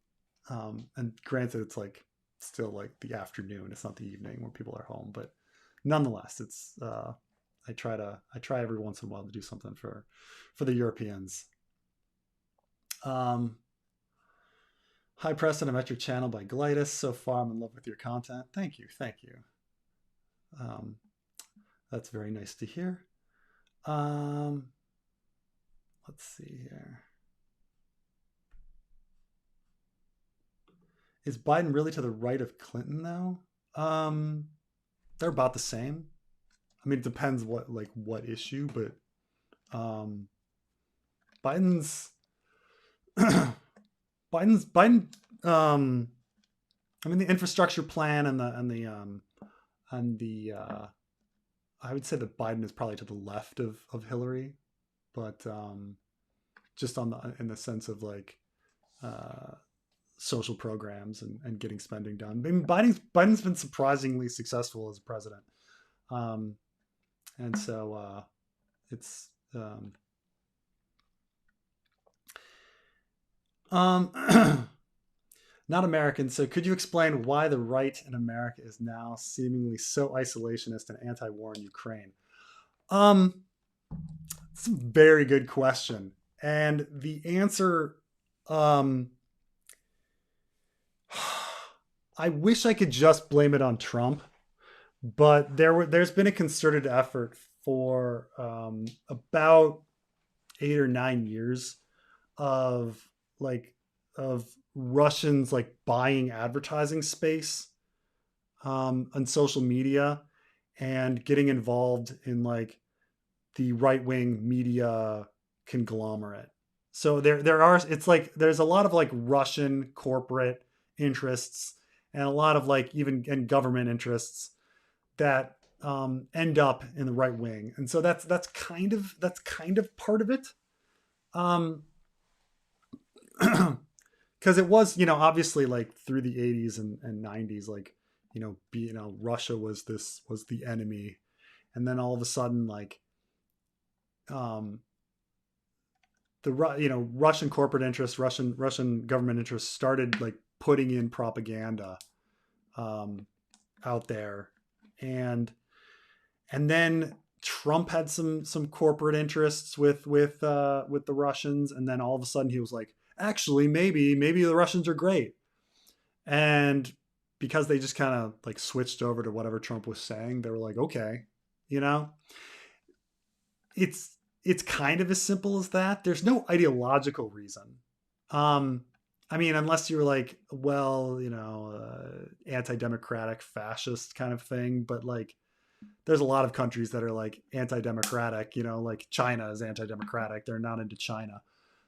and granted it's like still like the afternoon, it's not the evening when people are home, but nonetheless it's I try every once in a while to do something for the Europeans. um Hi Preston, I met your channel by Glitus. So far I'm in love with your content. Thank you. um that's very nice to hear. um let's see here. Is Biden really to the right of Clinton though? They're about the same. I mean, it depends what issue, but um, Biden's Biden. Um, I mean, the infrastructure plan and the I would say that Biden is probably to the left of Hillary, but just on the in the sense of like uh, social programs and getting spending done. I mean, Biden's been surprisingly successful as a president. Um, and so it's um, not American. So could you explain why the right in America is now seemingly so isolationist and anti-war in Ukraine? Um, it's a very good question, and the answer, um, I wish I could just blame it on Trump, but there's been a concerted effort for about 8 or 9 years of like of Russians like buying advertising space on social media and getting involved in like the right wing media conglomerate. So there are it's like there's a lot of like Russian corporate interests and a lot of like even and government interests that end up in the right wing, and so that's kind of part of it. Um, because it was obviously like through the 80s and 90s like Russia was the enemy, and then all of a sudden like um Russian corporate interests, Russian government interests started like putting in propaganda um out there, and then Trump had some corporate interests with the Russians, and then all of a sudden he was like, actually, maybe the Russians are great, and because they just kind of like switched over to whatever Trump was saying, they were like, okay, you know, it's it's kind of as simple as that. There's no ideological reason. Um, I mean, unless you're like, well, anti-democratic fascist kind of thing, but like there's a lot of countries that are like anti-democratic, like China is anti-democratic, they're not into China,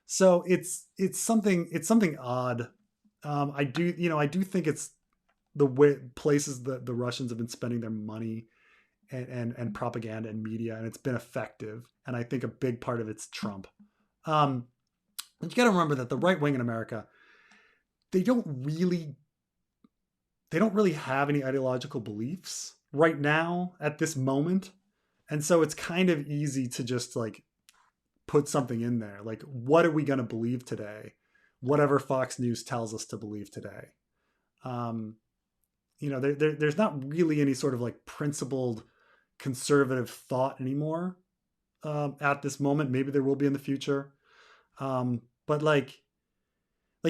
so it's something odd. I do think it's the way places that the Russians have been spending their money and propaganda and media, and it's been effective, and I think a big part of it's Trump. But you got to remember that the right wing in America, they don't really they don't really have any ideological beliefs right now at this moment. And so it's kind of easy to just like put something in there. Like, what are we going to believe today? Whatever Fox News tells us to believe today. Um, there's not really any sort of like principled conservative thought anymore at this moment. Maybe there will be in the future. But like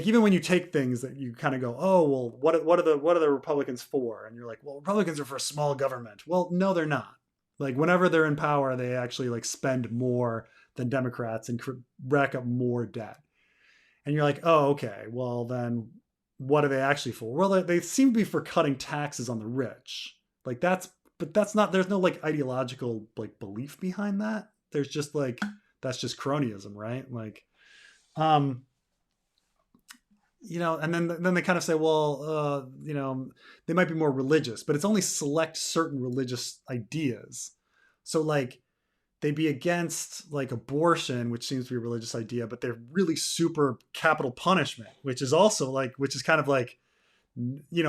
even when you take things that you kind of go, oh well, what are the Republicans for? And you're like, well, Republicans are for small government. Well, no, they're not. Like whenever they're in power, they actually like spend more than Democrats and rack up more debt. And you're like, oh, okay, well then what are they actually for? Well, they seem to be for cutting taxes on the rich. Like but that's not. There's no like ideological like belief behind that. There's just like that's just cronyism, right? Like, um, and then they kind of say, well, they might be more religious, but it's only select certain religious ideas. So like they'd be against like abortion, which seems to be a religious idea, but they're really super capital punishment, which is also like, which is kind of like, a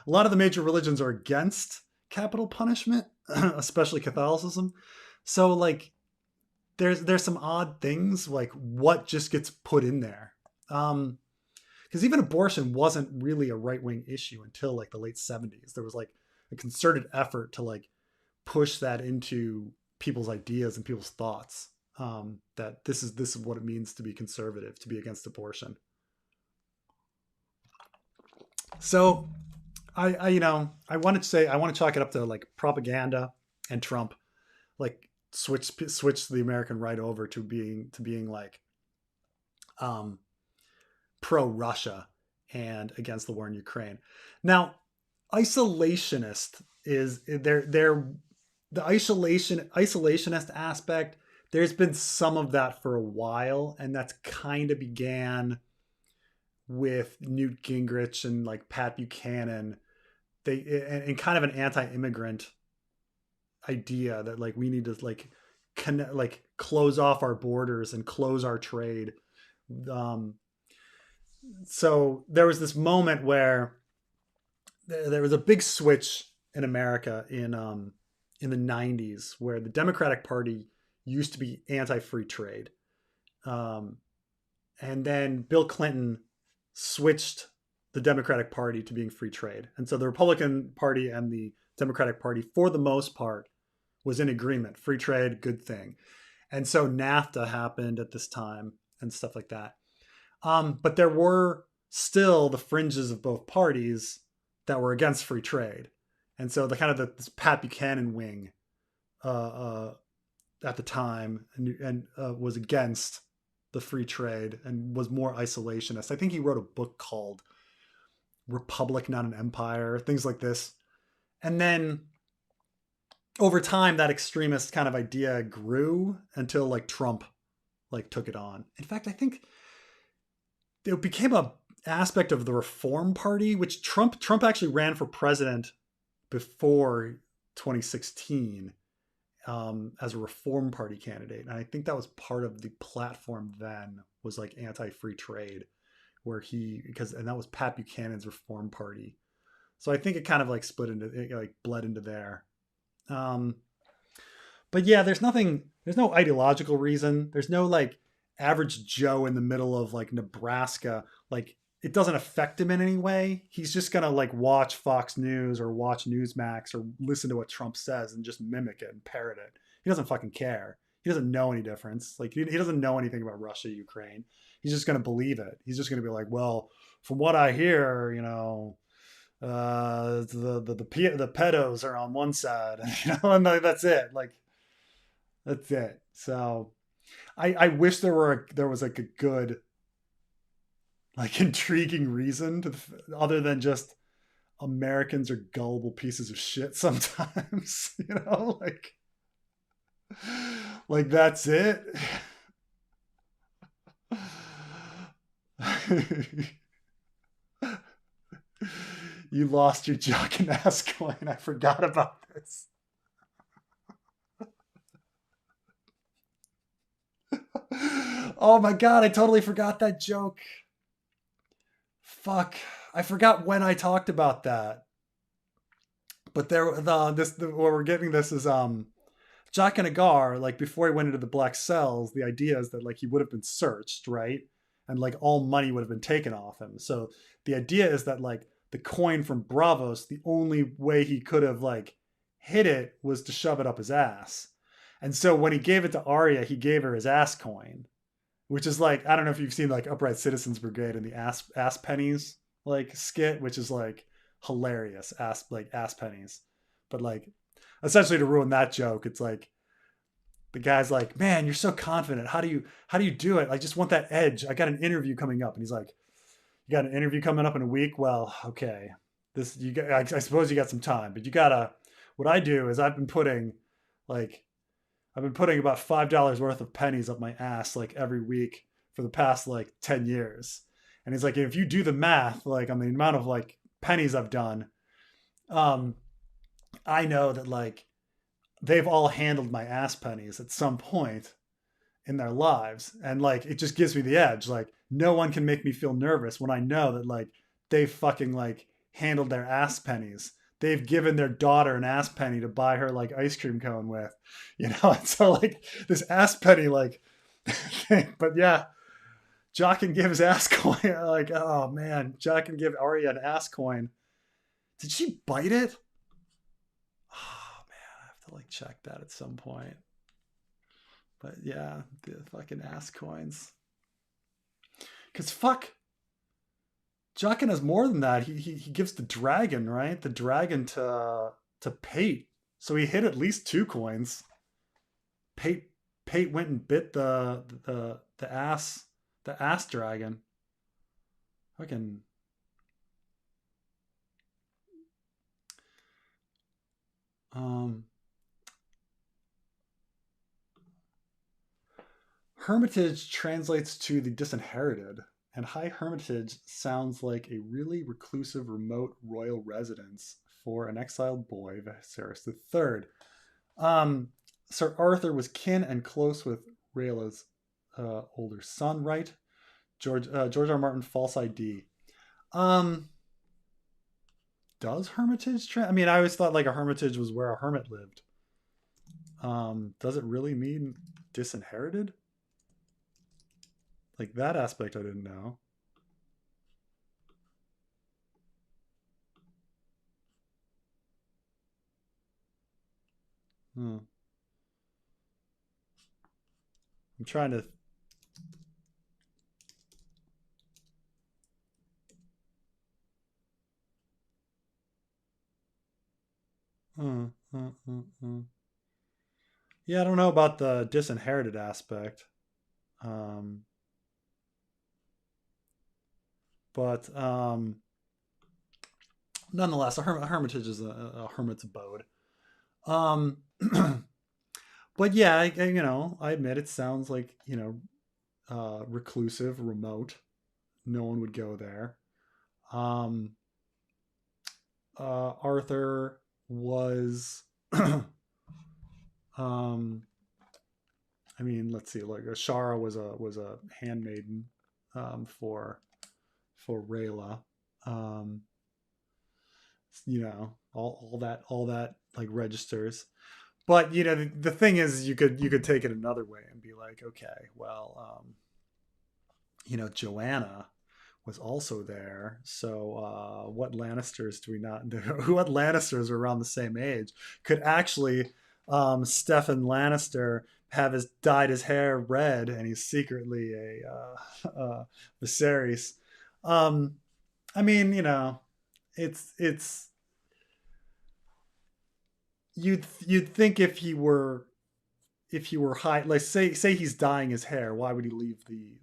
lot of the major religions are against capital punishment, especially Catholicism. So like there's some odd things like what just gets put in there. Because even abortion wasn't really a right wing issue until like the late 70s. There was like a concerted effort to like push that into people's ideas and people's thoughts. That this is what it means to be conservative, to be against abortion. So I wanted to say I want to chalk it up to like propaganda and Trump, like switch the American right over to being like um, pro Russia and against the war in Ukraine. Now, isolationist is they're the isolationist aspect. There's been some of that for a while, and that's kind of began with Newt Gingrich and like Pat Buchanan. They and kind of an anti-immigrant idea that like we need to like connect, like close off our borders and close our trade. Um, so there was this moment where there was a big switch in America in the 90s where the Democratic Party used to be anti-free trade. Um, and then Bill Clinton switched the Democratic Party to being free trade. And so the Republican Party and the Democratic Party, for the most part, was in agreement. Free trade, good thing. And so NAFTA happened at this time and stuff like that. But there were still the fringes of both parties that were against free trade. And so the kind of this Pat Buchanan wing uh, uh, at the time and was against the free trade and was more isolationist. I think he wrote a book called Republic, Not an Empire, things like this. And then over time, that extremist kind of idea grew until like Trump like took it on. In fact, I think it became a aspect of the Reform Party, which Trump actually ran for president before 2016 as a Reform Party candidate, and I think that was part of the platform then was like anti-free trade, where and that was Pat Buchanan's Reform Party. So I think it kind of like split into it, like bled into there. Um, but yeah, there's no ideological reason. There's no like average Joe in the middle of like Nebraska. Like it doesn't affect him in any way. He's just gonna like watch Fox News or watch Newsmax or listen to what Trump says and just mimic it and parrot it. He doesn't fucking care. He doesn't know any difference. Like he doesn't know anything about Russia, Ukraine. He's just gonna believe it. He's just gonna be like, well, from what I hear, the pedos are on one side, and that's it. Like that's it. So I wish there was like a good, like intriguing reason other than just Americans are gullible pieces of shit sometimes, like that's it. You lost your jock and ass coin. I forgot about this. Oh my god, I totally forgot that joke. Fuck. I forgot when I talked about that. But where we're getting this is Jacques Nagar, like before he went into the black cells, the idea is that like he would have been searched, right? And like all money would have been taken off him. So the idea is that like the coin from Bravos, the only way he could have like hid it was to shove it up his ass. And so when he gave it to Arya, he gave her his ass coin, which is like, I don't know if you've seen like Upright Citizens Brigade and the ass pennies like skit, which is like hilarious, ass pennies. But like essentially to ruin that joke, it's like the guy's like, man, you're so confident. How do you do it? I just want that edge. I got an interview coming up. And he's like, you got an interview coming up in a week? Well, okay. I suppose you got some time, but what I do is I've been putting about $5 worth of pennies up my ass like every week for the past like 10 years. And he's like, if you do the math, like on the amount of like pennies I've done, um, I know that like they've all handled my ass pennies at some point in their lives. And like it just gives me the edge. Like no one can make me feel nervous when I know that like they fucking like handled their ass pennies. They've given their daughter an ass penny to buy her like ice cream cone with, you know. And so like this ass penny like thing. But yeah, Jock can give his ass coin. Like, oh man, Jock can give Arya an ass coin. Did she bite it? Oh man, I have to like check that at some point. But yeah, the fucking ass coins. Cause fuck, Jaqen has more than that. He gives the dragon, right? The dragon to Pate. So he hit at least 2 coins. Pate went and bit the ass dragon. Fucking um Hermitage translates to the disinherited, and High Hermitage sounds like a really reclusive, remote royal residence for an exiled boy, Viserys III. Um, Sir Arthur was kin and close with Rhaella's older son, right? George R. Martin, false ID. Um, does Hermitage? I mean, I always thought like a hermitage was where a hermit lived. Does it really mean disinherited? Like that aspect I didn't know. Hmm. I'm trying to. Yeah, I don't know about the disinherited aspect. Um, but nonetheless, a hermitage is a hermit's abode. Um, but yeah, I admit it sounds like reclusive, remote. No one would go there. Um, Arthur was, um, I mean, let's see, like Ashara was a handmaiden for Rayla. Um, all that like registers. But the thing is, you could take it another way and be like, okay, well, Joanna was also there. So what Lannisters do we not know? What Lannisters are around the same age? Could actually Stefan Lannister have dyed his hair red and he's secretly a Viserys? Um, I mean, it's you'd think if he were high, like say he's dyeing his hair, why would he leave the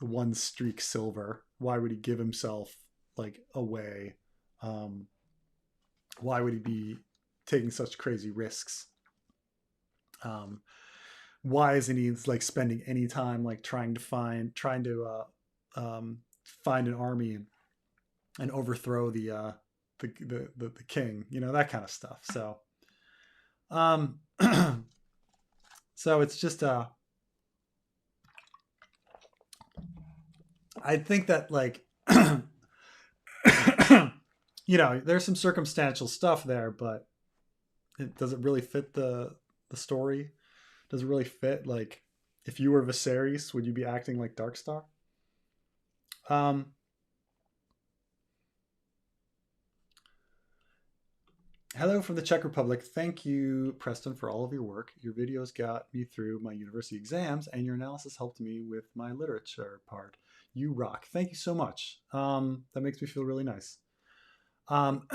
one streak silver? Why would he give himself like away? Um, why would he be taking such crazy risks? Um, why isn't he like spending any time like trying to find an army and overthrow the king? That kind of stuff. So um, so it's just I think that like there's some circumstantial stuff there, but does it really fit the story? Does it really fit? Like, if you were Viserys, would you be acting like Darkstar? Um, Hello from the Czech Republic. Thank you, Preston, for all of your work. Your videos got me through my university exams, and your analysis helped me with my literature part. You rock. Thank you so much. That makes me feel really nice. Um,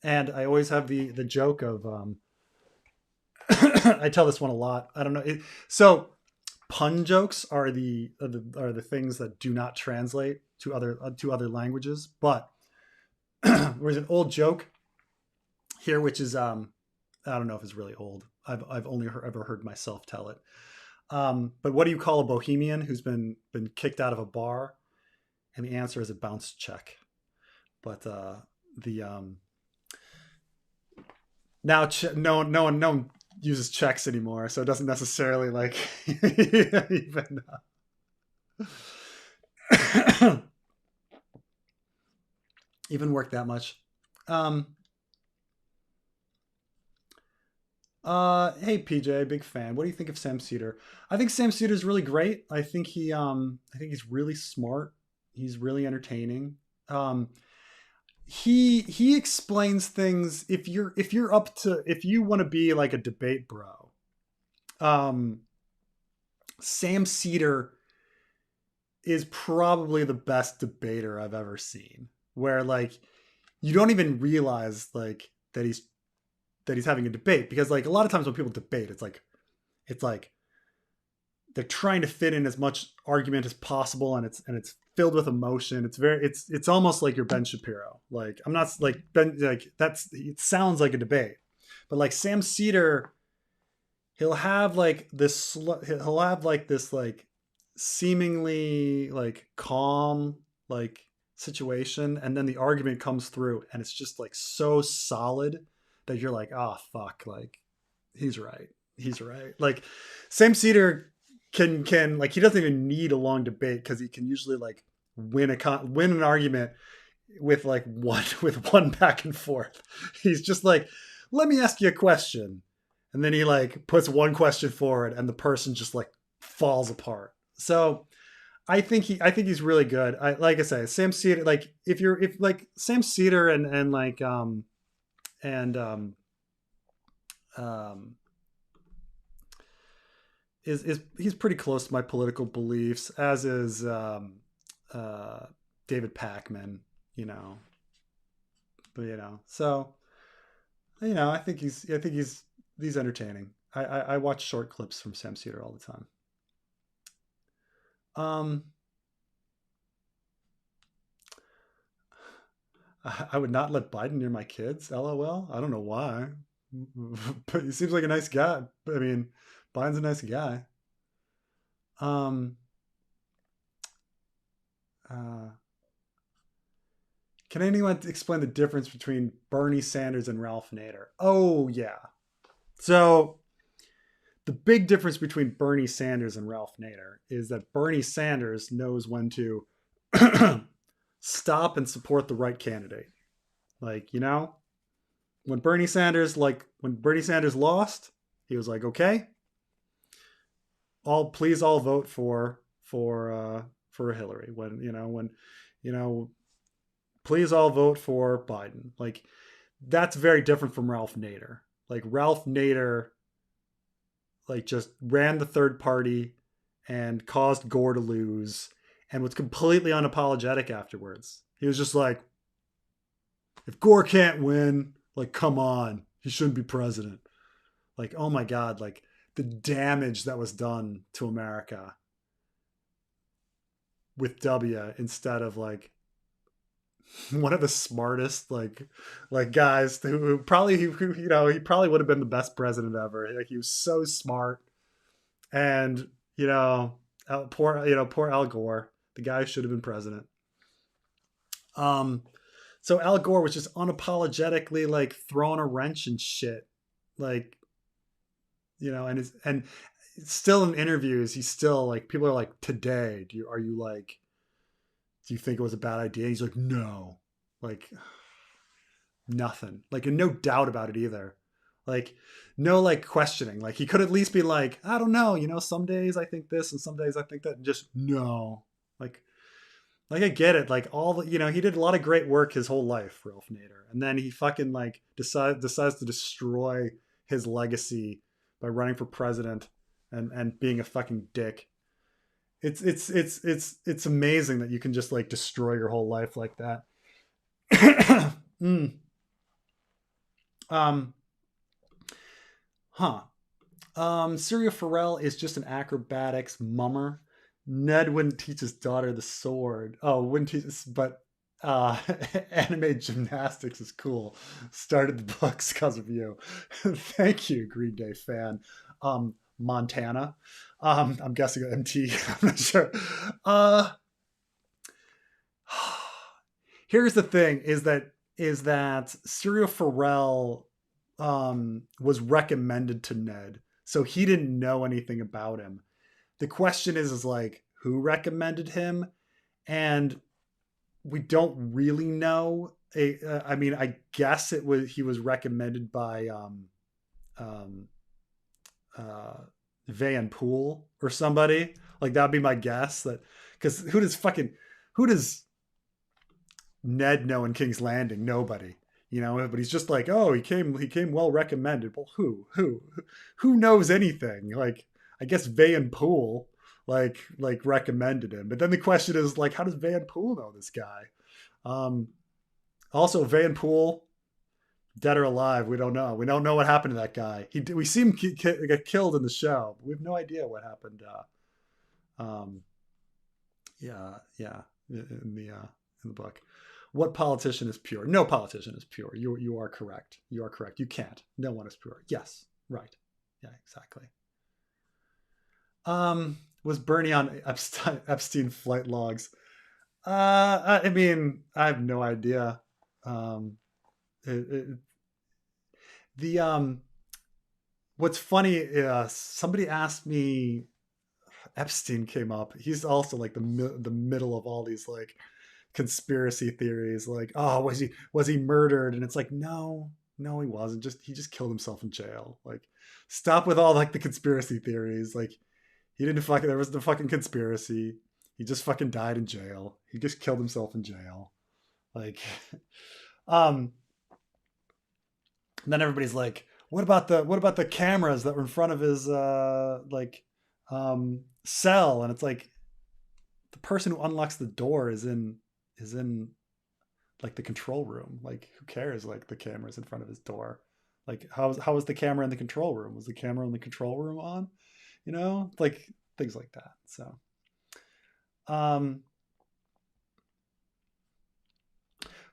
and I always have the joke of I tell this one a lot. I don't know. So pun jokes are the things that do not translate to other languages. But there's an old joke here, which is I don't know if it's really old. I've only ever heard myself tell it. But what do you call a bohemian who's been kicked out of a bar? And the answer is a bounce check. But the now no one uses checks anymore, so it doesn't necessarily like even even work that much. Um, hey PJ, big fan. What do you think of Sam Cedar? I think Sam Cedar is really great. I think he's really smart. He's really entertaining. Um, he explains things. If you're up to, if you want to be like a debate bro, um, Sam Cedar is probably the best debater I've ever seen. Where like you don't even realize like that he's having a debate, because like a lot of times when people debate, it's like they're trying to fit in as much argument as possible, and it's filled with emotion. It's almost like you're Ben Shapiro. Like I'm not like Ben, like that's, it sounds like a debate, but like Sam Cedar, he'll have like this like seemingly like calm like situation, and then the argument comes through and it's just like so solid that you're like, oh fuck, like he's right. Like Sam Cedar can like, he doesn't even need a long debate because he can usually like win an argument with like one with one back and forth. He's just like, let me ask you a question, and then he like puts one question forward and the person just like falls apart. So I think he's really good. I like I say, Sam Cedar, like if like Sam Cedar and like and um is he's pretty close to my political beliefs, as is uh David Packman, you know. But so I think he's entertaining. I watch short clips from Sam Cedar all the time. Um, I would not let Biden near my kids. LOL. I don't know why, but he seems like a nice guy. I mean, Biden's a nice guy. Um, uh, can anyone explain the difference between Bernie Sanders and Ralph Nader? Oh yeah. So the big difference between Bernie Sanders and Ralph Nader is that Bernie Sanders knows when to stop and support the right candidate. Like, when Bernie Sanders lost, he was like, okay, all vote for Hillary. When you know please all vote for Biden. Like that's very different from Ralph Nader. Like Ralph Nader like just ran the third party and caused Gore to lose and was completely unapologetic afterwards. He was just like, if Gore can't win, like come on, he shouldn't be president. Like, oh my god, like the damage that was done to America with W, instead of like one of the smartest like guys who probably he probably would have been the best president ever. Like he was so smart, and poor Al Gore, the guy who should have been president. Um, so Al Gore was just unapologetically like throwing a wrench and shit, like and still in interviews, he's still like, people are like, today, do you think it was a bad idea? And he's like, no, like nothing, like, and no doubt about it either. Like, no, like questioning. Like, he could at least be like, I don't know, some days I think this and some days I think that. And just no, like, I get it. Like all the, he did a lot of great work his whole life, Ralph Nader, and then he fucking like decides to destroy his legacy by running for president and being a fucking dick. It's amazing that you can just like destroy your whole life like that. mm. Um. Huh. Syria Farrell is just an acrobatics mummer. Ned wouldn't teach his daughter the sword. Oh, wouldn't teach us, but uh, anime gymnastics is cool. Started the books because of you. Thank you, Green Day fan. Montana. I'm guessing MT. I'm not sure. Uh, here's the thing: is that Serial Pharrell was recommended to Ned, so he didn't know anything about him. The question is like who recommended him, and we don't really know. I mean, I guess it was he was recommended by um, uh, Van Poole or somebody. Like that'd be my guess. That because who does Ned know in King's Landing? Nobody. You know, but he's just like, oh, he came well recommended. Well, who knows anything? Like, I guess Van Poole like recommended him. But then the question is like, how does Van Poole know this guy? Um, Also, Van Poole, dead or alive, we don't know. We don't know what happened to that guy. We see him get killed in the show, but we have no idea what happened. Um, yeah, in the book. What politician is pure? No politician is pure. You are correct. You are correct. You can't. No one is pure. Yes, right. Yeah, exactly. Was Bernie on Epstein flight logs? I mean, I have no idea. Um, it, it, the what's funny, somebody asked me. Epstein came up. He's also like the middle of all these like conspiracy theories. Like, oh, was he murdered? And it's like, no, no, he wasn't. He just killed himself in jail. Like, stop with all like the conspiracy theories. Like, he didn't fucking. There was no fucking conspiracy. He just fucking died in jail. He just killed himself in jail. Like, um, and then everybody's like, what about the cameras that were in front of his cell? And it's like the person who unlocks the door is in like the control room. Like who cares? Like the cameras in front of his door. Like how was the camera in the control room? Was the camera in the control room on? You know, like things like that. So um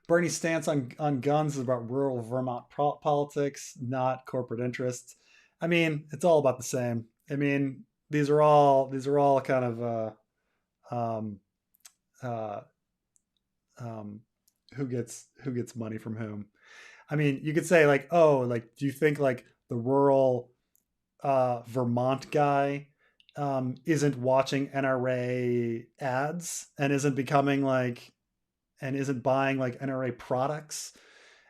Bernie's stance on guns is about rural Vermont politics, not corporate interests. I mean, it's all about the same. I mean, these are all kind of um, uh, um, who gets money from whom. I mean, you could say like, oh, like, do you think like the rural Vermont guy isn't watching NRA ads and isn't becoming like and isn't buying like NRA products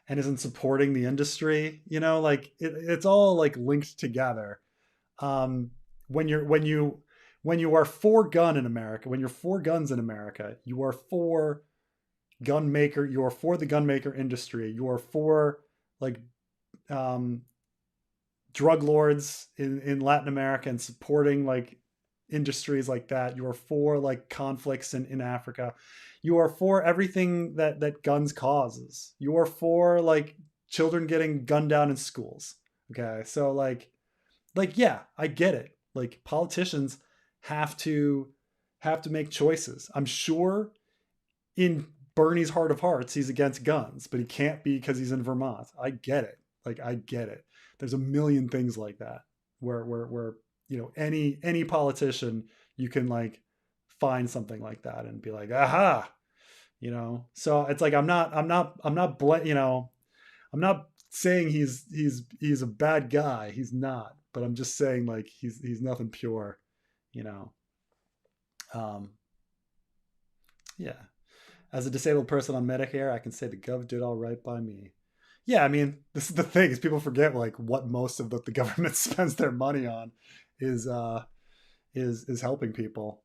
and isn't supporting the industry? You know, like it's all like linked together. Um, when you're when you are for gun in America, when you're for guns in America, you are for gun maker. You are for the gun maker industry. You are for like um, drug lords in Latin America and supporting like industries like that. You are for like conflicts in Africa. You are for everything that guns causes. You are for like children getting gunned down in schools. Okay, so like yeah, I get it. Like politicians have to have to make choices. I'm sure in Bernie's heart of hearts, he's against guns, but he can't be because he's in Vermont. I get it. Like I get it. There's a million things like that where any politician you can like find something like that and be like, aha, So it's like I'm not saying he's a bad guy. He's not, but I'm just saying like he's nothing pure, you know. Um, yeah. As a disabled person on Medicare, I can say the gov did all right by me. Yeah, I mean, this is the thing is people forget like what most of the government spends their money on is is helping people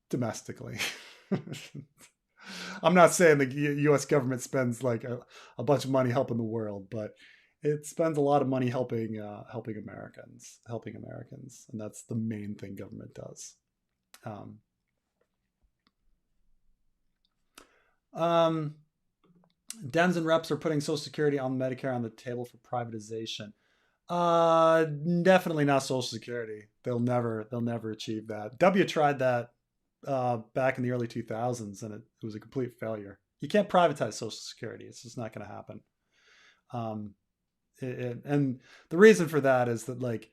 domestically. I'm not saying the U.S. government spends like a bunch of money helping the world, but it spends a lot of money helping Americans, and that's the main thing government does. Um, um, Dems and reps are putting Social Security on Medicare on the table for privatization. Definitely not Social Security. They'll never achieve that. W tried that back in the early 2000s, and it was a complete failure. You can't privatize Social Security. It's just not going to happen. Um, and the reason for that is that like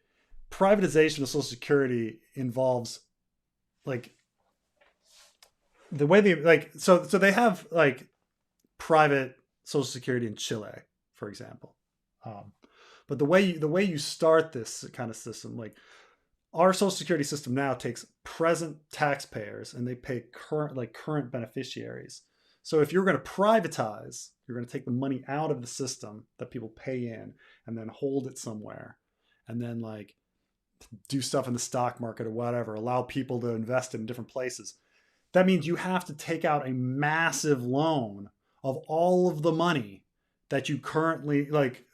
privatization of Social Security involves like the way they like so they have like private social security in Chile, for example. Um, but the way you start this kind of system, like our social security system now takes present taxpayers and they pay current beneficiaries. So if you're going to privatize, you're going to take the money out of the system that people pay in and then hold it somewhere, and then like do stuff in the stock market or whatever, allow people to invest in different places. That means you have to take out a massive loan of all of the money that you currently like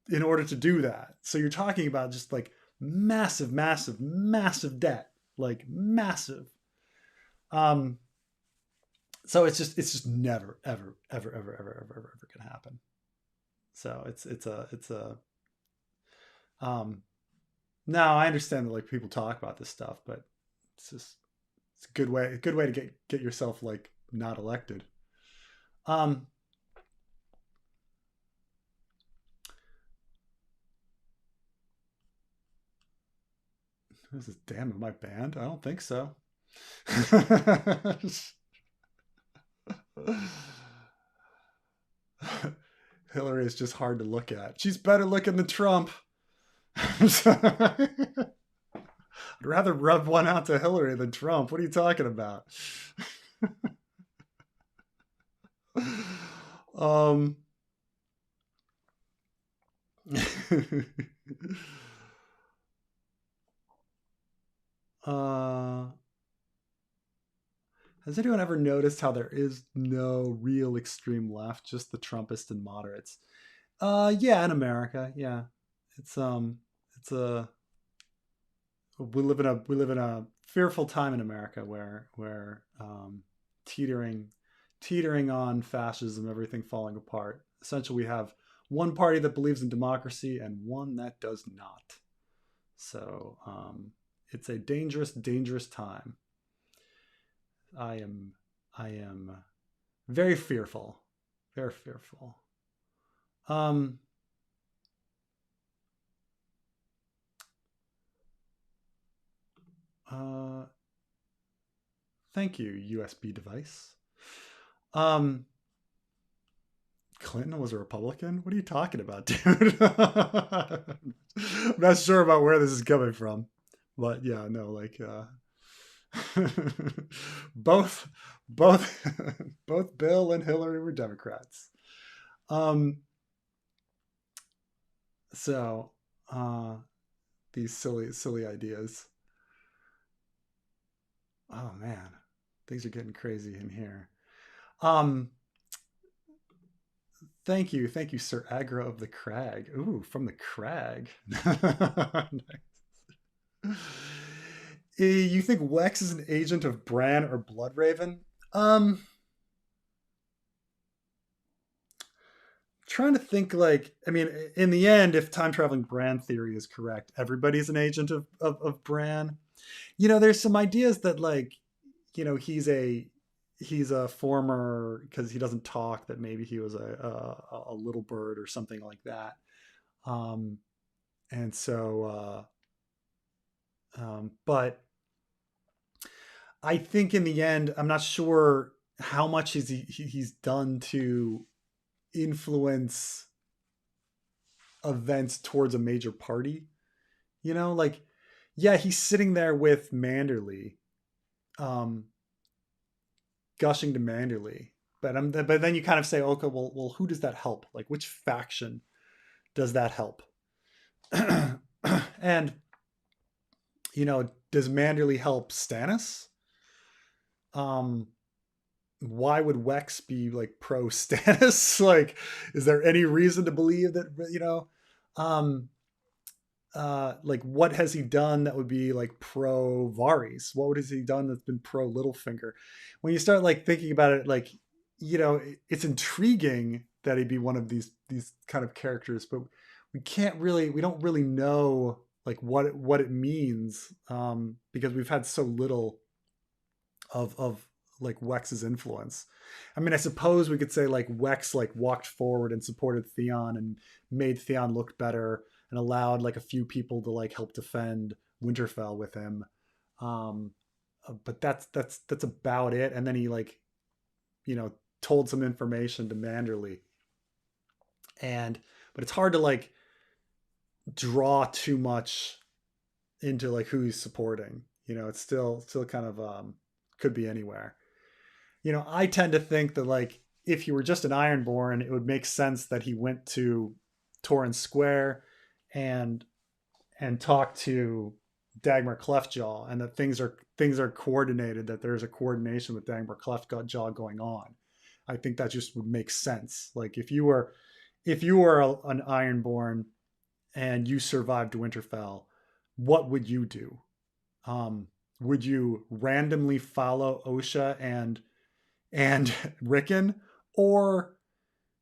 in order to do that. So you're talking about just like massive, massive, massive debt, like massive. Um, so it's just never, ever, ever, ever, ever, ever, ever gonna happen. So it's a now I understand that like people talk about this stuff, but it's a good way to get yourself like not elected. Um, this is damn in my band. I don't think so. Hillary is just hard to look at. She's better looking than Trump. I'd rather rub one out to Hillary than Trump. What are you talking about? um, uh, has anyone ever noticed how there is no real extreme left, just the Trumpists and moderates? Yeah, in America, yeah, it's it's a we live in a fearful time in America where teetering teetering on fascism, everything falling apart. Essentially, we have one party that believes in democracy and one that does not. So it's a dangerous, dangerous time. I am I am very fearful, very fearful. Um, uh, Thank you, USB device. Um, Clinton was a Republican? What are you talking about, dude? I'm not sure about where this is coming from. But yeah, no, like both both both Bill and Hillary were Democrats. Um so uh these silly ideas. Oh man, things are getting crazy in here. Um thank you, Sir Aggro of the Crag. Ooh, from the Crag. You think Wex is an agent of Bran or Bloodraven? Trying to think like I mean, in the end, if time traveling Bran theory is correct, everybody's an agent of Bran. There's some ideas that like, he's a former because he doesn't talk that maybe he was a little bird or something like that. Um, and so but I think in the end, I'm not sure how much he's done to influence events towards a major party. Like, yeah, he's sitting there with Manderley, um, gushing to Manderley. But then you kind of say, okay, well, who does that help? Like, which faction does that help? And does Manderley help Stannis? Um, why would Wex be like pro Stannis? Like, is there any reason to believe that um, like what has he done that would be like pro Varys? What has he done that's been pro Littlefinger? When you start like thinking about it, like it's intriguing that he'd be one of these kind of characters, but we don't really know like what it means, because we've had so little of like Wex's influence. I mean, I suppose we could say like Wex like walked forward and supported Theon and made Theon look better and allowed like a few people to like help defend Winterfell with him. But that's about it. And then he like, you know, told some information to Manderley, and but it's hard to like draw too much into like who he's supporting. It's still kind of could be anywhere. I tend to think that like if he were just an Ironborn, it would make sense that he went to Torrhen Square and talked to Dagmar Cleftjaw, and that things are coordinated, that there's a coordination with Dagmar Cleftjaw going on. I think that just would make sense. Like if you were an Ironborn and you survived Winterfell, what would you do? Would you randomly follow Osha and Rickon, or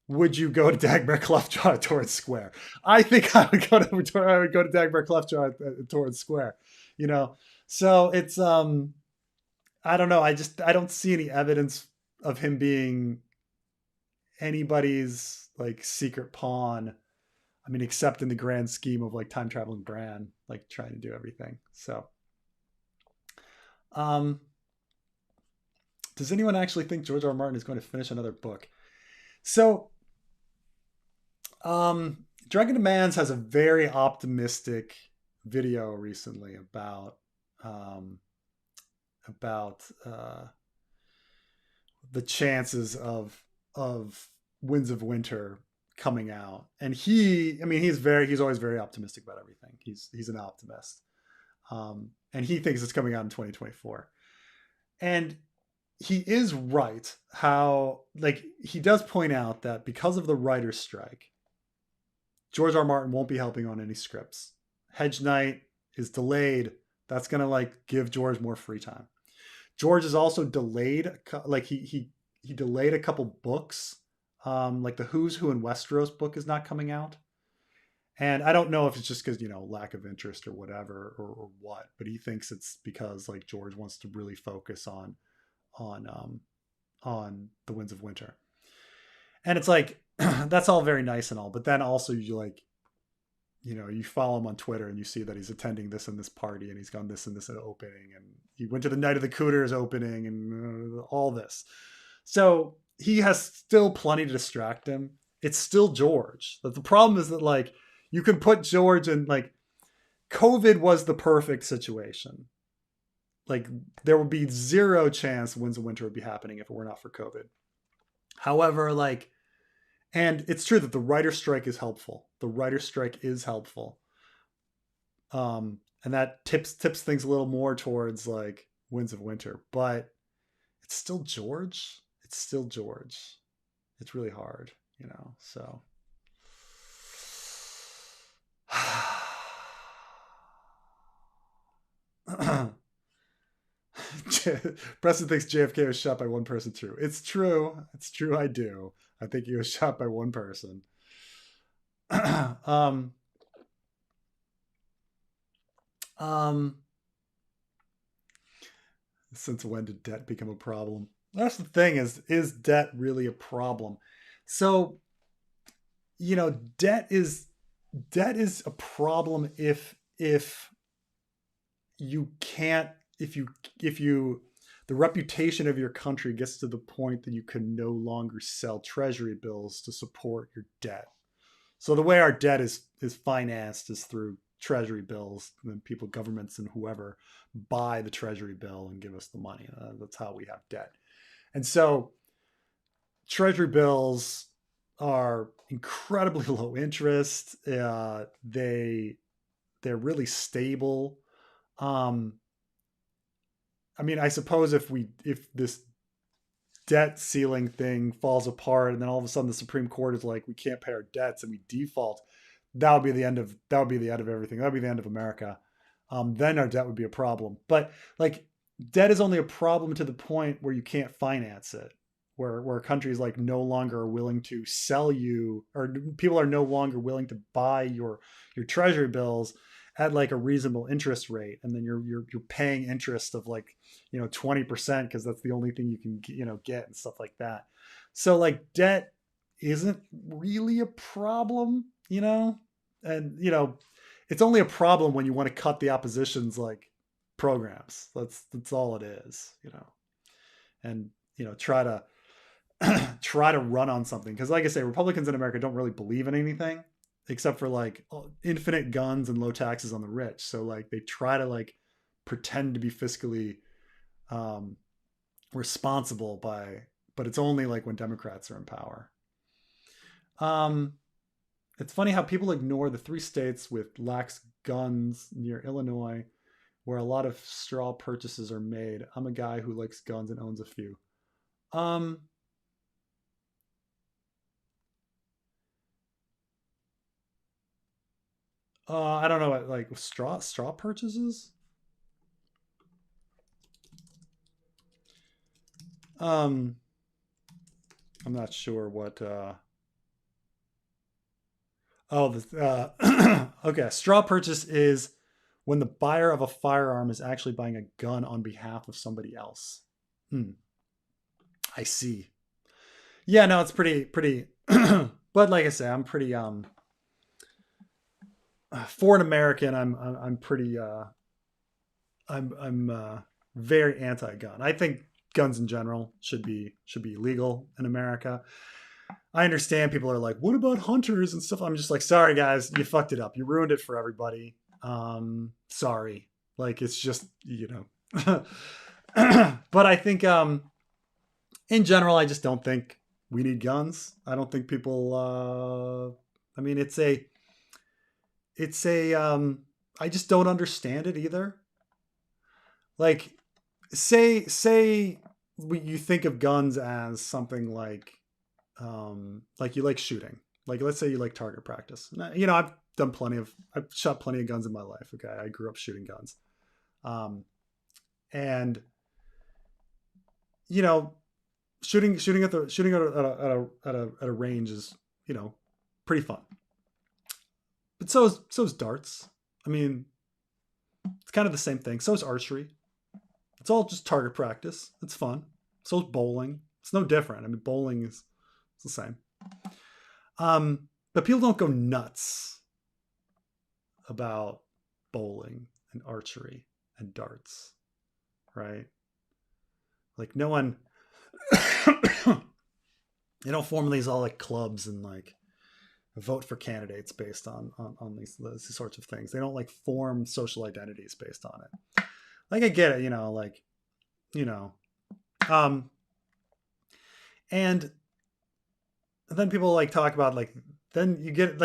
would you go to Dagmar Cleftjaw at Torrhen Square? I think I would go to Dagmar Cleftjaw at Torrhen Square. So it's I don't know. I don't see any evidence of him being anybody's like secret pawn. I mean, except in the grand scheme of like time traveling Bran, like trying to do everything. So, does anyone actually think George R. R. Martin is going to finish another book? So, Dragon Demands has a very optimistic video recently about the chances of Winds of Winter coming out, and he's always very optimistic about everything. He's an optimist, and he thinks it's coming out in 2024, and he is right. How like he does point out that because of the writer's strike, George R. Martin won't be helping on any scripts. Hedge Knight is delayed. That's gonna like give George more free time. George is also delayed, like he delayed a couple books. Like the Who's Who in Westeros book is not coming out, and I don't know if it's just because lack of interest or whatever or what, but he thinks it's because like George wants to really focus on the Winds of Winter, and it's like that's all very nice and all, but then also you like you follow him on Twitter and you see that he's attending this and this party, and he's gone this and this opening, and he went to the Night of the Cooters opening, and all this. So he has still plenty to distract him. It's still George. But the problem is that like you can put George in like COVID was the perfect situation. Like there would be zero chance Winds of Winter would be happening if it were not for COVID. However, like, and it's true that the writer's strike is helpful. The writer's strike is helpful. And that tips things a little more towards like Winds of Winter, but it's still George. It's still George. It's really hard, so. Preston thinks JFK was shot by one person. True. It's true. It's true. I do. I think he was shot by one person. Since when did debt become a problem? That's the thing, is debt really a problem? So, debt is a problem if you can't, if you the reputation of your country gets to the point that you can no longer sell treasury bills to support your debt. So the way our debt is financed is through treasury bills, and people, governments and whoever buy the treasury bill and give us the money. That's how we have debt. And so treasury bills are incredibly low interest. They're really stable. I mean, I suppose if this debt ceiling thing falls apart and then all of a sudden the Supreme Court is like, we can't pay our debts and we default, that would be the end of everything. That would be the end of America. Then our debt would be a problem. But like debt is only a problem to the point where you can't finance it, where countries like no longer are willing to sell you, or people are no longer willing to buy your treasury bills at like a reasonable interest rate, and then you're paying interest of like 20% because that's the only thing you can get and stuff like that. So like debt isn't really a problem, and it's only a problem when you want to cut the opposition's like programs. That's all it is, and try to try to run on something. Because, like I say, Republicans in America don't really believe in anything except for like infinite guns and low taxes on the rich. So like they try to like pretend to be fiscally um, responsible by, but it's only like when Democrats are in power. Um, it's funny how people ignore the three states with lax guns near Illinois, where a lot of straw purchases are made. I'm a guy who likes guns and owns a few. Um, I don't know, like straw purchases. Um, I'm not sure what. Oh, okay. Straw purchase is when the buyer of a firearm is actually buying a gun on behalf of somebody else. Hmm. I see. Yeah, no, it's pretty. But like I say, I'm pretty for an American. I'm pretty I'm very anti-gun. I think guns in general should be illegal in America. I understand people are like, what about hunters and stuff? I'm just like, sorry guys, you fucked it up. You ruined it for everybody. Sorry. Like it's just, but I think in general, I just don't think we need guns. I don't think people I mean it's a I just don't understand it either. Like say you think of guns as something like you like shooting. Like let's say you like target practice. I've shot plenty of guns in my life. Okay, I grew up shooting guns, um, and you know, shooting at a range is pretty fun. But so is darts. I mean, it's kind of the same thing. So is archery. It's all just target practice. It's fun. So is bowling. It's no different. I mean, bowling is it's the same. But people don't go nuts about bowling and archery and darts, right? Like no one, they don't form these all like clubs and like vote for candidates based on these sorts of things. They don't like form social identities based on it. Like I get it, you know, um, and then people like talk about like then you get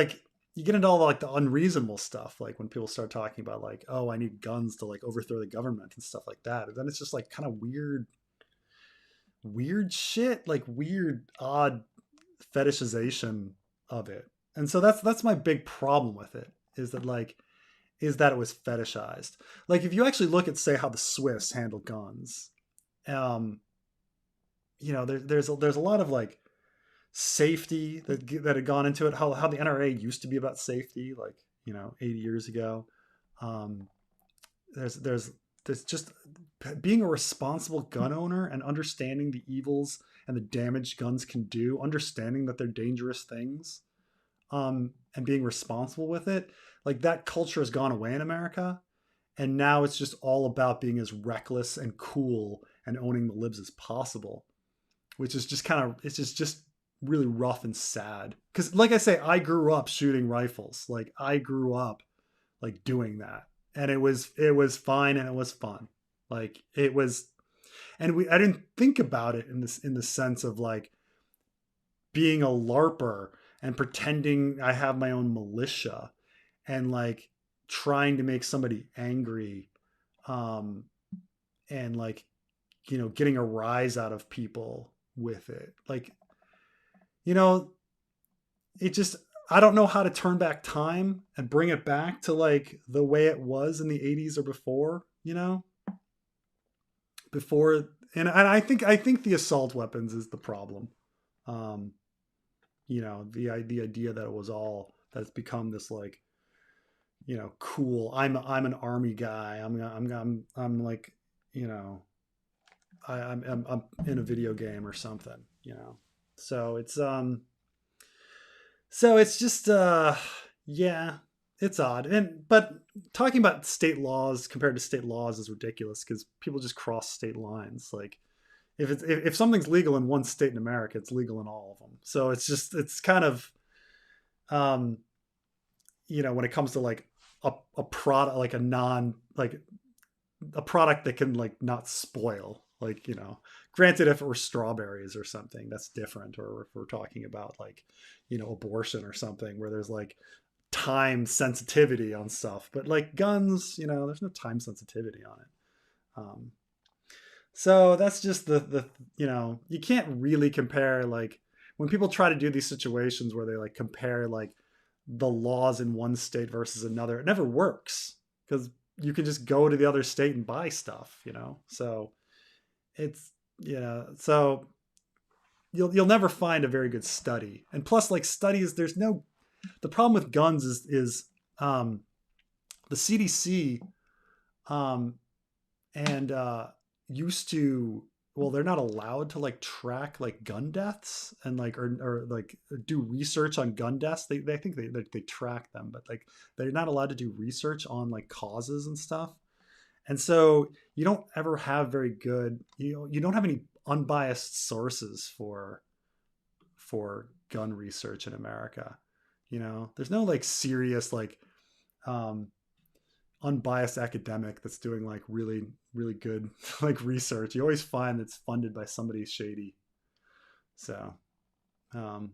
into all like the unreasonable stuff like when people start talking about like oh I need guns to like overthrow the government and stuff like that and then it's just like kind of weird shit like weird odd fetishization of it and so that's my big problem with it is that it was fetishized like if you actually look at say how the Swiss handle guns um there's a lot of like safety that had gone into it. How the NRA used to be about safety, like 80 years ago. Um, there's just being a responsible gun owner and understanding the evils and the damage guns can do, understanding that they're dangerous things, and being responsible with it. Like that culture has gone away in America, and now it's just all about being as reckless and cool and owning the libs as possible, which is just kind of it's just really rough and sad because like I say I grew up shooting rifles like I grew up like doing that and it was fine and it was fun like it was and we I didn't think about it in the sense of like being a larper and pretending I have my own militia and like trying to make somebody angry um and like getting a rise out of people with it like you know it just I don't know how to turn back time and bring it back to like the way it was in the 80s or before, before and I think the assault weapons is the problem. Um, the idea that it was all that it's become this like, cool. I'm an army guy. I'm like, you know, I'm in a video game or something, So it's just yeah, it's odd. And but talking about state laws compared to state laws is ridiculous because people just cross state lines. Like If something's legal in one state in America, it's legal in all of them. So it's kind of um, when it comes to like a product, like a non like a product that can like not spoil, like granted, if it were strawberries or something, that's different. Or if we're talking about like abortion or something where there's like time sensitivity on stuff, but like guns, there's no time sensitivity on it. So that's just the you can't really compare, like when people try to do these situations where they like compare like the laws in one state versus another, it never works because you can just go to the other state and buy stuff. So it's so you'll never find a very good study. And plus, like studies, there's no the problem with guns is um, the CDC um, and used to, well, they're not allowed to like track like gun deaths and like or like do research on gun deaths. They think they track them, but like they're not allowed to do research on like causes and stuff. And so you don't ever have very good, you don't have any unbiased sources for gun research in America. There's no like serious like um unbiased academic that's doing like really really good like research. You always find it's funded by somebody shady. So um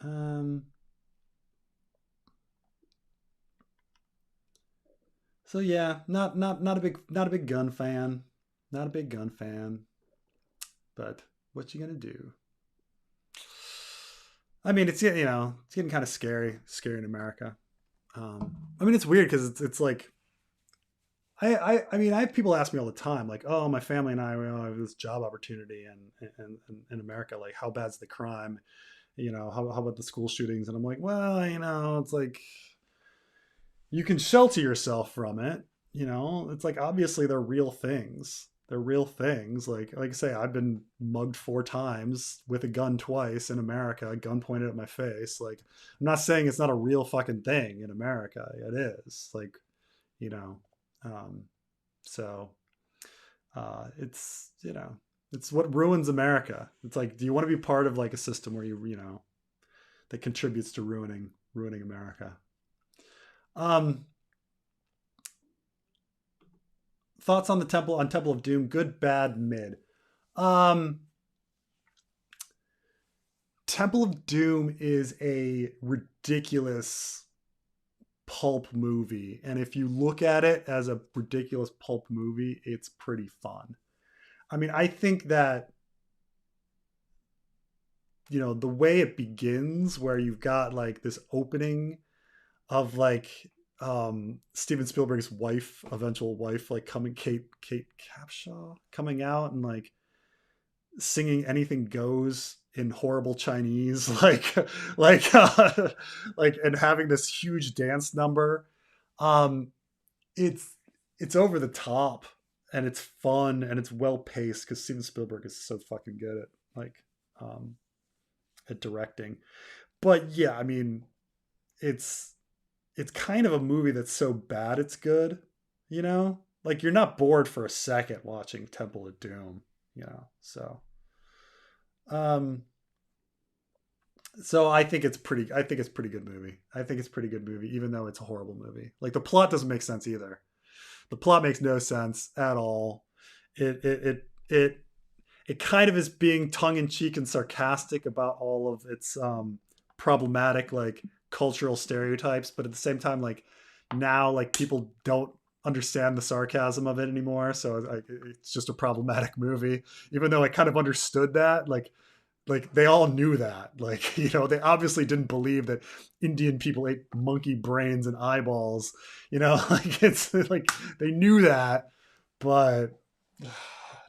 um so yeah, not a big gun fan. Not a big gun fan. But what you gonna do? I mean, it's getting kind of scary in America. I mean, it's weird because it's like I mean, I have people ask me all the time, like, oh, my family and I, have this job opportunity in America. Like, how bad's the crime? How about the school shootings? And I'm like, well, it's like you can shelter yourself from it. It's like obviously they're real things. They're real things. Like I say, I've been mugged 4 times with a gun twice in America, a gun pointed at my face. Like, I'm not saying it's not a real fucking thing in America. It is. Like, you know, um, so it's what ruins America. It's like, do you want to be part of like a system where that contributes to ruining America? Um, Thoughts on the Temple of Doom? Good, bad, mid. Um, Temple of Doom is a ridiculous pulp movie, and if you look at it as a ridiculous pulp movie, it's pretty fun. I mean, I think that the way it begins, where you've got like this opening of like Steven Spielberg's eventual wife, like coming, Kate Capshaw coming out and like singing "Anything Goes" in horrible Chinese, like like and having this huge dance number. Um, it's it's over the top and it's fun and it's well paced because Steven Spielberg is so fucking good at like um, at directing. But yeah, I mean, it's it's kind of a movie that's so bad it's good, like you're not bored for a second watching Temple of Doom, so um I think it's pretty good movie. I think it's pretty good movie even though it's a horrible movie. Like the plot doesn't make sense either. The plot makes no sense at all. It kind of is being tongue in cheek and sarcastic about all of its problematic like cultural stereotypes, but at the same time, like now, like people don't understand the sarcasm of it anymore. So it's just a problematic movie, even though I kind of understood that. Like they all knew that. Like they obviously didn't believe that Indian people ate monkey brains and eyeballs. Like it's like they knew that, but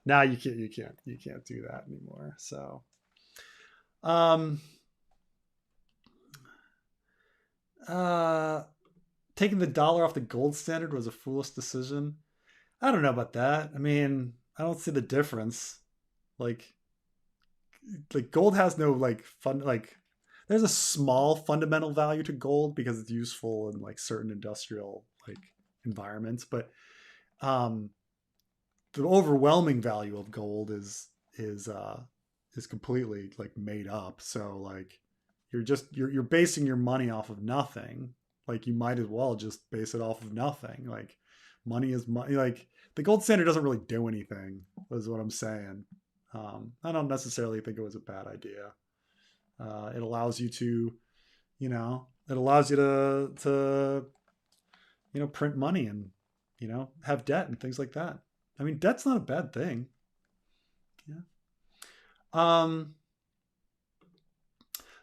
now you can't do that anymore. So um uh taking the dollar off the gold standard was a foolish decision. I don't know about that. I mean, I don't see the difference. Like gold has no like fun, like there's a small fundamental value to gold because it's useful in like certain industrial like environments, but um the overwhelming value of gold is is completely like made up. So like you're basing your money off of nothing. Like you might as well just base it off of nothing. Like money is money. Like the gold standard doesn't really do anything. Is what I'm saying. I don't necessarily think it was a bad idea. It allows you to, it allows you to print money and have debt and things like that. I mean, debt's not a bad thing. Yeah. Um,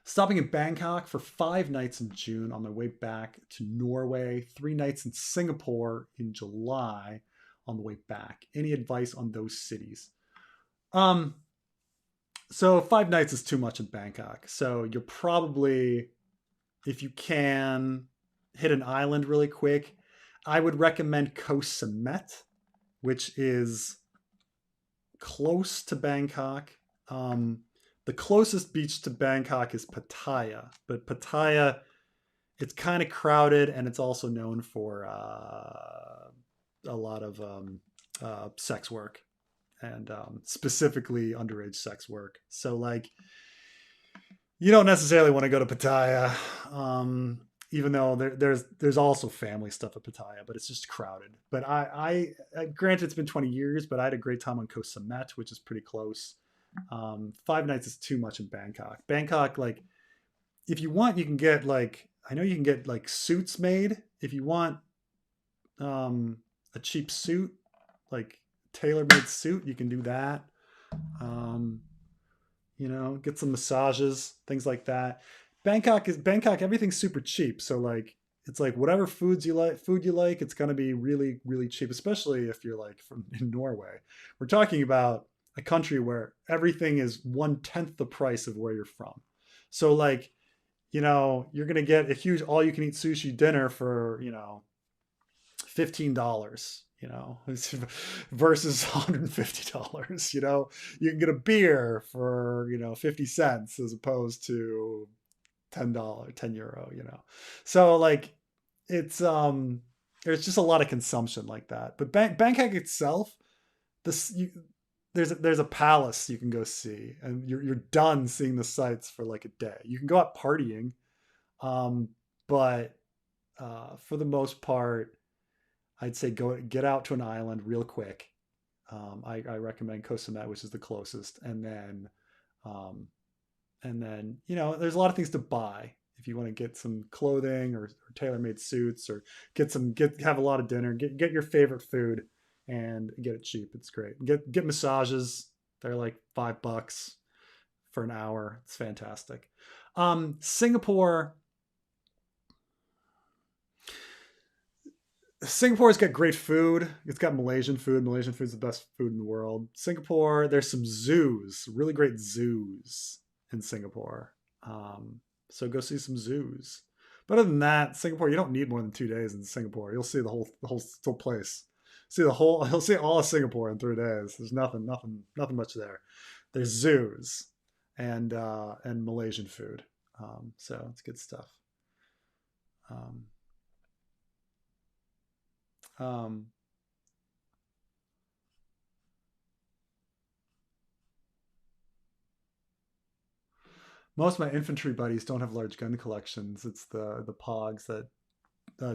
Stopping in Bangkok for 5 nights in June on my way back to Norway, 3 nights in Singapore in July on the way back. Any advice on those cities? Um, so 5 nights is too much in Bangkok. So you're probably, if you can hit an island really quick, I would recommend Koh Samet, which is close to Bangkok. The closest beach to Bangkok is Pattaya, but Pattaya, it's kind of crowded and it's also known for a lot of sex work and specifically underage sex work. So like, you don't necessarily want to go to Pattaya, even though there's also family stuff at Pattaya, but it's just crowded. But granted, it's been 20 years, but I had a great time on Koh Samet, which is pretty close. 5 nights is too much in Bangkok. Bangkok, like, if you want, you can get like, I know you can get like suits made. If you want a cheap suit, like tailor-made suit, you can do that. Um, get some massages, things like that. Bangkok, everything's super cheap. So like it's like whatever food you like, it's gonna be really, really cheap, especially if you're like from in Norway. We're talking about a country where everything is 1/10 the price of where you're from. So like, you're gonna get a huge all you can eat sushi dinner for, $15, versus $150. You can get a beer for, 50 cents as opposed to $10, €10. So like it's there's just a lot of consumption like that. But Bangkok itself, this you, there's a palace you can go see, and you're done seeing the sights for like a day. You can go out partying, but for the most part, I'd say go get out to an island real quick. I recommend Koh Samet, which is the closest, um, and then there's a lot of things to buy if you want to get some clothing or tailor-made suits, or have a lot of dinner, get your favorite food and get it cheap. It's great. Get massages. They're like $5 for an hour. It's fantastic. Singapore. Singapore's got great food. It's got Malaysian food. Malaysian food's the best food in the world. Singapore, there's some zoos, really great zoos in Singapore. So go see some zoos. But other than that, Singapore, you don't need more than 2 days in Singapore. You'll see the whole place. You'll see all of Singapore in 3 days. There's nothing much there. There's zoos and Malaysian food. So it's good stuff. Um, um, Most of my infantry buddies don't have large gun collections. It's the pogs that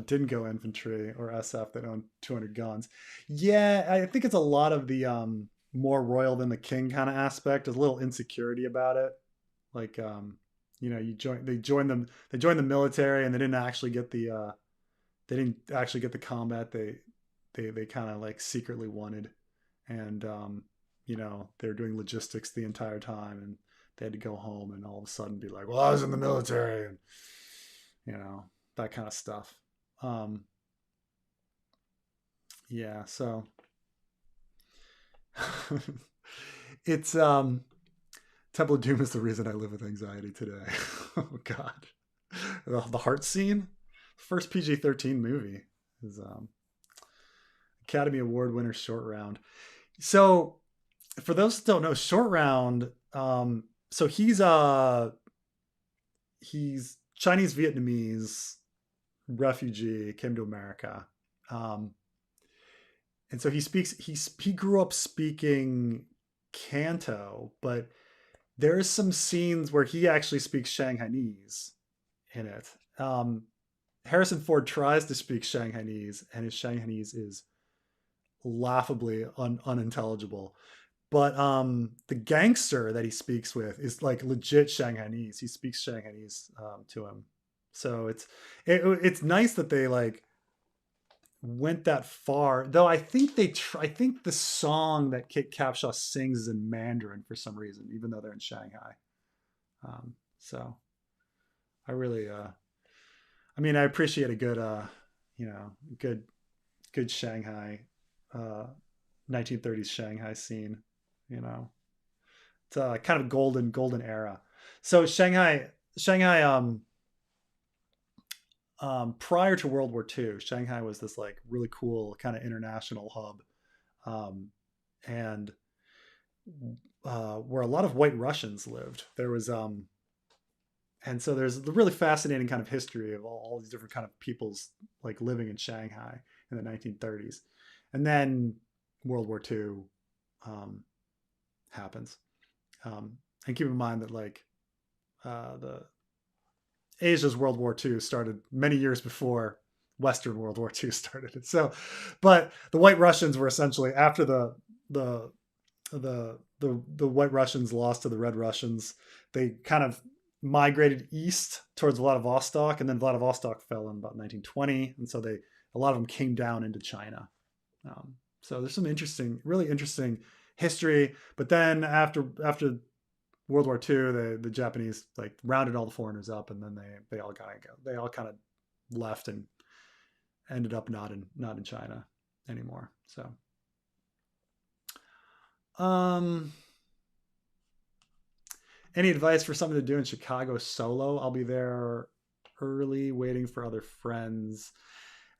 didn't go infantry or SF that own 200 guns. Yeah, I think it's a lot of the more royal than the king kind of aspect. There's a little insecurity about it. Like they joined the military and they didn't actually get the combat they kind of like secretly wanted, and they were doing logistics the entire time, and they had to go home and all of a sudden be like, well, I was in the military, and that kind of stuff. um yeah, so it's Temple of Doom is the reason I live with anxiety today. Oh god, the heart scene, first PG-13 movie, is Academy Award winner Short Round. So for those that don't know, Short Round, so he's Chinese Vietnamese refugee, came to America, um, and so he grew up speaking Canto, but there's some scenes where he actually speaks Shanghainese in it. Harrison Ford tries to speak Shanghainese, and his Shanghainese is laughably unintelligible. But the gangster that he speaks with is like legit Shanghainese. He speaks Shanghainese to him, so it's nice that they like went that far. Though I think I think the song that Kit Capshaw sings is in Mandarin for some reason, even though they're in Shanghai. So I really, I mean, I appreciate a good, you know, good Shanghai, 1930s Shanghai scene. You know, it's a kind of golden era. So Shanghai, prior to World War II, Shanghai was this like really cool kind of international hub, and where a lot of White Russians lived. There was and so there's the really fascinating kind of history of all these different kind of peoples like living in Shanghai in the 1930s, and then World War II happens. And keep in mind that like the Asia's World War II started many years before Western World War II started. So, but the White Russians were essentially after the the White Russians lost to the Red Russians, they kind of migrated east towards Vladivostok, and then Vladivostok fell in about 1920, and so a lot of them came down into China. So there's some really interesting history. But then after World War II, the Japanese like rounded all the foreigners up, and then they all kind of left and ended up not in China anymore. So, any advice for something to do in Chicago solo? I'll be there early, waiting for other friends.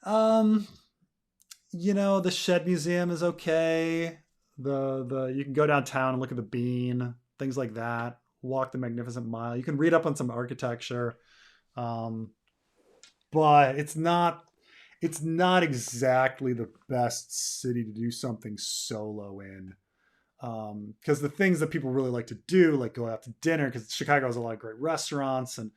You know, the Shed Museum is okay. The you can go downtown and look at the Bean, things like that. Walk the Magnificent Mile. You can read up on some architecture, but it's not exactly the best city to do something solo in. Because the things that people really like to do, like go out to dinner, because Chicago has a lot of great restaurants, and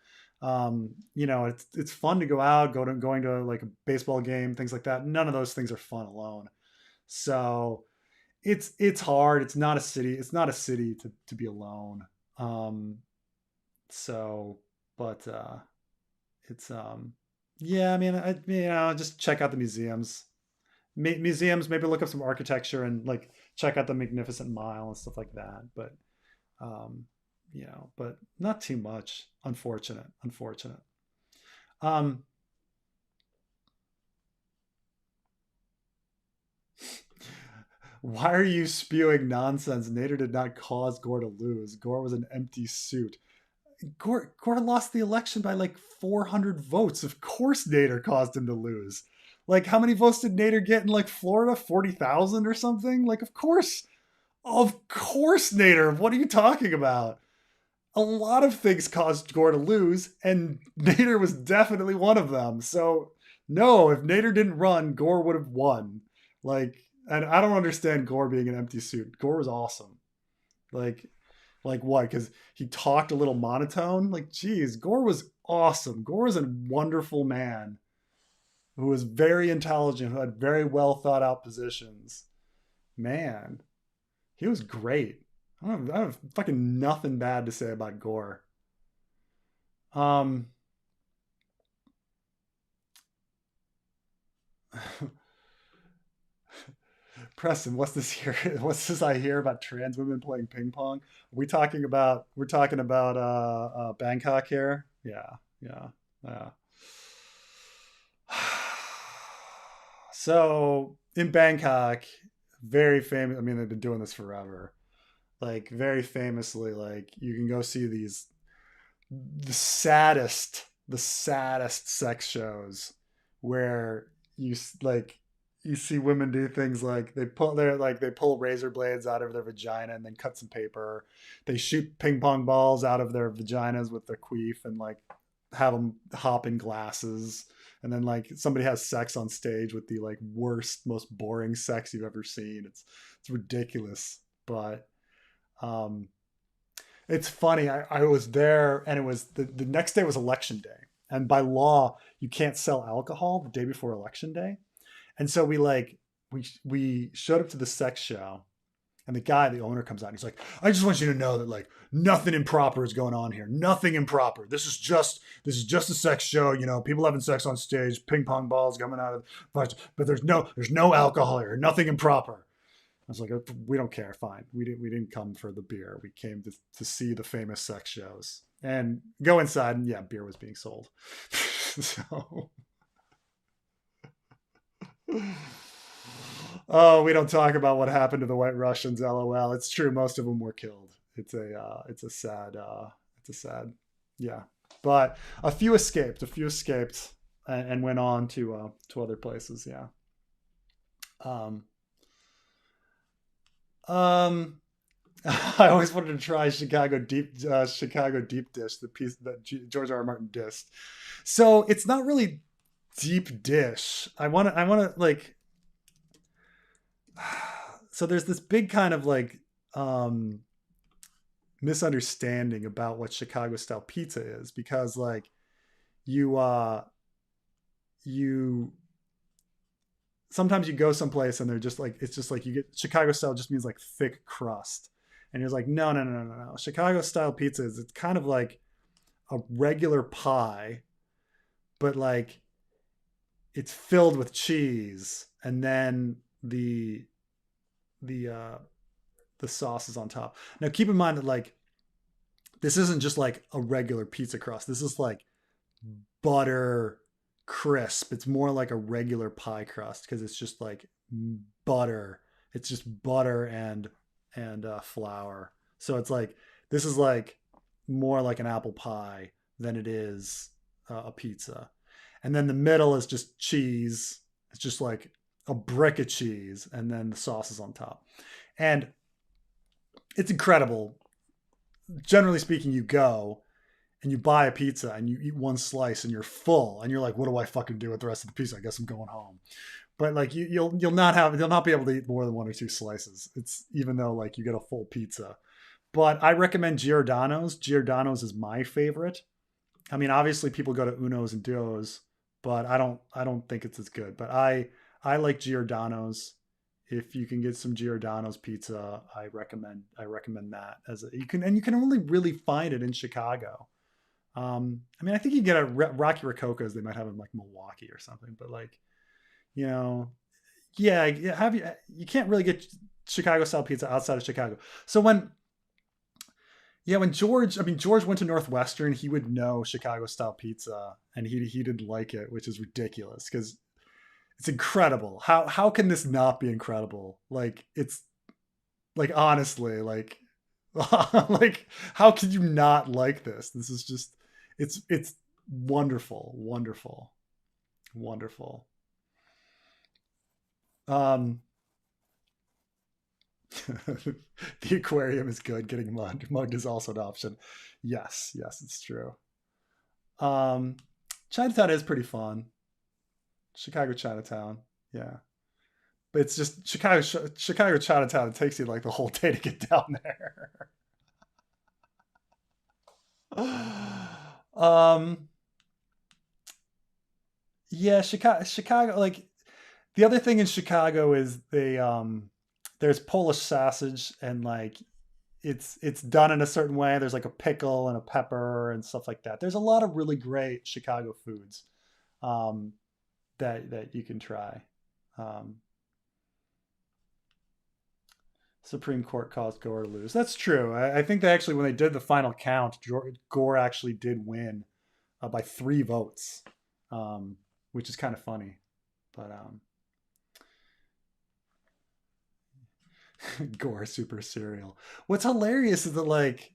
you know, it's fun to go out, going to like a baseball game, things like that. None of those things are fun alone. So it's hard. It's not a city. It's not a city to be alone. So, but it's yeah. I mean, you know, just check out the museums. Museums, maybe look up some architecture and like check out the Magnificent Mile and stuff like that. But you know, but not too much. Unfortunate. Um, why are you spewing nonsense? Nader did not cause Gore to lose. Gore was an empty suit. Gore lost the election by like 400 votes. Of course, Nader caused him to lose. Like, how many votes did Nader get in like Florida? 40,000 or something? Like, of course, Nader. What are you talking about? A lot of things caused Gore to lose, and Nader was definitely one of them. So, no, if Nader didn't run, Gore would have won. Like, and I don't understand Gore being an empty suit. Gore was awesome. Like, like what? Because he talked a little monotone. Like, geez, Gore was awesome. Gore was a wonderful man who was very intelligent, who had very well thought out positions. Man, he was great. I have fucking nothing bad to say about Gore. Um, Preston, what's this here? What's this I hear about trans women playing ping pong? We're talking about Bangkok here. Yeah, yeah, yeah. So in Bangkok, very famous. I mean, they've been doing this forever. Like very famously, like you can go see the saddest sex shows where like you see women do things like they pull razor blades out of their vagina and then cut some paper. They shoot ping pong balls out of their vaginas with their queef, and like have them hop in glasses, and then like somebody has sex on stage with the like worst, most boring sex you've ever seen. It's ridiculous, but um, it's funny. I was there, and it was the next day was election day, and by law you can't sell alcohol the day before election day, and so we showed up to the sex show, and the guy, the owner, comes out and he's like, I just want you to know that like nothing improper is going on here. Nothing improper. This is just a sex show. You know, people having sex on stage, ping pong balls coming out of, but there's no alcohol here. Nothing improper. I was like, we don't care. Fine. We didn't come for the beer. We came to see the famous sex shows and go inside. And yeah, beer was being sold. So, oh, we don't talk about what happened to the White Russians. LOL. It's true. Most of them were killed. It's a sad, yeah. But a few escaped. A few escaped and went on to other places. Yeah. Um, um, I always wanted to try Chicago deep dish, the piece that George R. R. Martin dissed. So it's not really deep dish. I want to like. So there's this big kind of like um misunderstanding about what Chicago style pizza is, because like you you sometimes you go someplace and they're just like, it's just like, you get Chicago style just means like thick crust, and you're like, no, no, no, no, no, Chicago style pizza is, it's kind of like a regular pie, but like it's filled with cheese, and then the the sauce is on top. Now keep in mind that like this isn't just like a regular pizza crust. This is like butter crisp. It's more like a regular pie crust because it's just like butter. It's just butter and flour. So it's like, this is like more like an apple pie than it is a pizza. And then the middle is just cheese. It's just like a brick of cheese, and then the sauce is on top. And it's incredible. Generally speaking, you go and you buy a pizza and you eat one slice and you're full, and you're like, what do I fucking do with the rest of the pizza? I guess I'm going home. But like you'll not be able to eat more than one or two slices. It's, even though like you get a full pizza. But I recommend Giordano's. Giordano's is my favorite. I mean, obviously people go to Uno's and Duo's, but I don't think it's as good. But I like Giordano's. If you can get some Giordano's pizza, I recommend that as a, you can only really find it in Chicago. I mean, I think you get a Rocky Rococo's. They might have it in like Milwaukee or something, but like, you know, yeah, you can't really get Chicago style pizza outside of Chicago. So when George, I mean, George went to Northwestern, he would know Chicago style pizza, and he didn't like it, which is ridiculous because it's incredible. How can this not be incredible? Like, it's like, honestly, like like, how could you not like this? This is just, it's wonderful, wonderful, wonderful. Um the aquarium is good. Getting mugged is also an option. Yes, yes, it's true. Um Chinatown is pretty fun. Chicago Chinatown. Yeah. But it's just Chicago Chinatown. It takes you like the whole day to get down there. um yeah, Chicago, like, the other thing in Chicago is there's Polish sausage, and like it's done in a certain way. There's like a pickle and a pepper and stuff like that. There's a lot of really great Chicago foods um, that you can try. Um, Supreme Court caused Gore to lose. That's true. I think they actually, when they did the final count, Gore actually did win by 3 votes, um, which is kind of funny. But Gore super cereal. What's hilarious is that like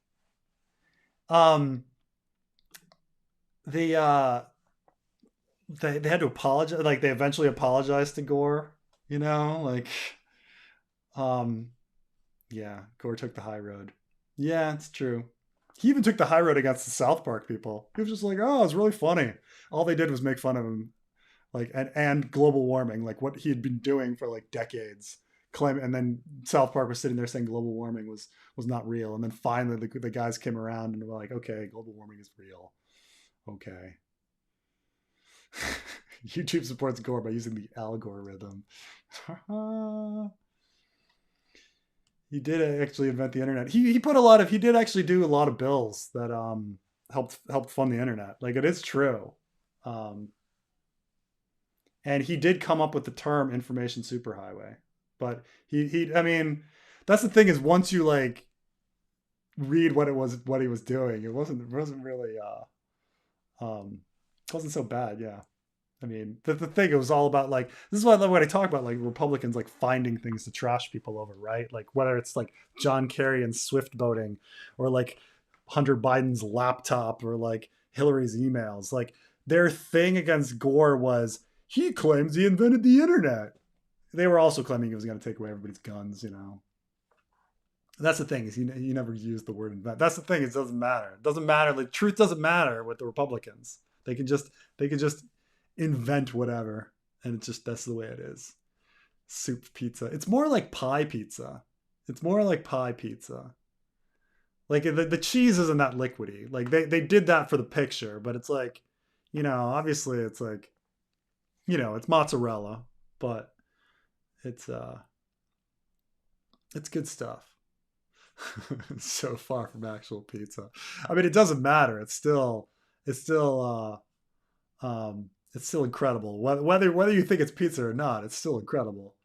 um, they they had to apologize. Like, they eventually apologized to Gore. You know, like um, yeah, Gore took the high road. Yeah, it's true. He even took the high road against the South Park people. He was just like, oh, it's really funny. All they did was make fun of him, like, and global warming, like what he had been doing for like decades. Claim, and then South Park was sitting there saying global warming was not real, and then finally the guys came around and were like, okay, global warming is real. Okay. YouTube supports Gore by using the algorithm. He did actually invent the internet. He put a lot of he did actually do a lot of bills that helped fund the internet. Like it is true. Um, and he did come up with the term information superhighway. But he I mean, that's the thing is once you like read what he was doing, it wasn't really it wasn't so bad, yeah. I mean, the thing it was all about like this is what I talk about like Republicans like finding things to trash people over, right? Like whether it's like John Kerry and Swift boating, or like Hunter Biden's laptop, or like Hillary's emails. Like their thing against Gore was he claims he invented the internet. They were also claiming he was going to take away everybody's guns, you know. That's the thing is he never used the word invent. That's the thing. It doesn't matter. It doesn't matter. Like truth doesn't matter with the Republicans. They can just invent whatever, and it's just that's the way it is. Soup pizza. It's more like pie pizza. It's more like pie pizza. Like the cheese isn't that liquidy. Like they did that for the picture, but it's like, obviously it's like, it's mozzarella, but it's it's good stuff. So far from actual pizza. I mean, it doesn't matter. It's still incredible. Whether you think it's pizza or not, it's still incredible.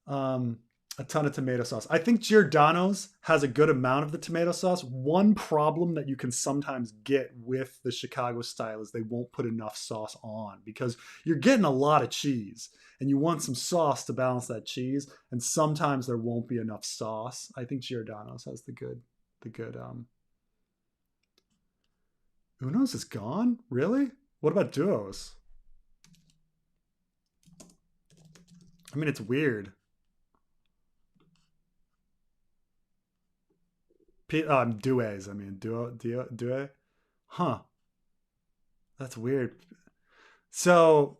Um, a ton of tomato sauce. I think Giordano's has a good amount of the tomato sauce. One problem that you can sometimes get with the Chicago style is they won't put enough sauce on because you're getting a lot of cheese and you want some sauce to balance that cheese. And sometimes there won't be enough sauce. I think Giordano's has the good. Uno's is gone? Really? What about Duos? I mean, it's weird. Duets. I mean, Due. Huh. That's weird. So,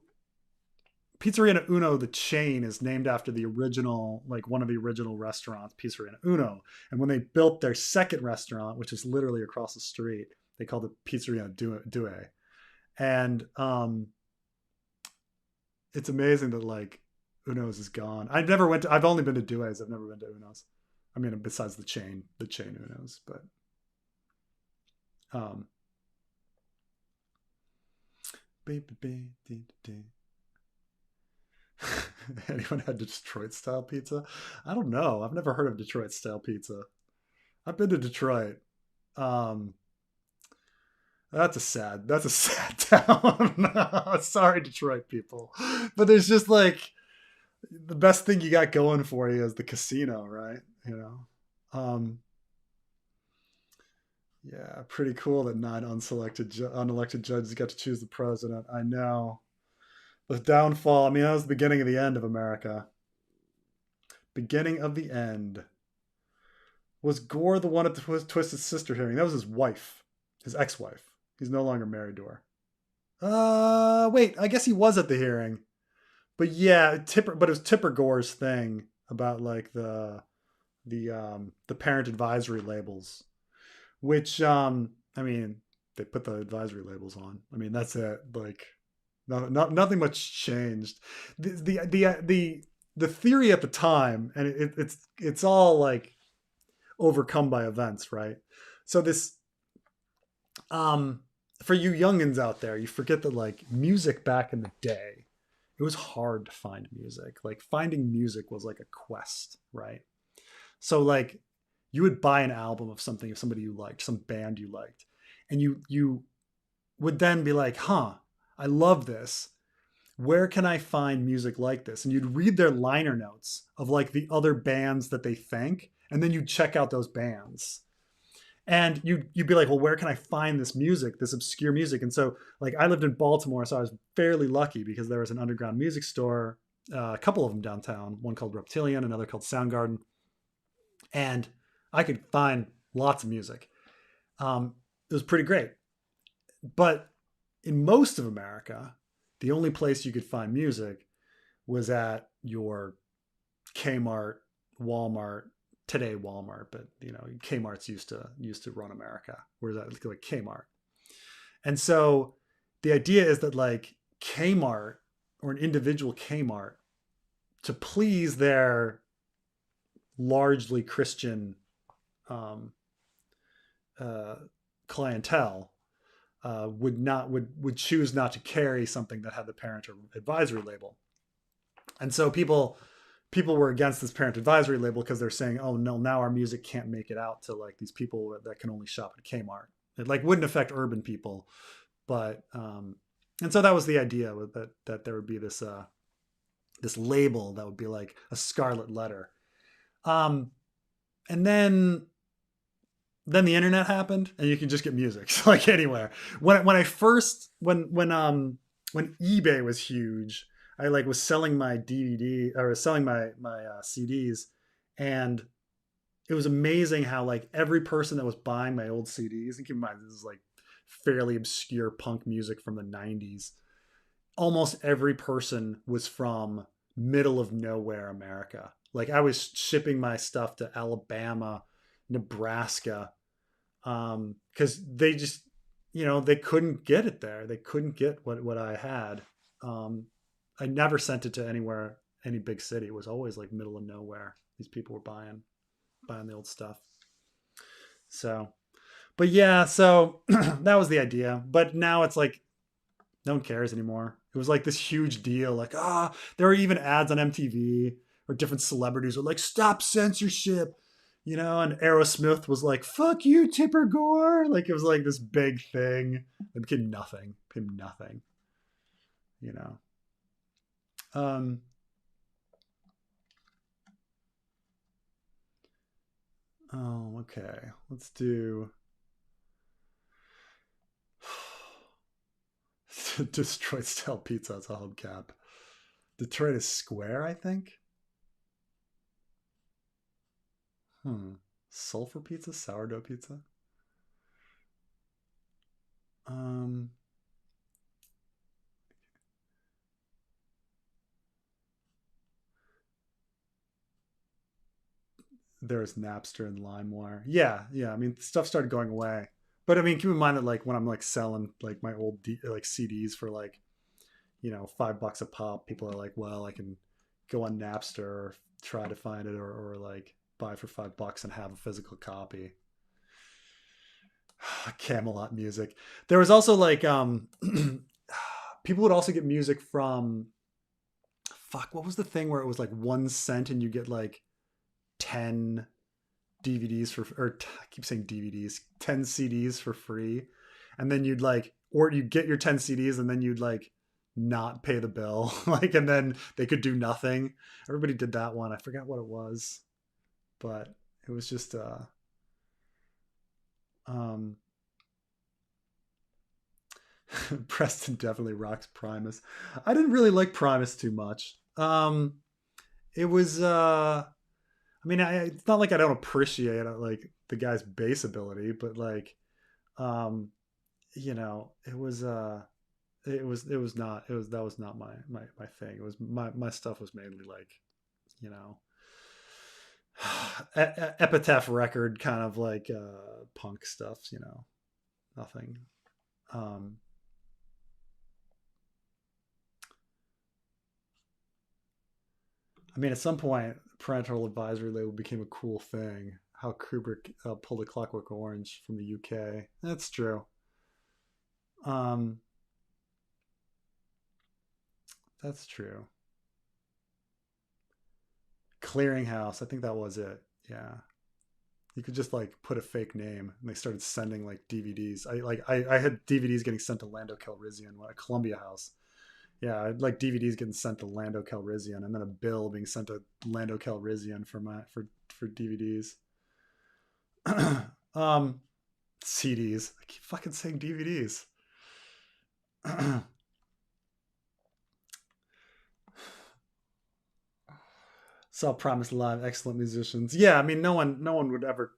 Pizzeria Uno, the chain, is named after the original, like one of the original restaurants, Pizzeria Uno. And when they built their second restaurant, which is literally across the street, they called it Pizzeria Due. And it's amazing that like Uno's is gone. I've only been to Due's. I've never been to Uno's. I mean, besides the chain Uno's, but um, anyone had Detroit style pizza? I don't know. I've never heard of Detroit style pizza. I've been to Detroit. Um, that's a sad town. Sorry, Detroit people, but there's just like the best thing you got going for you is the casino, right? Um, yeah, pretty cool that nine unelected judges got to choose the president. I know. The downfall. I mean, that was the beginning of the end of America. Beginning of the end. Was Gore the one at the Twisted Sister hearing? That was his wife, his ex-wife. He's no longer married to her. Wait. I guess he was at the hearing. But yeah, But it was Tipper Gore's thing about like the parent advisory labels, which I mean they put the advisory labels on. I mean that's it. Like nothing much changed. The theory at the time, and it's all like overcome by events, right? So this for you youngins out there, you forget that like music back in the day, it was hard to find music. Like finding music was like a quest, right? So like you would buy an album of something of somebody you liked, some band you liked, and you would then be like, "Huh, I love this. Where can I find music like this?" And you'd read their liner notes of like the other bands that they thank, and then you'd check out those bands. And you'd be like, well, where can I find this music, this obscure music? And so, like, I lived in Baltimore, so I was fairly lucky because there was an underground music store, a couple of them downtown, one called Reptilian, another called Soundgarden, and I could find lots of music. It was pretty great. But in most of America, the only place you could find music was at your Kmart, Walmart, today Walmart, but Kmart's used to run America, whereas like Kmart. And so the idea is that like Kmart or an individual Kmart, to please their largely Christian um, uh, clientele, would choose not to carry something that had the parent advisory label. And so people were against this parent advisory label because they're saying, oh no, now our music can't make it out to like these people that can only shop at Kmart. It like wouldn't affect urban people, but and so that was the idea, that there would be this label that would be like a scarlet letter. Um, and then the internet happened, and you can just get music like anywhere. When eBay was huge, I like was selling my DVD, or was selling my CDs, and it was amazing how like every person that was buying my old CDs, and keep in mind this is like fairly obscure punk music from the 90s, almost every person was from middle of nowhere America. Like I was shipping my stuff to Alabama, Nebraska, because they just, they couldn't get it there. They couldn't get what I had. Um, I never sent it to anywhere, any big city. It was always like middle of nowhere. These people were buying the old stuff. So, but yeah, so that was the idea. But now it's like no one cares anymore. It was like this huge deal. Like, there were even ads on MTV, or different celebrities were like, stop censorship, and Aerosmith was like, fuck you, Tipper Gore. Like, it was like this big thing. It became nothing. Became nothing, you know. Um, oh, okay. Let's do Detroit style pizza as a hubcap. Detroit is square, I think. Sulfur pizza, sourdough pizza. Um, there's Napster and LimeWire. Yeah, yeah. I mean, stuff started going away, but I mean, keep in mind that like when I'm like selling like my old like CDs for like $5 a pop, people are like, well, I can go on Napster or try to find it, or like buy for $5 and have a physical copy. Camelot music. There was also like people would also get music from, fuck, what was the thing where it was like 1 cent and you get like 10 DVDs for, or I keep saying DVDs, 10 CDs for free. And then you'd like, or you get your 10 CDs and then you'd like not pay the bill. Like, and then they could do nothing. Everybody did that one. I forgot what it was, but it was just, um, Preston definitely rocks Primus. I didn't really like Primus too much. It was, I mean, it's not like I don't appreciate like the guy's bass ability, but like, um, it was, it was not, that was not my thing. It was my stuff was mainly like, you know, epitaph record kind of like, punk stuff, nothing. Um, I mean, at some point, parental advisory label became a cool thing. How Kubrick pulled a Clockwork Orange from the UK. That's true. Um, that's true. Clearinghouse. I think that was it. Yeah. You could just like put a fake name, and they started sending like DVDs. I had DVDs getting sent to Lando Calrissian at Columbia House. Yeah, I'd like DVDs getting sent to Lando Calrissian, and then a bill being sent to Lando Calrissian for DVDs. um, CDs. I keep fucking saying DVDs. Saw Promise Live, excellent musicians. Yeah, I mean, no one would ever.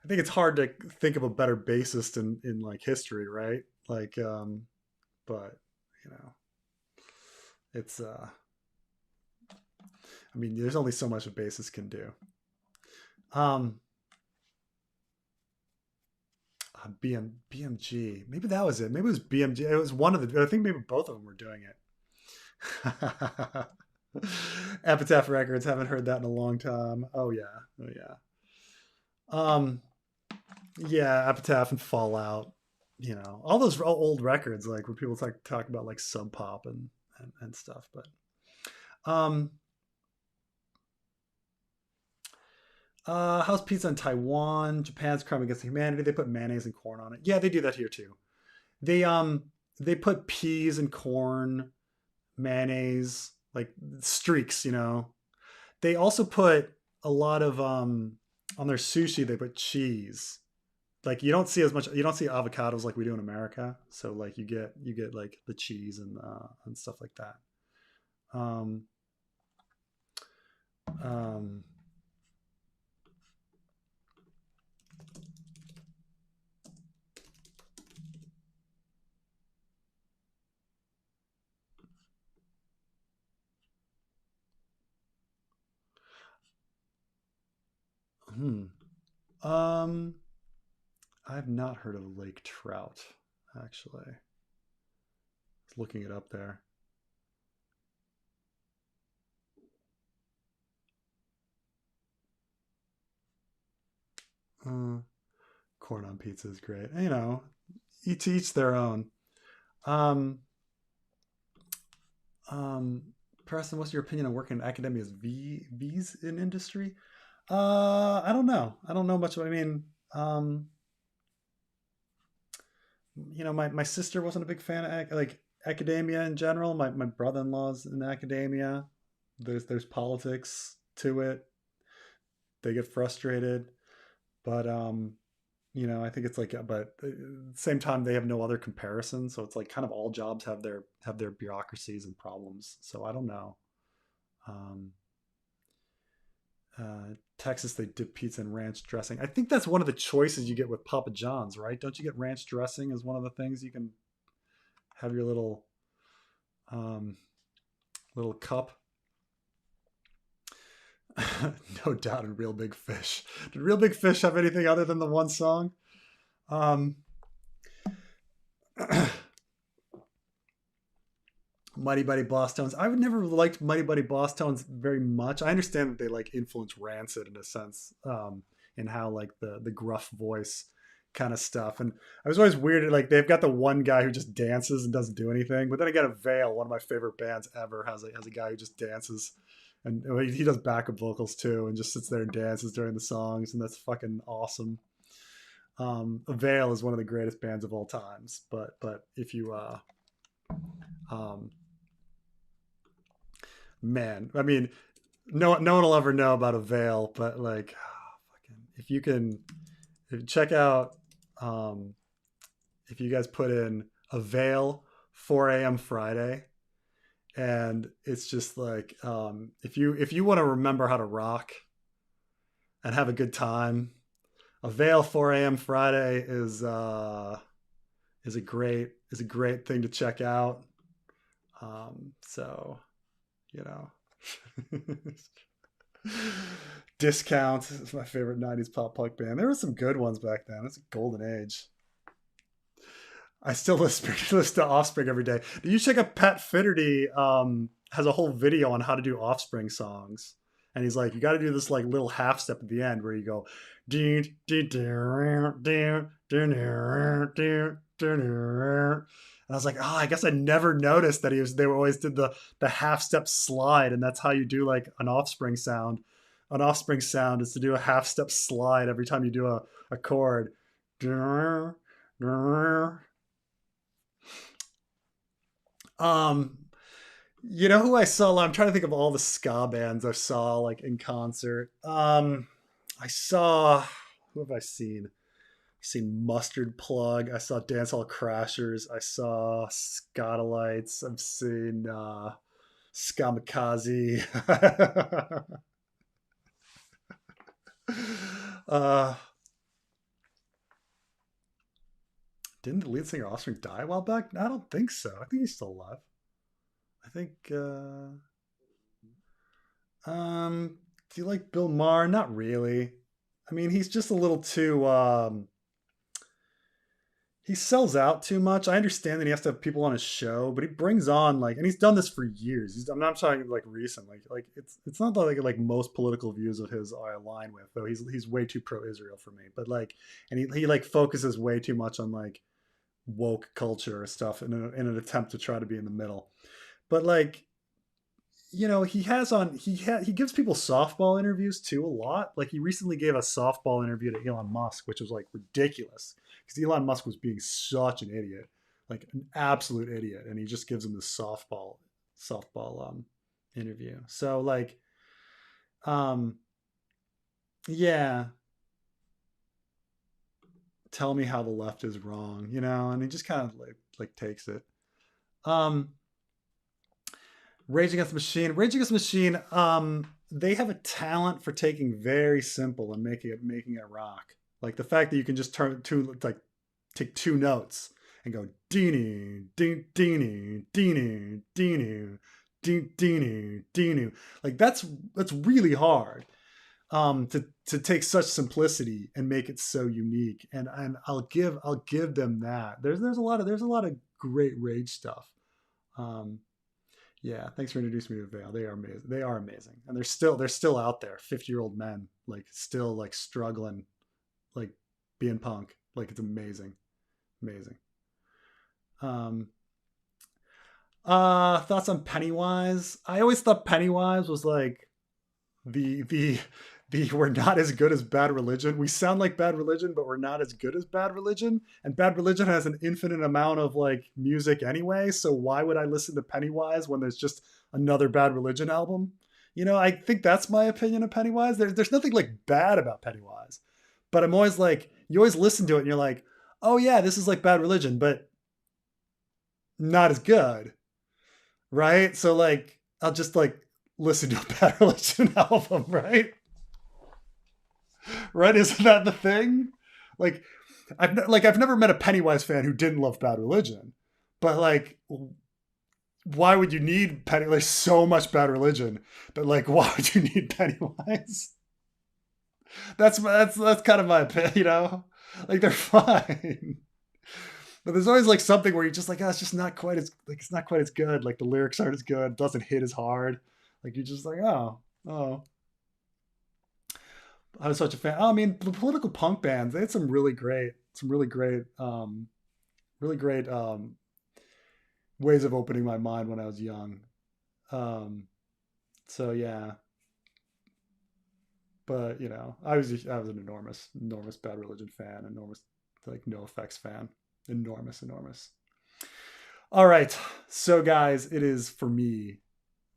I think it's hard to think of a better bassist in like history, right? Like, but you know, it's I mean, there's only so much a bassist can do. Um, BMG. Maybe that was it. Maybe it was BMG. It was one of the. I think maybe both of them were doing it. Epitaph Records. Haven't heard that in a long time. Oh yeah. Oh yeah. Um. Yeah. Epitaph and Fallout. You know, all those old records, like where people talk about like Sub Pop and stuff. But um, how's pizza in Taiwan? Japan's crime against humanity. They put mayonnaise and corn on it. Yeah, they do that here too. They they put peas and corn, mayonnaise, like streaks, you know. They also put a lot of on their sushi they put cheese. Like you don't see as much you don't see avocados like we do in America. So like you get like the cheese and stuff like that. Um um hmm. Um I've not heard of lake trout actually. Just looking it up there. Uh, corn on pizza is great. You know, each their own. Um, um, Preston, what's your opinion on working in academia's V's in industry? I don't know. I don't know much. I mean, um, you know, my sister wasn't a big fan of like academia in general. My brother in law's in academia. There's politics to it. They get frustrated, but you know, I think it's like, but at the same time, they have no other comparison. So it's like kind of all jobs have their bureaucracies and problems. So I don't know. Um, Texas, they dip pizza in ranch dressing. I think that's one of the choices you get with Papa John's, right? Don't you get ranch dressing as one of the things you can have your um, little cup? No doubt in Real Big Fish. Did Real Big Fish have anything other than the one song? Um, Mighty Mighty Boss Tones. I would never liked Mighty Mighty Boss Tones very much. I understand that they like influence Rancid in a sense, in how like the gruff voice kind of stuff. And I was always weirded like they've got the one guy who just dances and doesn't do anything. But then I got a Veil, one of my favorite bands ever, has a guy who just dances. And he does backup vocals too, and just sits there and dances during the songs, and that's fucking awesome. Veil is one of the greatest bands of all times, but if you um, man, I mean, no one will ever know about a Veil, but like, fucking, if you can check out, um, if you guys put in a Veil 4 a.m. Friday, and it's just like, if you want to remember how to rock and have a good time, a Veil 4 a.m. Friday is a great thing to check out. So you know. Discount is my favorite 90s pop punk band. There were some good ones back then. It's a golden age. I still listen to Offspring every day. Do you check out Pat Fitterty has a whole video on how to do Offspring songs. And he's like, you got to do this like little half step at the end where you go and I was like, oh, I guess I never noticed that they always did the half step slide, and that's how you do like an Offspring sound. An Offspring sound is to do a half step slide every time you do a chord. Um, you know who I saw? I'm trying to think of all the ska bands I saw like in concert. I saw who have I seen? I've seen Mustard Plug. I saw Dancehall Crashers. I saw Scotalites. I've seen Skamikaze. uh, Didn't the lead singer Offspring die a while back? I don't think so. I think he's still alive. I think. Do you like Bill Maher? Not really. I mean, he's just a little too. He sells out too much. I understand that he has to have people on his show, but he brings on like, and he's done this for years. I'm not talking like recent, like it's not like most political views of his I align with, though. He's way too pro-Israel for me. But like, and he like focuses way too much on like woke culture or stuff in an attempt to try to be in the middle. But like, he gives people softball interviews too a lot. Like he recently gave a softball interview to Elon Musk, which was like ridiculous because Elon Musk was being such an idiot, like an absolute idiot, and he just gives him this softball interview. So like, um yeah, tell me how the left is wrong, and he just kind of like takes it. Um Rage Against the Machine. Rage Against the Machine. They have a talent for taking very simple and making it rock. Like the fact that you can just take two notes and go deenie ding deenie deenie deenie ding deenie deenie. Like that's really hard. To take such simplicity and make it so unique. And I'll give them that. There's a lot of great Rage stuff. Um, yeah, thanks for introducing me to Vale. They are amazing. They are amazing, and they're still out there. 50-year-old men, like still like struggling, like being punk. Like it's amazing, amazing. Um, Thoughts on Pennywise? I always thought Pennywise was like the we're not as good as Bad Religion. We sound like Bad Religion, but we're not as good as Bad Religion. And Bad Religion has an infinite amount of like music anyway. So why would I listen to Pennywise when there's just another Bad Religion album? I think that's my opinion of Pennywise. There's nothing like bad about Pennywise, but I'm always like, you always listen to it and you're like, oh yeah, this is like Bad Religion, but not as good, right? So like, I'll just like listen to a Bad Religion album, right? Right? Isn't that the thing? Like, I've never met a Pennywise fan who didn't love Bad Religion, but like, why would you need Pennywise? So much Bad Religion, but like, why would you need Pennywise? That's kind of my opinion. Like they're fine, but there's always like something where you're just like, oh, it's just not quite as like it's not quite as good. Like the lyrics aren't as good. It doesn't hit as hard. Like you're just like, oh, I was such a fan. Oh, I mean, the political punk bands, they had really great ways of opening my mind when I was young. Um, so yeah, but I was an enormous Bad Religion fan, enormous like No Effects fan, enormous. All right, so guys, it is for me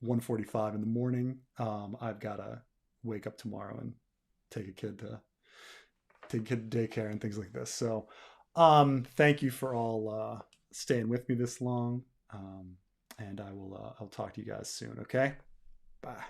1:45 in the morning. I've gotta wake up tomorrow and take a kid to daycare and things like this. So, thank you for all staying with me this long. And I'll talk to you guys soon. Okay, bye.